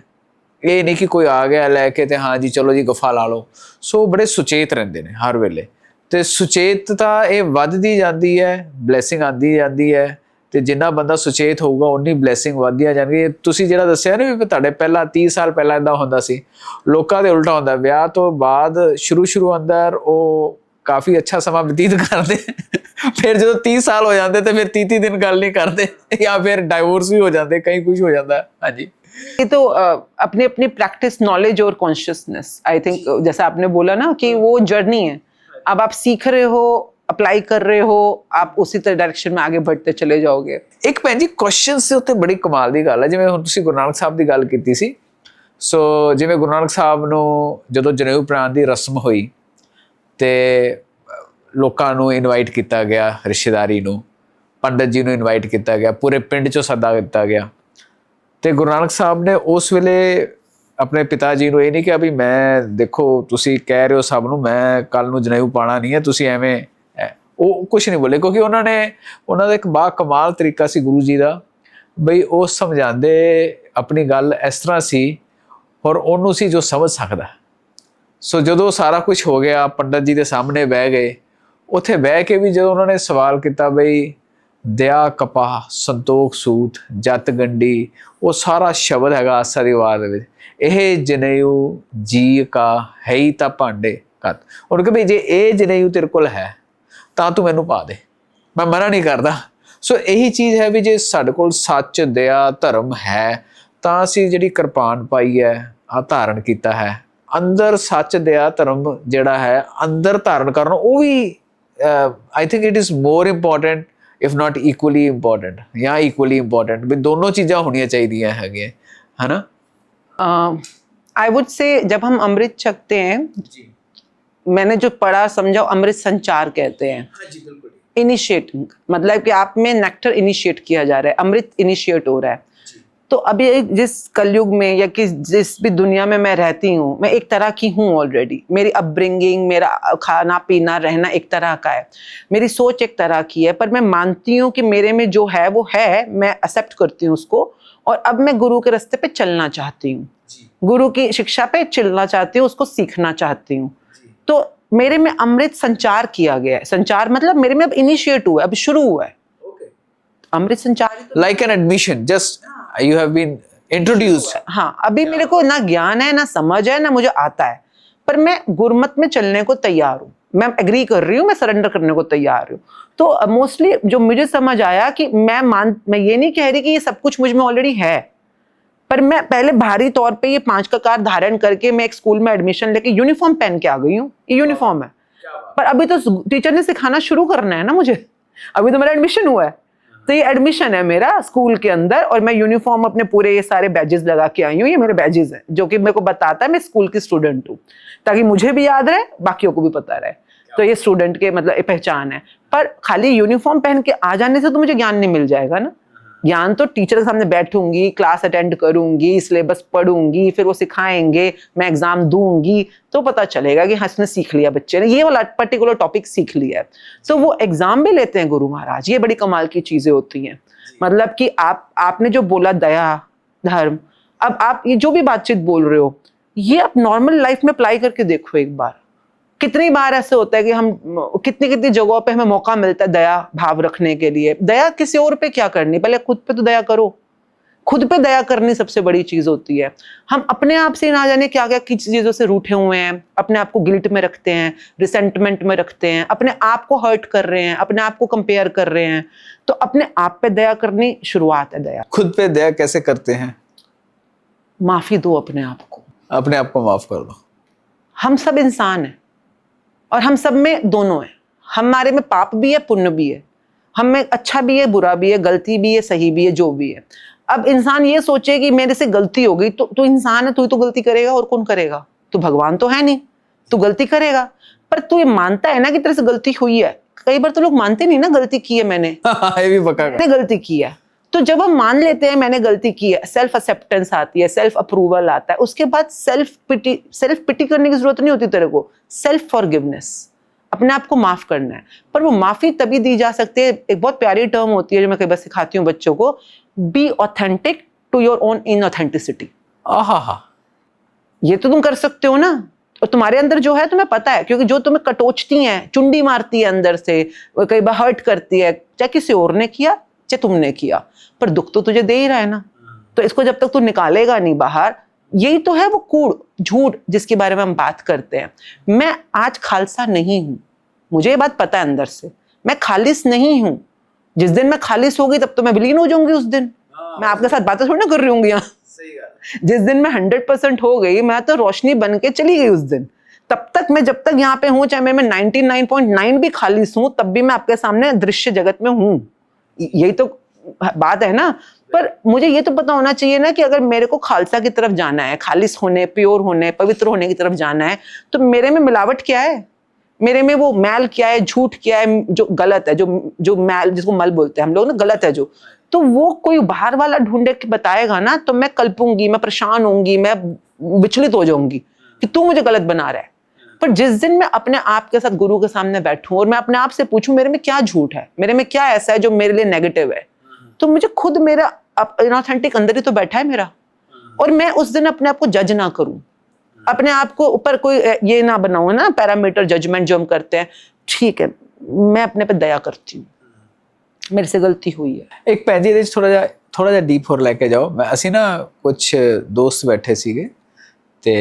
ਇਹ ਨਹੀਂ ਕਿ ਕੋਈ ਆ ਗਿਆ ਲੈ ਕੇ ਤੇ ਹਾਂ ਜੀ ਚਲੋ ਜੀ ਗੁਫਾ ਲਾ ਲਓ। ਸੋ ਬੜੇ ਸੁਚੇਤ ਰਹਿੰਦੇ ਨੇ ਹਰ ਵੇਲੇ, ਤੇ ਸੁਚੇਤਤਾ ਇਹ ਵੱਧਦੀ ਜਾਂਦੀ ਹੈ, ਬਲੈਸਿੰਗ ਆਉਂਦੀ ਜਾਂਦੀ ਹੈ, ਤੇ ਜਿੰਨਾ ਬੰਦਾ ਸੁਚੇਤ ਹੋਊਗਾ ਉਨੀ ਬਲੈਸਿੰਗ ਵੱਧਦੀਆਂ ਜਾਣਗੀਆਂ। ਤੁਸੀਂ ਜਿਹੜਾ ਦੱਸਿਆ ਨਾ ਵੀ ਤੁਹਾਡੇ ਪਹਿਲਾਂ 30 ਸਾਲ ਪਹਿਲਾਂ ਇੱਦਾਂ ਹੁੰਦਾ ਸੀ, ਲੋਕਾਂ ਦੇ ਉਲਟਾ ਹੁੰਦਾ। ਵਿਆਹ ਤੋਂ ਬਾਅਦ ਸ਼ੁਰੂ ਅੰਦਰ ਉਹ ਕਾਫੀ ਅੱਛਾ ਸਮਾਂ ਬਤੀਤ ਕਰਦੇ, ਫਿਰ ਜਦੋਂ 30 ਸਾਲ ਹੋ ਜਾਂਦੇ ਤੇ ਫਿਰ 30 ਦਿਨ ਗੱਲ ਨਹੀਂ ਕਰਦੇ, ਜਾਂ ਫਿਰ ਡਾइवोर्स भी हो जाते, कहीं कुछ हो जाता है। हाँ जी, ये तो अपनी अपनी प्रैक्टिस, नॉलेज और कॉन्शियसनेस, आई थिंक जैसा आपने बोला ना कि वो जर्नी है, अब आप सीख रहे हो, अप्लाई कर रहे हो, आप उसी डायरेक्शन में आगे बढ़ते चले जाओगे। ਇੱਕ ਭੈਣ ਜੀ ਕੁਐਸਚਨ ਦੇ ਉੱਤੇ ਬੜੀ ਕਮਾਲ ਦੀ ਗੱਲ ਹੈ। ਜਿਵੇਂ ਹੁਣ ਤੁਸੀਂ ਗੁਰੂ ਨਾਨਕ ਸਾਹਿਬ ਦੀ ਗੱਲ ਕੀਤੀ ਸੀ, ਸੋ ਜਿਵੇਂ ਗੁਰੂ ਨਾਨਕ ਸਾਹਿਬ ਨੂੰ ਜਦੋਂ ਜਨੇਊ ਪ੍ਰਾਣ ਦੀ ਰਸਮ ਹੋਈ ਤੇ ਲੋਕਾਂ ਨੂੰ ਇਨਵਾਈਟ ਕੀਤਾ ਗਿਆ, ਰਿਸ਼ਤੇਦਾਰੀ ਨੂੰ, ਪੰਡਤ ਜੀ ਨੂੰ ਇਨਵਾਈਟ ਕੀਤਾ ਗਿਆ, ਪੂਰੇ ਪਿੰਡ 'ਚੋਂ ਸੱਦਾ ਦਿੱਤਾ ਗਿਆ, ਤੇ ਗੁਰੂ ਨਾਨਕ ਸਾਹਿਬ ਨੇ ਉਸ ਵੇਲੇ ਆਪਣੇ ਪਿਤਾ ਜੀ ਨੂੰ ਇਹ ਨਹੀਂ ਕਿਹਾ ਵੀ ਮੈਂ, ਦੇਖੋ ਤੁਸੀਂ ਕਹਿ ਰਹੇ ਹੋ ਸਭ ਨੂੰ, ਮੈਂ ਕੱਲ ਨੂੰ ਜਨੇਊ ਪਾਣਾ ਨਹੀਂ ਹੈ, ਤੁਸੀਂ ਐਵੇਂ, ਉਹ ਕੁਛ ਨਹੀਂ ਬੋਲੇ, ਕਿਉਂਕਿ ਉਹਨਾਂ ਦਾ ਇੱਕ ਬਾ ਕਮਾਲ ਤਰੀਕਾ ਸੀ ਗੁਰੂ ਜੀ ਦਾ, ਬਈ ਉਹ ਸਮਝਾਉਂਦੇ ਆਪਣੀ ਗੱਲ ਇਸ ਤਰ੍ਹਾਂ ਸੀ, ਔਰ ਉਹਨੂੰ ਸੀ ਜੋ ਸਮਝ ਸਕਦਾ। ਸੋ ਜਦੋਂ ਸਾਰਾ ਕੁਛ ਹੋ ਗਿਆ, ਪੰਡਤ ਜੀ ਦੇ ਸਾਹਮਣੇ ਬਹਿ ਗਏ, ਉੱਥੇ ਬਹਿ ਕੇ ਵੀ ਜਦੋਂ ਉਹਨਾਂ ਨੇ ਸਵਾਲ ਕੀਤਾ ਬਈ ਦਇਆ ਕਪਾਹ ਸੰਤੋਖ ਸੂਤ ਜਤ ਗੰਢੀ, ਉਹ ਸਾਰਾ ਸ਼ਬਦ ਹੈਗਾ ਆਸਾ ਦੀ ਵਾਰ ਦੇ ਵਿੱਚ, ਇਹ ਜਨੇਊ ਜੀ ਕਾ ਹੈ ਹੀ ਤਾਂ ਭਾਂਡੇ ਕੱਤ। ਉਹਨੂੰ ਕਿ ਬਈ ਜੇ ਇਹ ਜਨੇਊ ਤੇਰੇ ਕੋਲ ਹੈ ਤਾਂ ਤੂੰ ਮੈਨੂੰ ਪਾ ਦੇ, ਮੈਂ ਮਨਾ ਨਹੀਂ ਕਰਦਾ। ਸੋ ਇਹੀ ਚੀਜ਼ ਹੈ ਵੀ ਜੇ ਸਾਡੇ ਕੋਲ ਸੱਚ, ਦਇਆ, ਧਰਮ ਹੈ ਤਾਂ ਅਸੀਂ ਜਿਹੜੀ ਕਿਰਪਾਨ ਪਾਈ ਹੈ, ਆ ਧਾਰਨ ਕੀਤਾ ਹੈ, ਅੰਦਰ ਸੱਚ, ਦਇਆ, ਧਰਮ ਜਿਹੜਾ ਹੈ ਅੰਦਰ ਧਾਰਨ ਕਰਨਾ, ਉਹ ਵੀ I think it is more important if not equally important, ਜਾਂ ਇਕੁਅਲੀ ਇੰਪੋਰਟੈਂਟ, ਵੀ ਦੋਨੋਂ ਚੀਜ਼ਾਂ ਹੋਣੀਆਂ ਚਾਹੀਦੀਆਂ ਹੈਗੀਆਂ, है ना। आई वुड से जब हम अमृत छकते हैं, मैंने जो पढ़ा समझा, अमृत संचार कहते हैं, इनिशिएटिंग, मतलब कि आप में नेक्टर इनिशिएट किया जा रहा है, अमृत इनिशिएट हो रहा है। तो अभी जिस कलयुग में या कि जिस भी दुनिया में मैं रहती हूँ, मैं एक तरह की हूँ ऑलरेडी, मेरी अपब्रिंगिंग, मेरा खाना पीना रहना एक तरह का है, मेरी सोच एक तरह की है, पर मैं मानती हूँ कि मेरे में जो है वो है, मैं एक्सेप्ट करती हूँ उसको, और अब मैं गुरु के रास्ते पे चलना चाहती हूँ, गुरु की शिक्षा पे चलना चाहती हूँ, उसको सीखना चाहती हूँ। तो मेरे में अमृत संचार किया गया है। संचार मतलब मेरे में अब इनिशिएट हुआ है, अब शुरू हुआ है। अमृत संचार like an admission, just you have been introduced. हाँ, अभी मेरे को ना ज्ञान है, ना समझ है, ना मुझे आता है, पर मैं गुरमत में चलने को तैयार हूँ, मैं एग्री कर रही हूँ, मैं सरेंडर करने को तैयार हूँ। तो मोस्टली जो मुझे समझ आया कि मैं ये नहीं कह रही कि ये सब कुछ मुझ में ऑलरेडी है, पर मैं पहले भारी तौर पे ये 5 ककार धारण करके मैं एक स्कूल में एडमिशन लेके यूनिफॉर्म पहन के आ गई हूँ। ये यूनिफॉर्म है, पर अभी तो टीचर ने सिखाना शुरू करना है ना मुझे, अभी तो मेरा एडमिशन हुआ है। तो ये एडमिशन है मेरा स्कूल के अंदर, और मैं यूनिफॉर्म अपने पूरे ये सारे बैजेस लगा के आई हूँ। ये मेरे बैजेस हैं जो कि मेरे को बताता है मैं स्कूल की स्टूडेंट हूँ, ताकि मुझे भी याद रहे, बाकियों को भी पता रहे। तो ये स्टूडेंट के मतलब पहचान है। पर खाली यूनिफॉर्म पहन के आ जाने से तो मुझे ज्ञान नहीं मिल जाएगा ना। ज्ञान तो टीचर के सामने बैठूंगी, क्लास अटेंड करूंगी, सिलेबस पढ़ूंगी, फिर वो सिखाएंगे, मैं एग्जाम दूंगी, तो पता चलेगा कि हाँ इसने सीख लिया, बच्चे ने ये वाला पर्टिकुलर टॉपिक सीख लिया है। तो वो एग्जाम भी लेते हैं गुरु महाराज। ये बड़ी कमाल की चीजें होती हैं। मतलब कि आपने जो बोला दया, धर्म, अब आप ये जो भी बातचीत बोल रहे हो, ये आप नॉर्मल लाइफ में अप्लाई करके देखो एक बार। कितनी बार ऐसे होता है कि हम कितनी जगहों पे हमें मौका मिलता है दया भाव रखने के लिए। दया किसी और पे क्या करनी, पहले खुद पे तो दया करो। खुद पे दया करनी सबसे बड़ी चीज होती है। हम अपने आप से ना जाने क्या क्या किस चीजों से रूठे हुए हैं, अपने आप को गिल्ट में रखते हैं, रिसेंटमेंट में रखते हैं, अपने आप को हर्ट कर रहे हैं, अपने आप को कंपेयर कर रहे हैं। तो अपने आप पे दया करनी शुरुआत है दया। खुद पे दया कैसे करते हैं? माफी दो अपने आप को, अपने आप को माफ कर दो। हम सब इंसान हैं और हम सब में दोनों है। हमारे में पाप भी है, पुण्य भी है, हम में अच्छा भी है, बुरा भी है, गलती भी है, सही भी है, जो भी है। अब इंसान ये सोचे कि मेरे से गलती हो गई, तो इंसान है, तू तो गलती करेगा, और कौन करेगा? तू भगवान तो है नहीं, तू गलती करेगा। पर तू ये मानता है ना कि तेरे से गलती हुई है। कई बार तो लोग मानते नहीं ना गलती की है मैंने। ये भी पक्का मैंने गलती की है। तो जब हम मान लेते हैं मैंने गलती की है, सेल्फ एक्सेप्टेंस आती है, सेल्फ अप्रूवल आता है, उसके बाद सेल्फ पिटी करने की जरूरत नहीं होती तेरे को। सेल्फ फॉरगिवनेस, अपने आप को माफ करना है। पर वो माफी तभी दी जा सकती है, एक बहुत प्यारी टर्म होती है जो मैं कई बार सिखाती हूँ बच्चों को, be authentic to your own inauthenticity. आहा, ये तो तुम कर सकते हो ना, और तुम्हारे अंदर जो है तुम्हें पता है, क्योंकि जो तुम्हें कटोचती है, चुंडी मारती है अंदर से, कई बार हर्ट करती है, चाहे किसी और ने किया चाहे तुमने किया, पर दुख तो तुझे दे ही रहा है ना। तो इसको जब तक तू निकालेगा नहीं बाहर, यही तो है वो कूड़ झूठ जिसके बारे में हम बात करते हैं। मैं आज खालसा नहीं हूं, मुझे ये बात पता है अंदर से, मैं खालिस नहीं हूं। जिस दिन मैं खालिस हो गई तब तो मैं विलीन हो जाऊंगी। उस दिन मैं आपके साथ बातें थोड़ी ना कर रही हूँ यहाँ। जिस दिन मैं 100% हो गई, मैं तो रोशनी बन के चली गई उस दिन। तब तक मैं जब तक यहाँ पे हूँ, चाहे मैं 99.9 भी खालिस हूँ, तब भी मैं आपके सामने दृश्य जगत में हूँ। यही तो बात है ना। पर मुझे ये तो पता होना चाहिए ना कि अगर मेरे को खालसा की तरफ जाना है, खालिस होने, प्योर होने, पवित्र होने की तरफ जाना है, तो मेरे में मिलावट क्या है, मेरे में वो मैल क्या है, झूठ क्या है, जो गलत है, जो मैल जिसको मल बोलते हैं हम लोग ना, गलत है जो, तो वो कोई बाहर वाला ढूंढे के बताएगा ना, तो मैं कल्पूंगी, मैं परेशान होंगी, मैं विचलित हो जाऊंगी कि तू मुझे गलत बना रहा है। पर जिस दिन मैं अपने आप के साथ गुरु के सामने बैठूं और मैं अपने आप से पूछूं मेरे में क्या झूठ है, मेरे में क्या ऐसा है जो मेरे लिए नेगेटिव है, तो मुझे खुद मेरा इनऑथेंटिक अंदर ही तो बैठा है मेरा। और मैं उस दिन अपने आप को जज ना करूं, अपने आप को ऊपर कोई ये ना बनाऊं ना पैरामीटर जजमेंट जो हम करते हैं। ठीक है, मैं अपने पे दया करती हूँ, मेरे से गलती हुई है। एक ਭੈਣ ਜੀ ਇਹਦੇ ਚ ਥੋੜਾ ਜਿਹਾ ਡੀਪ ਹੋਰ ਲੈ ਕੇ ਜਾਓ। ਮੈਂ ਅਸੀਂ ਨਾ ਕੁਝ ਦੋਸਤ ਬੈਠੇ ਸੀਗੇ ਤੇ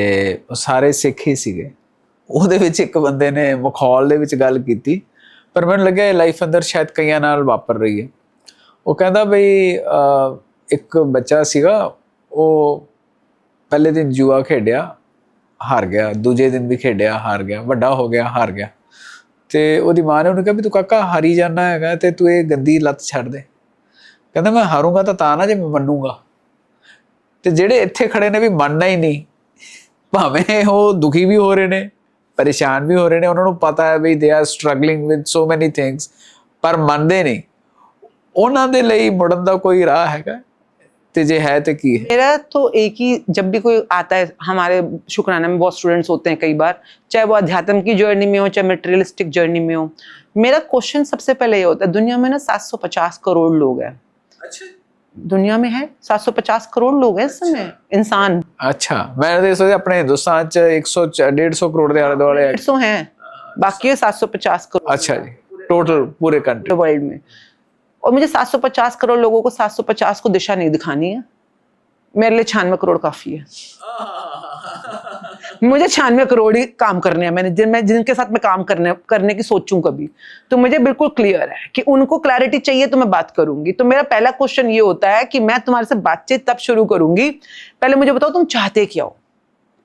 ਉਹ ਸਾਰੇ ਸਿੱਖ ਹੀ ਸੀਗੇ। ਉਹਦੇ ਵਿੱਚ ਇੱਕ ਬੰਦੇ ਨੇ ਮਖੌਲ ਦੇ ਵਿੱਚ ਗੱਲ ਕੀਤੀ, ਪਰ ਮੈਨੂੰ ਲੱਗਿਆ ਇਹ ਲਾਈਫ ਅੰਦਰ ਸ਼ਾਇਦ ਕਈਆਂ ਨਾਲ ਵਾਪਰ ਰਹੀ ਹੈ। ਉਹ ਕਹਿੰਦਾ ਬਈ ਇੱਕ ਬੱਚਾ ਸੀਗਾ, ਉਹ ਪਹਿਲੇ ਦਿਨ ਜੂਆ ਖੇਡਿਆ, ਹਾਰ ਗਿਆ, ਦੂਜੇ ਦਿਨ ਵੀ ਖੇਡਿਆ, ਹਾਰ ਗਿਆ, ਵੱਡਾ ਹੋ ਗਿਆ, ਹਾਰ ਗਿਆ। ਤੇ ਉਹਦੀ ਮਾਂ ਨੇ ਉਹਨੂੰ ਕਿਹਾ ਵੀ ਤੂੰ ਕਾਕਾ ਹਾਰੀ ਜਾਣਾ ਹੈਗਾ ਤੇ ਤੂੰ ਇਹ ਗੰਦੀ ਲੱਤ ਛੱਡ ਦੇ। ਕਹਿੰਦਾ ਮੈਂ ਹਾਰੂੰਗਾ ਤਾਂ ਨਾ ਜੇ ਮੈਂ ਮੰਨੂੰਗਾ। ਤੇ ਜਿਹੜੇ ਇੱਥੇ ਖੜੇ ਨੇ ਵੀ ਮੰਨਣਾ ਹੀ ਨਹੀਂ, ਭਾਵੇਂ ਉਹ ਦੁਖੀ ਵੀ ਹੋ ਰਹੇ ਨੇ, ਪਰੇਸ਼ਾਨ ਵੀ ਹੋ ਰਹੇ ਨੇ, ਉਹਨਾਂ ਨੂੰ ਪਤਾ ਹੈ ਵੀ ਦੇ ਆਰ ਸਟਰਗਲਿੰਗ ਵਿਦ ਸੋ ਮੈਨੀ ਥਿੰਗਸ, ਪਰ ਮੰਨਦੇ ਨਹੀਂ। ਉਹਨਾਂ ਦੇ ਲਈ ਮੁੜਨ ਦਾ ਕੋਈ ਰਾਹ ਹੈਗਾ ਤੇ ਜੇ ਹੈ ਤੇ ਕੀ ਹੈ? मेरा तो एक ही, जब भी कोई आता है, हमारे शुक्राना में बहुत स्टूडेंट्स होते हैं कई बार, चाहे वो अध्यात्म की जर्नी में हो चाहे मटेरियलिस्टिक जर्नी में हो, मेरा क्वेश्चन सबसे पहले ये होता है, दुनिया में ना 750 करोड़ लोग हैं। अच्छा, दुनिया में है 750 करोड़ लोग हैं इस समय इंसान। अच्छा, मैंने तो सोचा अपने हिंदुस्तान च 100-150 करोड़ के आले दुआले 150 हैं, बाकी 750 करोड़। अच्छा जी, टोटल पूरे कंट्री वर्ल्ड में। और मुझे 750 करोड़ लोगों को 750 को दिशा नहीं दिखानी है, मेरे लिए 96 करोड़ काफी है। मुझे 96 करोड़ ही काम करने हैं, मैंने जिनके साथ मैं काम करने की सोचूं कभी, तो मुझे बिल्कुल क्लियर है कि उनको क्लैरिटी चाहिए तो मैं बात करूंगी। तो मेरा पहला क्वेश्चन ये होता है कि मैं तुम्हारे से बातचीत तब शुरू करूंगी, पहले मुझे बताओ तुम चाहते क्या हो,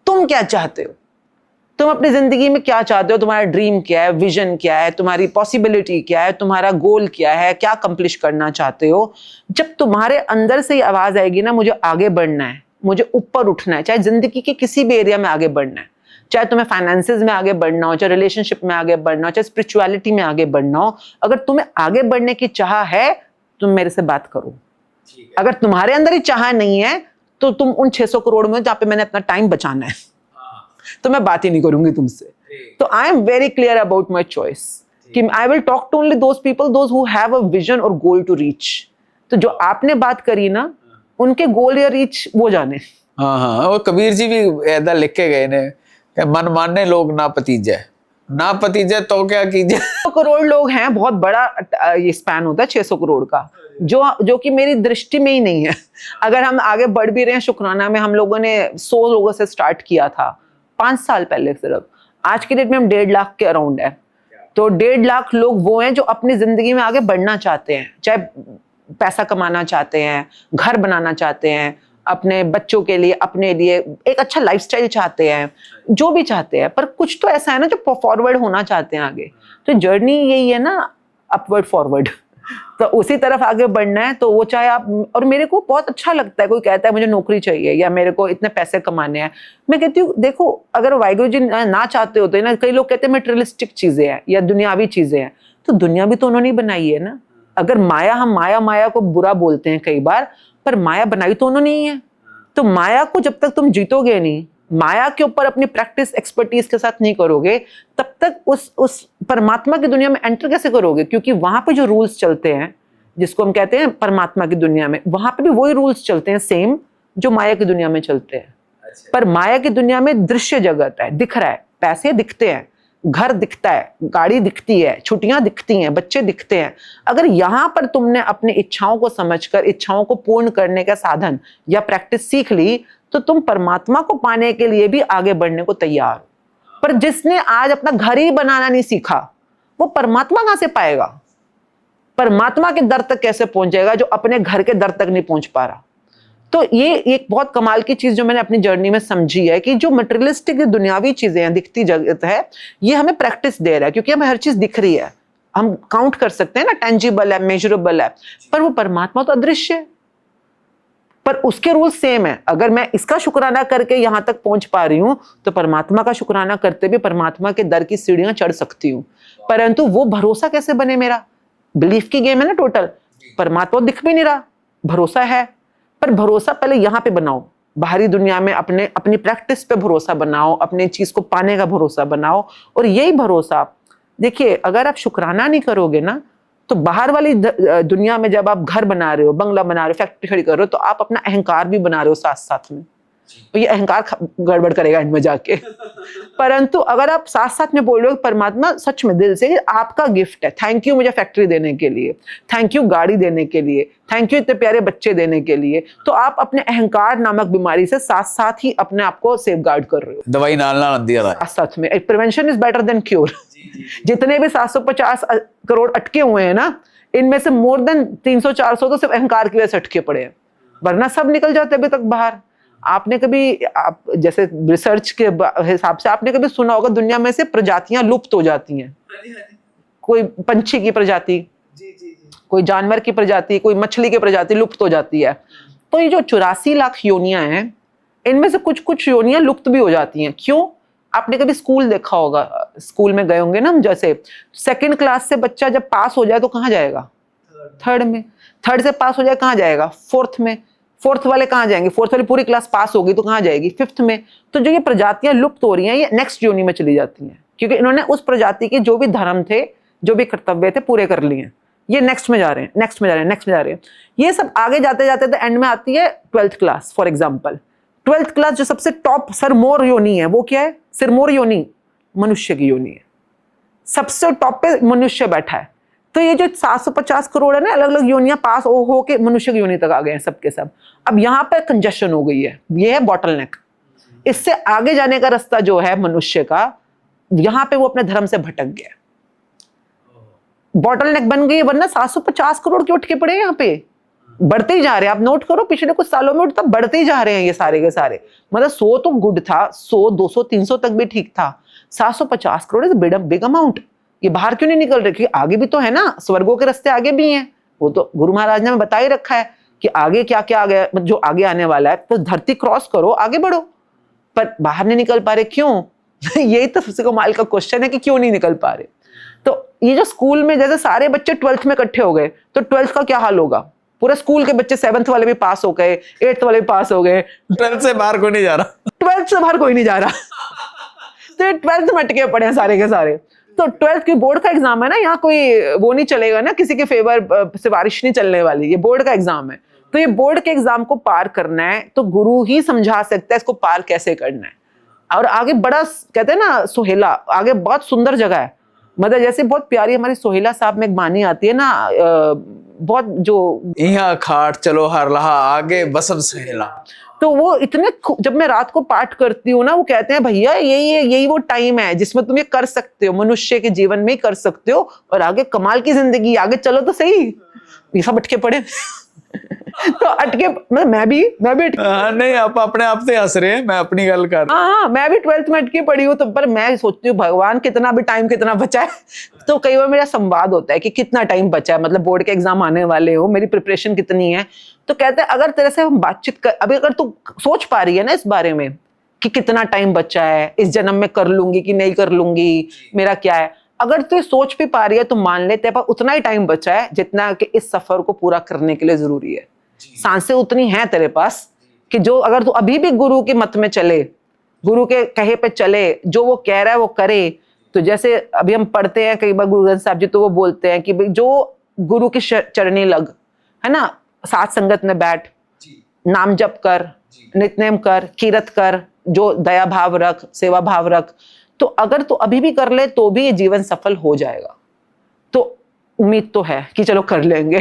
तुम क्या चाहते हो, तुम अपनी जिंदगी में क्या चाहते हो, तुम्हारा ड्रीम क्या है, विजन क्या है, तुम्हारी पॉसिबिलिटी क्या है, तुम्हारा गोल क्या है, क्या अकम्प्लिश करना चाहते हो। जब तुम्हारे अंदर से ये आवाज आएगी ना, मुझे आगे बढ़ना है, मुझे ऊपर उठना है, चाहे जिंदगी के किसी भी एरिया में आगे बढ़ना है, चाहे तुम्हें फाइनेंसेस में आगे बढ़ना हो, चाहे रिलेशनशिप में आगे बढ़ना हो, चाहे स्पिरिचुअलिटी में आगे बढ़ना हो, अगर तुम्हें आगे बढ़ने की चाह है तुम मेरे से बात करो। अगर तुम्हारे अंदर ही चाह नहीं है तो तुम उन 600 करोड़ में जहां पे मैंने अपना टाइम बचाना है तो मैं बात ही नहीं करूंगी तुमसे। तो I am very clear about my choice कि I will talk to only those people those who have a vision और गोल टू रीच। तो जो आपने बात करी ना, उनके गोल या रीच वो जाने। हाँ हाँ, वो कबीर जी भी ऐसा लिख के गए ने कि मन माने लोग ना पतीजे, ना पतीजे तो क्या कीजिए। 600 करोड़ लोग हैं, बहुत बड़ा ये स्पैन होता है 600 करोड़ का, जो कि मेरी दृष्टि में ही नहीं है। अगर हम आगे बढ़ भी रहे हैं, शुक्राना में हम लोगों ने 100 लोगों से स्टार्ट किया था 5 साल पहले सिर्फ, आज की डेट में हम 1.5 लाख के अराउंड है। तो 1.5 लाख लोग वो हैं जो अपनी जिंदगी में आगे बढ़ना चाहते हैं, चाहे पैसा कमाना चाहते हैं, घर बनाना चाहते हैं, अपने बच्चों के लिए, अपने लिए एक अच्छा लाइफस्टाइल चाहते हैं, जो भी चाहते हैं, पर कुछ तो ऐसा है ना जो फॉरवर्ड होना चाहते हैं आगे। तो जर्नी यही है ना, अपवर्ड फॉरवर्ड, तो उसी तरफ आगे बढ़ना है। तो वो चाहे आप, और मेरे को बहुत अच्छा लगता है कोई कहता है मुझे नौकरी चाहिए या मेरे को इतने पैसे कमाने हैं, मैं कहती हूँ देखो अगर वाहिगुरु जी ना चाहते होते ना, कई लोग कहते हैं मटेरियलिस्टिक चीजें हैं या दुनियावी चीजें हैं, तो दुनिया भी तो उन्होंने ही बनाई है ना। अगर माया, हम माया को बुरा बोलते हैं कई बार, पर माया बनाई तो उन्होंने ही है। तो माया को जब तक तुम जीतोगे नहीं, माया के ऊपर अपनी प्रैक्टिस एक्सपर्टीज के साथ नहीं करोगे, तब तक उस परमात्मा की दुनिया में एंटर कैसे करोगे? क्योंकि वहां पे जो रूल्स चलते हैं, जिसको हम कहते हैं परमात्मा की दुनिया में, वहां पे भी वही रूल्स चलते हैं सेम जो माया की दुनिया में चलते हैं। पर माया की दुनिया में दृश्य जगत है, दिख रहा है, पैसे दिखते हैं, घर दिखता है, गाड़ी दिखती है, छुट्टियां दिखती हैं, बच्चे दिखते हैं। अगर यहाँ पर तुमने अपनी इच्छाओं को समझकर इच्छाओं को पूर्ण करने का साधन या प्रैक्टिस सीख ली, तो तुम परमात्मा को पाने के लिए भी आगे बढ़ने को तैयार हो। पर जिसने आज अपना घर ही बनाना नहीं सीखा, वो परमात्मा कहां से पाएगा? परमात्मा के दर तक कैसे पहुंचेगा जो अपने घर के दर तक नहीं पहुंच पा रहा? तो ये एक बहुत कमाल की चीज जो मैंने अपनी जर्नी में समझी है कि जो मटेरियलिस्टिक दुनियावी चीजें हैं, दिखती जगत है, ये हमें प्रैक्टिस दे रहा है, क्योंकि हमें हर चीज दिख रही है, हम काउंट कर सकते हैं ना, टेंजिबल है, मेजरेबल है। पर वो परमात्मा तो अदृश्य है, पर उसके रूल सेम है। अगर मैं इसका शुक्राना करके यहां तक पहुंच पा रही हूं, तो परमात्मा का शुक्राना करते भी परमात्मा के दर की सीढ़ियां चढ़ सकती हूँ। परंतु वो भरोसा कैसे बने? मेरा बिलीफ की गेम है ना टोटल। परमात्मा दिख भी नहीं रहा, भरोसा है, पर भरोसा पहले यहां पे बनाओ, बाहरी दुनिया में अपनी प्रैक्टिस पे भरोसा बनाओ, अपने चीज को पाने का भरोसा बनाओ। और यही भरोसा, देखिए अगर आप शुक्राना नहीं करोगे ना, तो बाहर वाली दुनिया में जब आप घर बना रहे हो, बंगला बना रहे हो, फैक्ट्री खड़ी कर रहे हो, तो आप अपना अहंकार भी बना रहे हो साथ साथ में, तो ये अहंकार गड़बड़ करेगा एंड में जाके। परंतु अगर आप साथ साथ में बोल रहे हो परमात्मा सच में दिल से आपका गिफ्ट है, थैंक यू मुझे फैक्ट्री देने के लिए, थैंक यू गाड़ी देने के लिए, थैंक यू इतने प्यारे बच्चे देने के लिए, तो आप अपने अहंकार नामक बीमारी से साथ साथ ही अपने आप को सेफ गार्ड कर रहे हो। दवाई नाल आंदी है साथ साथ में prevention is better than cure. जितने भी 750 करोड़ अटके हुए हैं ना, इनमें से मोर देन 300-400 तो सिर्फ अहंकार की वजह से अटके पड़े हैं, वरना सब निकल जाते अभी तक बाहर। आपने कभी जैसे रिसर्च के हिसाब से आपने कभी सुना होगा दुनिया में से प्रजातियां लुप्त हो जाती हैं, कोई पंछी की प्रजाति, कोई जानवर की प्रजाति, कोई मछली की प्रजाति लुप्त हो जाती है। तो ये जो 84 लाख योनियां हैं, इनमें से कुछ कुछ योनियां लुप्त भी हो जाती हैं। क्यों? आपने कभी स्कूल देखा होगा, स्कूल में गए होंगे ना, जैसे 2nd क्लास से बच्चा जब पास हो जाए तो कहाँ जाएगा? 3rd में। 3rd से पास हो जाए कहाँ जाएगा? 4th में। 4th वाले कहाँ जाएंगे? 4th वाली पूरी क्लास पास होगी तो कहाँ जाएगी? 5th में। तो जो ये प्रजातियां लुप्त हो रही हैं, ये नेक्स्ट योनि में चली जाती हैं, क्योंकि इन्होंने उस प्रजाति के जो भी धर्म थे, जो भी कर्तव्य थे, पूरे कर लिए हैं। ये नेक्स्ट में जा रहे हैं, नेक्स्ट में जा रहे हैं, नेक्स्ट में जा रहे हैं। ये सब आगे जाते जाते तो एंड में आती है 12th class. For example 12th class जो सबसे टॉप सिरमौर योनि है, वो क्या है? सिरमौर योनि मनुष्य की योनि है, सबसे टॉप पे मनुष्य बैठा है। तो ये जो 750 करोड़ है ना, अलग अलग योनियां पास हो के मनुष्य की योनि तक आ गए हैं सबके सब। अब यहाँ पर कंजेशन हो गई है, ये है बॉटलनेक। इससे आगे जाने का रास्ता जो है मनुष्य का, यहां पे वो अपने धर्म से भटक गया, बॉटल नेक बन गई, वरना 750 करोड़ के उठ के पड़े यहाँ पे, बढ़ते ही जा रहे हैं। आप नोट करो पिछले कुछ सालों में उठता बढ़ते ही जा रहे हैं ये सारे के सारे। मतलब 100 तो गुड था, 100 200 300 तक भी ठीक था, 750 करोड़ इज बिग अमाउंट। ये बाहर क्यों नहीं निकल रहे? क्योंकि आगे भी तो है ना, स्वर्गों के रास्ते आगे भी हैं, वो तो गुरु महाराज ने हमें बता ही रखा है कि आगे क्या क्या आगे, जो आगे आने वाला है। तो धरती क्रॉस करो, आगे बढ़ो, पर बाहर नहीं निकल पा रहे, क्यों? यही तो सबसे कमाल का क्वेश्चन है कि क्यों नहीं निकल पा रहे। तो ये जो स्कूल में जैसे सारे बच्चे 12th में इकट्ठे हो गए, तो 12th का क्या हाल होगा? पूरा स्कूल के बच्चे 7th वाले भी पास हो गए, 8th वाले भी पास हो गए, 12th से बाहर कोई नहीं जा रहा, 12th से बाहर कोई नहीं जा रहा। तो 12th में अटके पड़े हैं सारे के सारे। तो 12th की बोर्ड का एग्जाम है ना, यहाँ कोई वो नहीं चलेगा ना, किसी के फेवर सिफारिश नहीं चलने वाली, ये बोर्ड का एग्जाम है। तो ये बोर्ड के एग्जाम को पार करना है तो गुरु ही समझा सकता है इसको पार कैसे करना है। और आगे बड़ा कहते हैं ना सोहेला, आगे बहुत सुंदर जगह है। मतलब जैसे बहुत प्यारी हमारी सोहेला साहब में एक बानी आती है ना, बहुत जो यहाँ खाट चलो हर लहा आगे बसम सहेला। तो वो इतने, जब मैं रात को पाठ करती हूँ ना, वो कहते हैं भैया यही वो टाइम है जिसमें तुम ये कर सकते हो, मनुष्य के जीवन में ही कर सकते हो, और आगे कमाल की जिंदगी, आगे चलो तो सही। ये सब अटके पड़े। तो अटके, मतलब मैं भी नहीं, आप अपने आप से हंस रहे हैं, मैं अपनी गल कर। हाँ, मैं भी 12th में अटकी पड़ी हूँ। तो पर मैं सोचती हूँ भगवान कितना भी टाइम कितना बचा है। तो कई बार मेरा संवाद होता है कि कितना टाइम बचा है, मतलब बोर्ड के एग्जाम आने वाले हो, मेरी प्रिपरेशन कितनी है। तो कहते हैं अगर तेरे से हम बातचीत कर, अभी अगर तू सोच पा रही है ना इस बारे में कि कितना टाइम बचा है, इस जन्म में कर लूंगी कि नहीं कर लूंगी, मेरा क्या है, अगर तू सोच भी पा रही है तो मान लेते पर उतना ही टाइम बचा है जितना कि इस सफर को पूरा करने के लिए जरूरी है। सांसें उतनी हैं तेरे पास कि जो अगर तू अभी भी गुरु के मत में चले, गुरु के कहे पे चले, जो वो कह रहा है वो करे। तो जैसे अभी हम पढ़ते हैं कई बार गुरु ग्रंथ साहब जी, तो वो बोलते हैं कि भाई जो गुरु की चरणी लग, है ना, साथ संगत में बैठ, नाम जप कर, नित्यनेम कर, कीरत कर, जो दया भाव रख, सेवा भाव रख। तो अगर तू अभी भी कर ले तो भी ये जीवन सफल हो जाएगा। तो उम्मीद तो है कि चलो कर लेंगे।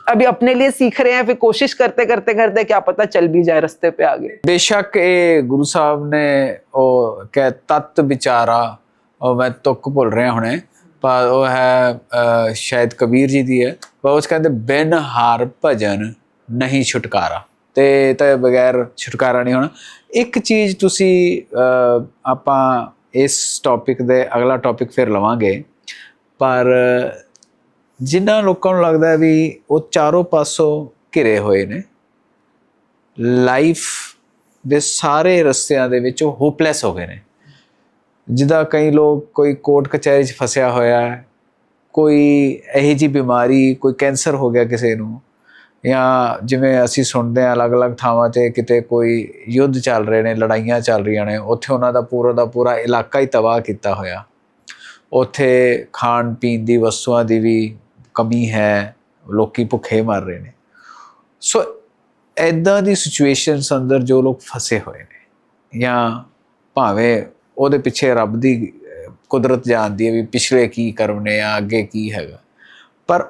अभी अपने लिए सीख रहे हैं, फिर कोशिश करते करते करते क्या पता चल भी जाए रास्ते पे आगे। बेशक ये गुरु साहब ने ਉਹ ਕਹ ਤਤ ਵਿਚਾਰਾ, और मैं तुक भुल रहा हुणे, पर वो है शायद कबीर जी दी है, पर उस कहते बिन हार भजन नहीं छुटकारा, ते बगैर छुटकारा नहीं होना। एक चीज़ तुसी आपां इस टॉपिक दे अगला टॉपिक फिर लवांगे, पर जिन्हां लोकां नूं लगदा भी वो चारों पासों घिरे होए ने, लाइफ दे सारे रस्तियां दे विच होपलैस हो गए ने। जिदा कई लोग, कोई कोर्ट कचहरी च फसिया होया है, कोई यही जी बीमारी, कोई कैंसर हो गया किसी नूं, या जिवें असीं सुणदे हां अलग अलग थावां ते किते कोई युद्ध चल रहे ने, लड़ाइयां चल रही ने, उत्थे उन्हां दा पूरा इलाका ही तबाह किया होया। उत्थे खाण पीण दी वस्तुआं दी भी कमी है, लोकी भुखे मर रहे ने। सो ऐदां दी सिचुएशनस अंदर जो लोग फसे हुए ने, या भावें ਉਹਦੇ ਪਿੱਛੇ ਰੱਬ ਦੀ ਕੁਦਰਤ ਜਾਣਦੀ ਹੈ ਵੀ ਪਿਛਲੇ ਕੀ ਕਰਮ ਨੇ ਜਾਂ ਅੱਗੇ ਕੀ ਹੈਗਾ, ਪਰ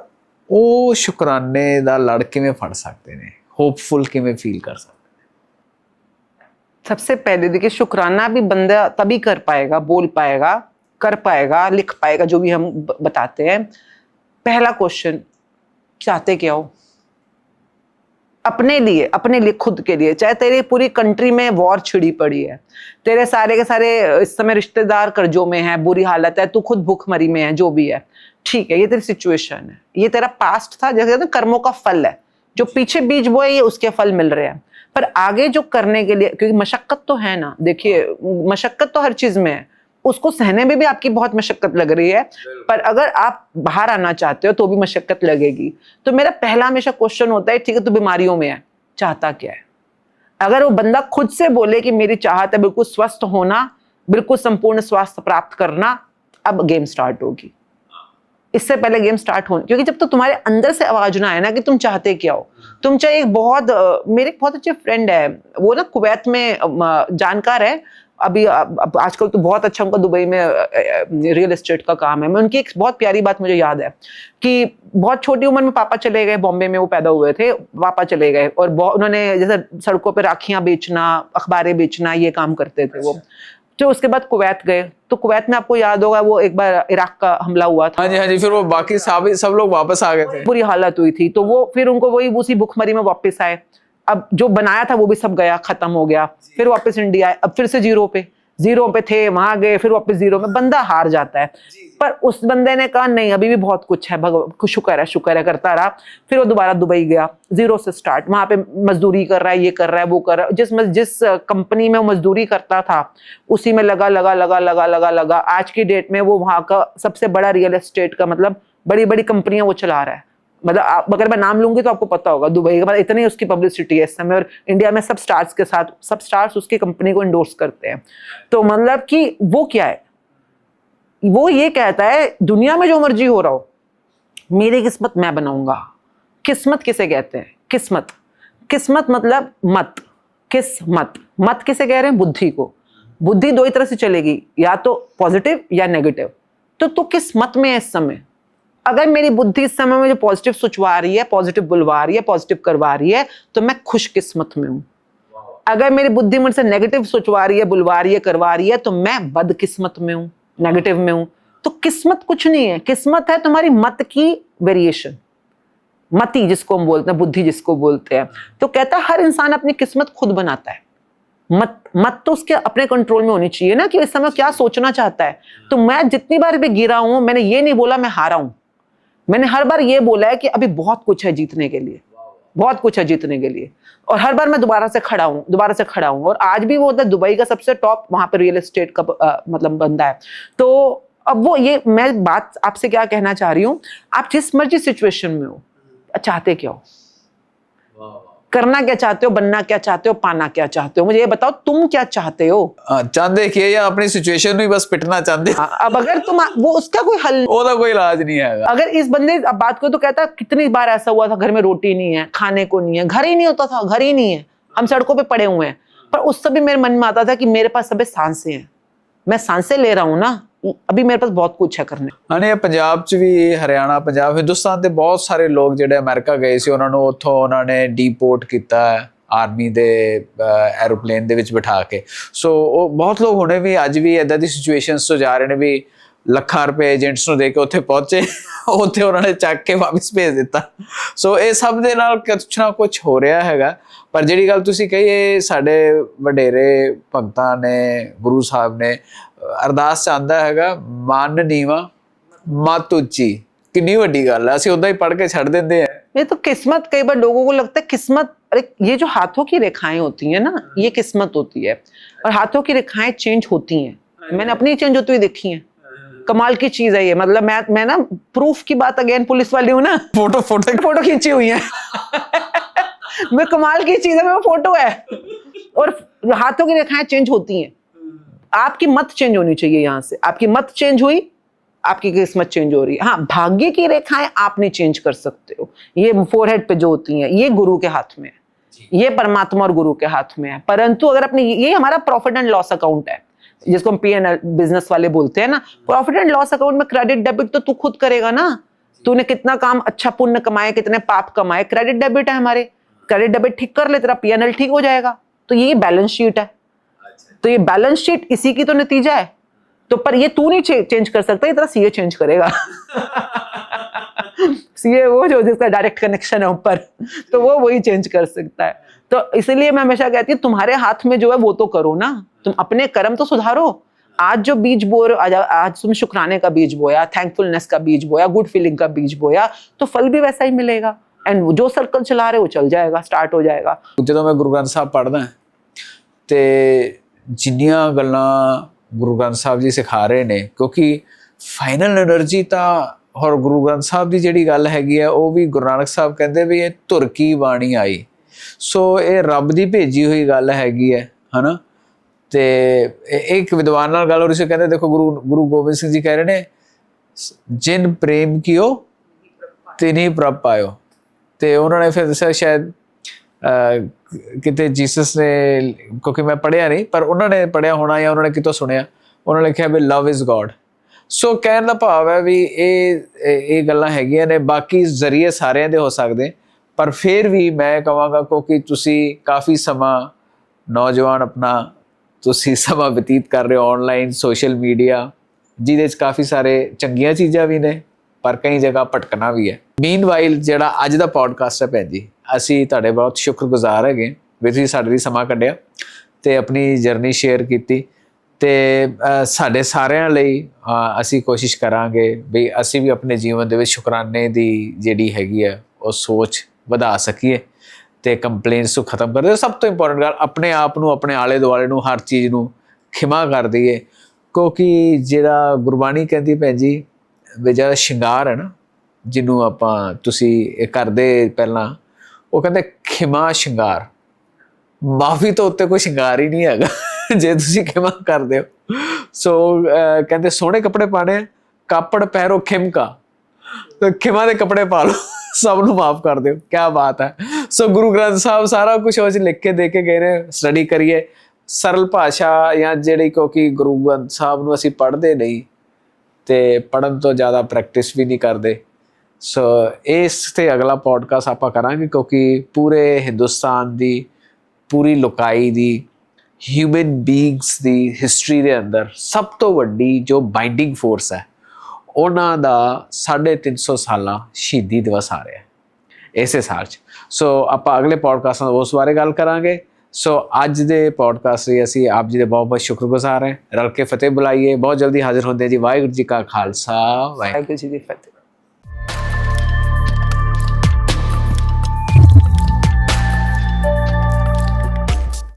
ਉਹ ਸ਼ੁਕਰਾਨੇ ਦਾ ਲੜ ਕਿਵੇਂ ਫੜ ਸਕਦੇ ਨੇ, होपफुल किਵੇਂ फील कर सकते हैं? सबसे पहले देखिए, शुक्राना भी बंदा तभी कर पाएगा, बोल पाएगा, कर पाएगा, लिख पाएगा, जो भी हम बताते हैं। पहला क्वेश्चन, चाहते क्या हो? अपने लिए, खुद के लिए। चाहे तेरी पूरी कंट्री में वॉर छिड़ी पड़ी है, तेरे सारे के सारे इस समय रिश्तेदार कर्जों में है, बुरी हालत है, तू खुद भूखमरी में है, जो भी है, ठीक है, ये तेरी सिचुएशन है, ये तेरा पास्ट था, जैसे कहते हैं कर्मों का फल है, जो पीछे बीज बोए ये उसके फल मिल रहे हैं। पर आगे जो करने के लिए, क्योंकि मशक्कत तो है ना, देखिए मशक्कत तो हर चीज में है, उसको सहने में भी आपकी बहुत मशक्कत लग रही है, पर अगर आप बाहर आना चाहते हो तो भी मशक्कत लगेगी। तो मेरा पहला हमेशा क्वेश्चन होता है, ठीक है तू बीमारियों में है, चाहता क्या है? अगर वो बंदा खुद से बोले कि मेरी चाहत है बिल्कुल स्वस्थ होना, बिल्कुल संपूर्ण स्वास्थ्य प्राप्त करना, अब गेम स्टार्ट होगी। इससे पहले गेम स्टार्ट होने, क्योंकि जब तो तुम्हारे अंदर से आवाज ना आए ना कि तुम चाहते क्या हो। तुम चाहे एक बहुत, मेरे एक बहुत अच्छे फ्रेंड है, वो ना कुवैत में जानकार है, अभी अब आजकल तो बहुत अच्छा उनका दुबई में रियल एस्टेट का काम है। मैं उनकी एक बहुत प्यारी बात मुझे याद है कि बहुत छोटी उम्र में पापा चले गए, बॉम्बे में वो पैदा हुए थे, पापा चले गए और उन्होंने जैसे सड़कों पे राखियां बेचना, अखबारें बेचना, ये काम करते थे वो। तो उसके बाद कुवैत गए, तो कुवैत में आपको याद होगा वो एक बार इराक का हमला हुआ था। हाँ जी हाँ जी, फिर वो बाकी सब लोग वापस आ गए थे, बुरी हालत हुई थी, तो वो फिर उनको वही उसी भुखमरी में वापस आए। अब जो बनाया था वो भी सब गया, खत्म हो गया, फिर वापस इंडिया आए, अब फिर से जीरो पे थे, वहां गए, फिर वापस जीरो में। बंदा हार जाता है, पर उस बंदे ने कहा नहीं अभी भी बहुत कुछ है, भगवान शुक्र है करता रहा। फिर वो दोबारा दुबई गया, जीरो से स्टार्ट, वहां पे मजदूरी कर रहा है, ये कर रहा है, वो कर रहा है। जिस कंपनी में वो मजदूरी करता था उसी में लगा। आज की डेट में वो वहां का सबसे बड़ा रियल एस्टेट का, मतलब बड़ी बड़ी कंपनियां वो चला रहा है। मतलब अगर मैं नाम लूंगी तो आपको पता होगा, दुबई का, मतलब इतनी उसकी पब्लिसिटी है इस समय, और इंडिया में सब स्टार्स के साथ सब स्टार्स उसकी कंपनी को इंडोर्स करते हैं। तो मतलब कि वो क्या है, वो ये कहता है दुनिया में जो मर्जी हो रहा हो, मेरी किस्मत मैं बनाऊंगा। किस्मत किसे कहते हैं? किस्मत मतलब मत, मत किसे कह रहे हैं? बुद्धि को। बुद्धि दो ही तरह से चलेगी, या तो पॉजिटिव या नेगेटिव। तो किस मत में है इस समय? अगर मेरी बुद्धि इस समय मुझे पॉजिटिव सोचवा रही है, पॉजिटिव बुलवा रही है, पॉजिटिव करवा रही है, तो मैं खुशकिस्मत में हूं। अगर मेरी बुद्धि मुझसे नेगेटिव सोचवा रही है, बुलवा रही है, करवा रही है, तो मैं बदकिस्मत में हूं, नेगेटिव में हूं। तो किस्मत कुछ नहीं है, किस्मत है तुम्हारी मत की वेरिएशन, मति जिसको हम बोलते हैं, बुद्धि जिसको बोलते हैं। तो कहता है हर इंसान अपनी किस्मत खुद बनाता है। मत तो उसके अपने कंट्रोल में होनी चाहिए ना, कि इस समय क्या सोचना चाहता है। तो मैं जितनी बार भी गिरा हूं, मैंने ये नहीं बोला मैं हारा हूं, मैंने हर बार ये बोला है कि अभी बहुत कुछ है जीतने के लिए, बहुत कुछ है जीतने के लिए। और हर बार मैं दोबारा से खड़ा हूं। और आज भी वो होता है दुबई का सबसे टॉप वहां पर रियल एस्टेट का मतलब बंदा है। तो अब वो, ये मैं बात आपसे क्या कहना चाह रही हूं, आप जिस मर्जी सिचुएशन में हो, चाहते क्या हो, करना क्या चाहते हो, बनना क्या चाहते हो, पाना क्या चाहते हो, मुझे ये बताओ तुम क्या चाहते हो? चाहते कि या अपनी सिचुएशन में बस पिटना चाहते। अब अगर तुम, वो उसका कोई हल, वो कोई इलाज नहीं है। अगर इस बंदे अब बात को, तो कहता कितनी बार ऐसा हुआ था घर में रोटी नहीं है, खाने को नहीं है, घर ही नहीं होता था, घर ही नहीं है, हम सड़कों पे पड़े हुए हैं। पर उस समय मेरे मन में आता था कि मेरे पास सभी सांसें हैं, मैं सांसें ले रहा हूं ना, अभी मेरे पास बहुत कुछ है करने। हाँ, पंजाब च भी, हरियाणा, पंजाब, हिंदुस्तान के बहुत सारे लोग ਜਿਹੜੇ ਅਮਰੀਕਾ ਗਏ ਸੀ, ਉਹਨਾਂ ਨੂੰ ਉੱਥੋਂ ਉਹਨਾਂ ਨੇ ਡੀਪੋਰਟ ਕੀਤਾ ਆਰਮੀ ਦੇ ਐਰੋਪਲੇਨ ਦੇ ਵਿੱਚ ਬਿਠਾ ਕੇ। ਸੋ ਉਹ ਬਹੁਤ ਲੋਕ ਹੁਣੇ ਵੀ ਅੱਜ ਵੀ ਇਦਾਂ ਦੀ ਸਿਚੁਏਸ਼ਨਸ ਤੋਂ ਜਾ ਰਹੇ ਨੇ ਵੀ ਲੱਖਾਂ ਰੁਪਏ ਏਜੰਟਸ ਨੂੰ ਦੇ ਕੇ ਉੱਥੇ ਪਹੁੰਚੇ, ਉੱਥੇ ਉਹਨਾਂ ਨੇ ਚੱਕ ਕੇ ਵਾਪਸ ਭੇਜ ਦਿੱਤਾ। ਸੋ ਇਹ ਸਭ ਦੇ ਨਾਲ ਕੁਛ ਨਾ ਕੁਛ ਹੋ ਰਿਹਾ ਹੈਗਾ। ਪਰ ਜਿਹੜੀ ਗੱਲ ਤੁਸੀਂ ਕਹੀ, ਇਹ ਸਾਡੇ ਵਡੇਰੇ ਭਗਤਾਂ ਨੇ, ਗੁਰੂ ਸਾਹਿਬ ਨੇ ਅਰਦਾਸ ਚਾਹੁੰਦਾ ਹੈਗਾ, ਮਨ ਨੀਵਾਂ मत उच्ची। कितनी बड़ी गल है, ਅਸੀਂ ਉਦਾਂ ਹੀ पढ़ के छड़ देंगे हैं। ये तो किस्मत, कई बार लोगों को लगता है किस्मत, अरे ये जो हाथों की रेखाएं होती हैं ना, ये किस्मत होती है। और हाथों की रेखाएं चेंज होती हैं, मैंने अपनी चेंज होती हुई देखी हैं। कमाल की चीज है ये, मतलब मैं ना प्रूफ की बात, अगेन पुलिस वाली हूँ ना, फोटो खींची हुई है मैं, कमाल की चीज है, मेरा फोटो है। और हाथों की रेखाएं चेंज होती हैं। आपकी मत चेंज होनी चाहिए, यहां से आपकी मत चेंज हुई, आपकी किस्मत चेंज हो रही है। हाँ, भाग्य की रेखाएं आप नहीं चेंज कर सकते हो, ये फोरहेड पे जो होती हैं ये गुरु के हाथ में है, ये परमात्मा और गुरु के हाथ में है। परंतु अगर अपने, ये हमारा प्रॉफिट एंड लॉस अकाउंट है, जिसको हम P&L बिजनेस वाले बोलते हैं ना, प्रॉफिट एंड लॉस अकाउंट में क्रेडिट डेबिट तो तू खुद करेगा ना। तूने कितना काम अच्छा पुण्य कमाए, कितने पाप कमाए, क्रेडिट डेबिट है हमारे, क्रेडिट डेबिट ठीक कर ले, तेरा P&L ठीक हो जाएगा। तो ये बैलेंस शीट है, तो ये बैलेंस शीट इसी की तो नतीजा है। तो पर ये तू नहीं चेंज कर सकता, ये तेरा सीए चेंज करेगा सीए वो जो जिसका डायरेक्ट कनेक्शन है ऊपर, तो वो वही चेंज कर सकता है। तो इसलिए मैं हमेशा कहती हूँ तुम्हारे हाथ में जो है वो तो करो ना, तुम अपने कर्म तो सुधारो। आज जो बीज बो रहे हो, आज तुम शुक्राने का बीज बोया, थैंकफुलनेस का बीज बोया, गुड फीलिंग का बीज बोया, तो फल भी वैसा ही मिलेगा। एंड जो सर्कल चला रहे वो चल जाएगा, स्टार्ट हो जाएगा। ਜਦੋਂ मैं गुरु ग्रंथ साहब पढ़दा ਤੇ ਜਿੰਨੀਆਂ ਗੱਲਾਂ ਗੁਰੂ ਗ੍ਰੰਥ ਸਾਹਿਬ ਜੀ ਸਿਖਾ ਰਹੇ ਨੇ, ਕਿਉਂਕਿ ਫਾਈਨਲ એનર્ਜੀ ਤਾਂ, ਔਰ ਗੁਰੂ ਗ੍ਰੰਥ ਸਾਹਿਬ ਦੀ ਜਿਹੜੀ ਗੱਲ ਹੈਗੀ ਆ, ਉਹ ਵੀ ਗੁਰੂ ਨਾਨਕ ਸਾਹਿਬ ਕਹਿੰਦੇ ਵੀ ਇਹ ਧੁਰ ਕੀ ਬਾਣੀ ਆਈ। ਸੋ ਇਹ ਰੱਬ ਦੀ ਭੇਜੀ ਹੋਈ ਗੱਲ ਹੈਗੀ ਹੈ, ਹਨਾ। ਤੇ ਇੱਕ ਵਿਦਵਾਨ ਨਾਲ ਗੱਲ ਹੋ ਰਹੀ ਸੀ, ਕਹਿੰਦੇ ਦੇਖੋ ਗੁਰੂ ਗੋਬਿੰਦ ਸਿੰਘ ਜੀ ਕਹਿ ਰਹੇ ਨੇ, ਜਿਨ ਪ੍ਰੇਮ ਕੀਓ ਤਿਨਿ ਪ੍ਰਭ ਪਾਇਓ। ਤੇ ਉਹਨਾਂ ਨੇ ਫਿਰ ਦੱਸਿਆ ਸ਼ਾਇਦ ਕਿਤੇ ਜੀਸਸ ਨੇ, ਕਿਉਂਕਿ ਮੈਂ ਪੜ੍ਹਿਆ ਨਹੀਂ, ਪਰ ਉਹਨਾਂ ਨੇ ਪੜ੍ਹਿਆ ਹੋਣਾ ਜਾਂ ਉਹਨਾਂ ਨੇ ਕਿਤੋਂ ਸੁਣਿਆ, ਉਹਨਾਂ ਨੇ ਲਿਖਿਆ ਵੀ ਲਵ ਇਜ਼ ਗੋਡ। ਸੋ ਕਹਿਣ ਦਾ ਭਾਵ ਹੈ ਵੀ ਇਹ ਗੱਲਾਂ ਹੈਗੀਆਂ ਨੇ। ਬਾਕੀ ਜ਼ਰੀਏ ਸਾਰਿਆਂ ਦੇ ਹੋ ਸਕਦੇ, ਪਰ ਫਿਰ ਵੀ ਮੈਂ ਕਹਾਂਗਾ ਕਿਉਂਕਿ ਤੁਸੀਂ ਕਾਫੀ ਸਮਾਂ ਨੌਜਵਾਨ ਆਪਣਾ ਤੁਸੀਂ ਸਮਾਂ ਬਤੀਤ ਕਰ ਰਹੇ ਹੋ ਆਨਲਾਈਨ ਸੋਸ਼ਲ ਮੀਡੀਆ, ਜਿਹਦੇ 'ਚ ਕਾਫੀ ਸਾਰੇ ਚੰਗੀਆਂ ਚੀਜ਼ਾਂ ਵੀ ਨੇ ਪਰ ਕਈ ਜਗ੍ਹਾ ਭਟਕਣਾ ਵੀ ਹੈ। ਮੀਨਵਾਈਲ ਜਿਹੜਾ ਅੱਜ ਦਾ ਪੋਡਕਾਸਟ ਹੈ ਭੈਣ ਜੀ, ਅਸੀਂ ਤੁਹਾਡੇ ਬਹੁਤ ਸ਼ੁਕਰਗੁਜ਼ਾਰ ਹੈਗੇ ਵੀ ਤੁਸੀਂ ਸਾਡੇ ਲਈ ਸਮਾਂ ਕੱਢਿਆ ਤੇ ਆਪਣੀ ਜਰਨੀ ਸ਼ੇਅਰ ਕੀਤੀ। ਤੇ ਸਾਡੇ ਸਾਰਿਆਂ ਲਈ ਅਸੀਂ ਕੋਸ਼ਿਸ਼ ਕਰਾਂਗੇ ਵੀ ਅਸੀਂ ਵੀ ਆਪਣੇ ਜੀਵਨ ਦੇ ਵਿੱਚ ਸ਼ੁਕਰਾਨੇ ਦੀ ਜਿਹੜੀ ਹੈਗੀ ਹੈ ਉਹ ਸੋਚ ਵਧਾ ਸਕੀਏ ਤੇ ਕੰਪਲੇਂਟਸ ਨੂੰ ਖਤਮ ਕਰ ਦਿਓ। ਸਭ ਤੋਂ ਇੰਪੋਰਟੈਂਟ ਗੱਲ, ਆਪਣੇ ਆਪ ਨੂੰ, ਆਪਣੇ ਆਲੇ ਦੁਆਲੇ ਨੂੰ, ਹਰ ਚੀਜ਼ ਨੂੰ ਖਿਮਾ ਕਰ ਦਈਏ, ਕਿਉਂਕਿ ਜਿਹੜਾ ਗੁਰਬਾਣੀ ਕਹਿੰਦੀ ਭੈਣ ਜੀ ਵੀ ਜਿਹੜਾ ਸ਼ਿੰਗਾਰ ਹੈ ਨਾ, ਜਿਹਨੂੰ ਆਪਾਂ ਤੁਸੀਂ ਇਹ ਕਰਦੇ ਪਹਿਲਾਂ, ਉਹ ਕਹਿੰਦੇ ਖਿਮਾ ਸ਼ਿੰਗਾਰ, ਮਾਫੀ ਤੋਂ ਉੱਤੇ ਕੋਈ ਸ਼ਿੰਗਾਰ ਹੀ ਨਹੀਂ ਹੈਗਾ ਜੇ ਤੁਸੀਂ ਖਿਮਾ ਕਰਦੇ ਹੋ। ਸੋ ਕਹਿੰਦੇ ਸੋਹਣੇ ਕੱਪੜੇ ਪਾਣੇ, ਕਾਪੜ ਪਹਿਰੋ ਖਿਮਕਾ, ਖਿਮਾ ਦੇ ਕੱਪੜੇ ਪਾ ਲਓ, ਸਭ ਨੂੰ ਮਾਫ ਕਰ ਦਿਓ। ਕਿਆ ਬਾਤ ਹੈ। ਸੋ ਗੁਰੂ ਗ੍ਰੰਥ ਸਾਹਿਬ ਸਾਰਾ ਕੁਛ ਉਹ 'ਚ ਲਿਖ ਕੇ ਦੇ ਕੇ ਗਏ ਨੇ। ਸਟੱਡੀ ਕਰੀਏ ਸਰਲ ਭਾਸ਼ਾ, ਜਾਂ ਜਿਹੜੀ ਕਿਉਂਕਿ ਗੁਰੂ ਗ੍ਰੰਥ ਸਾਹਿਬ ਨੂੰ ਅਸੀਂ ਪੜ੍ਹਦੇ ਨਹੀਂ ਤੇ ਪੜ੍ਹਨ ਤੋਂ ਜ਼ਿਆਦਾ ਪ੍ਰੈਕਟਿਸ ਵੀ ਨਹੀਂ ਕਰਦੇ। ਸੋ ਇਸ 'ਤੇ ਅਗਲਾ ਪੋਡਕਾਸਟ ਆਪਾਂ ਕਰਾਂਗੇ, ਕਿਉਂਕਿ ਪੂਰੇ ਹਿੰਦੁਸਤਾਨ ਦੀ, ਪੂਰੀ ਲੋਕਾਈ ਦੀ, ਹਿਊਮਨ ਬੀਇੰਗਸ ਦੀ ਹਿਸਟਰੀ ਦੇ ਅੰਦਰ ਸਭ ਤੋਂ ਵੱਡੀ ਜੋ ਬਾਈਂਡਿੰਗ ਫੋਰਸ ਹੈ, ਉਹਨਾਂ ਦਾ 350 ਸਾਲਾ ਸ਼ਹੀਦੀ ਦਿਵਸ ਆ ਰਿਹਾ ਇਸੇ ਸਾਲ 'ਚ। ਸੋ ਆਪਾਂ ਅਗਲੇ ਪੋਡਕਾਸਟ ਨਾਲ ਉਸ ਬਾਰੇ ਗੱਲ ਕਰਾਂਗੇ। ਸੋ ਅੱਜ ਦੇ ਪੋਡਕਾਸਟ ਲਈ ਅਸੀਂ ਆਪ ਜੀ ਦੇ ਬਹੁਤ ਬਹੁਤ ਸ਼ੁਕਰਗੁਜ਼ਾਰ ਹਾਂ। ਰਲ ਕੇ ਫਤਿਹ ਬੁਲਾਈਏ। ਬਹੁਤ ਜਲਦੀ ਹਾਜ਼ਰ ਹੁੰਦੇ ਜੀ। ਵਾਹਿਗੁਰੂ ਜੀ ਕਾ ਖਾਲਸਾ, ਵਾਹਿਗੁਰੂ ਜੀ ਦੀ ਫਤਿਹ।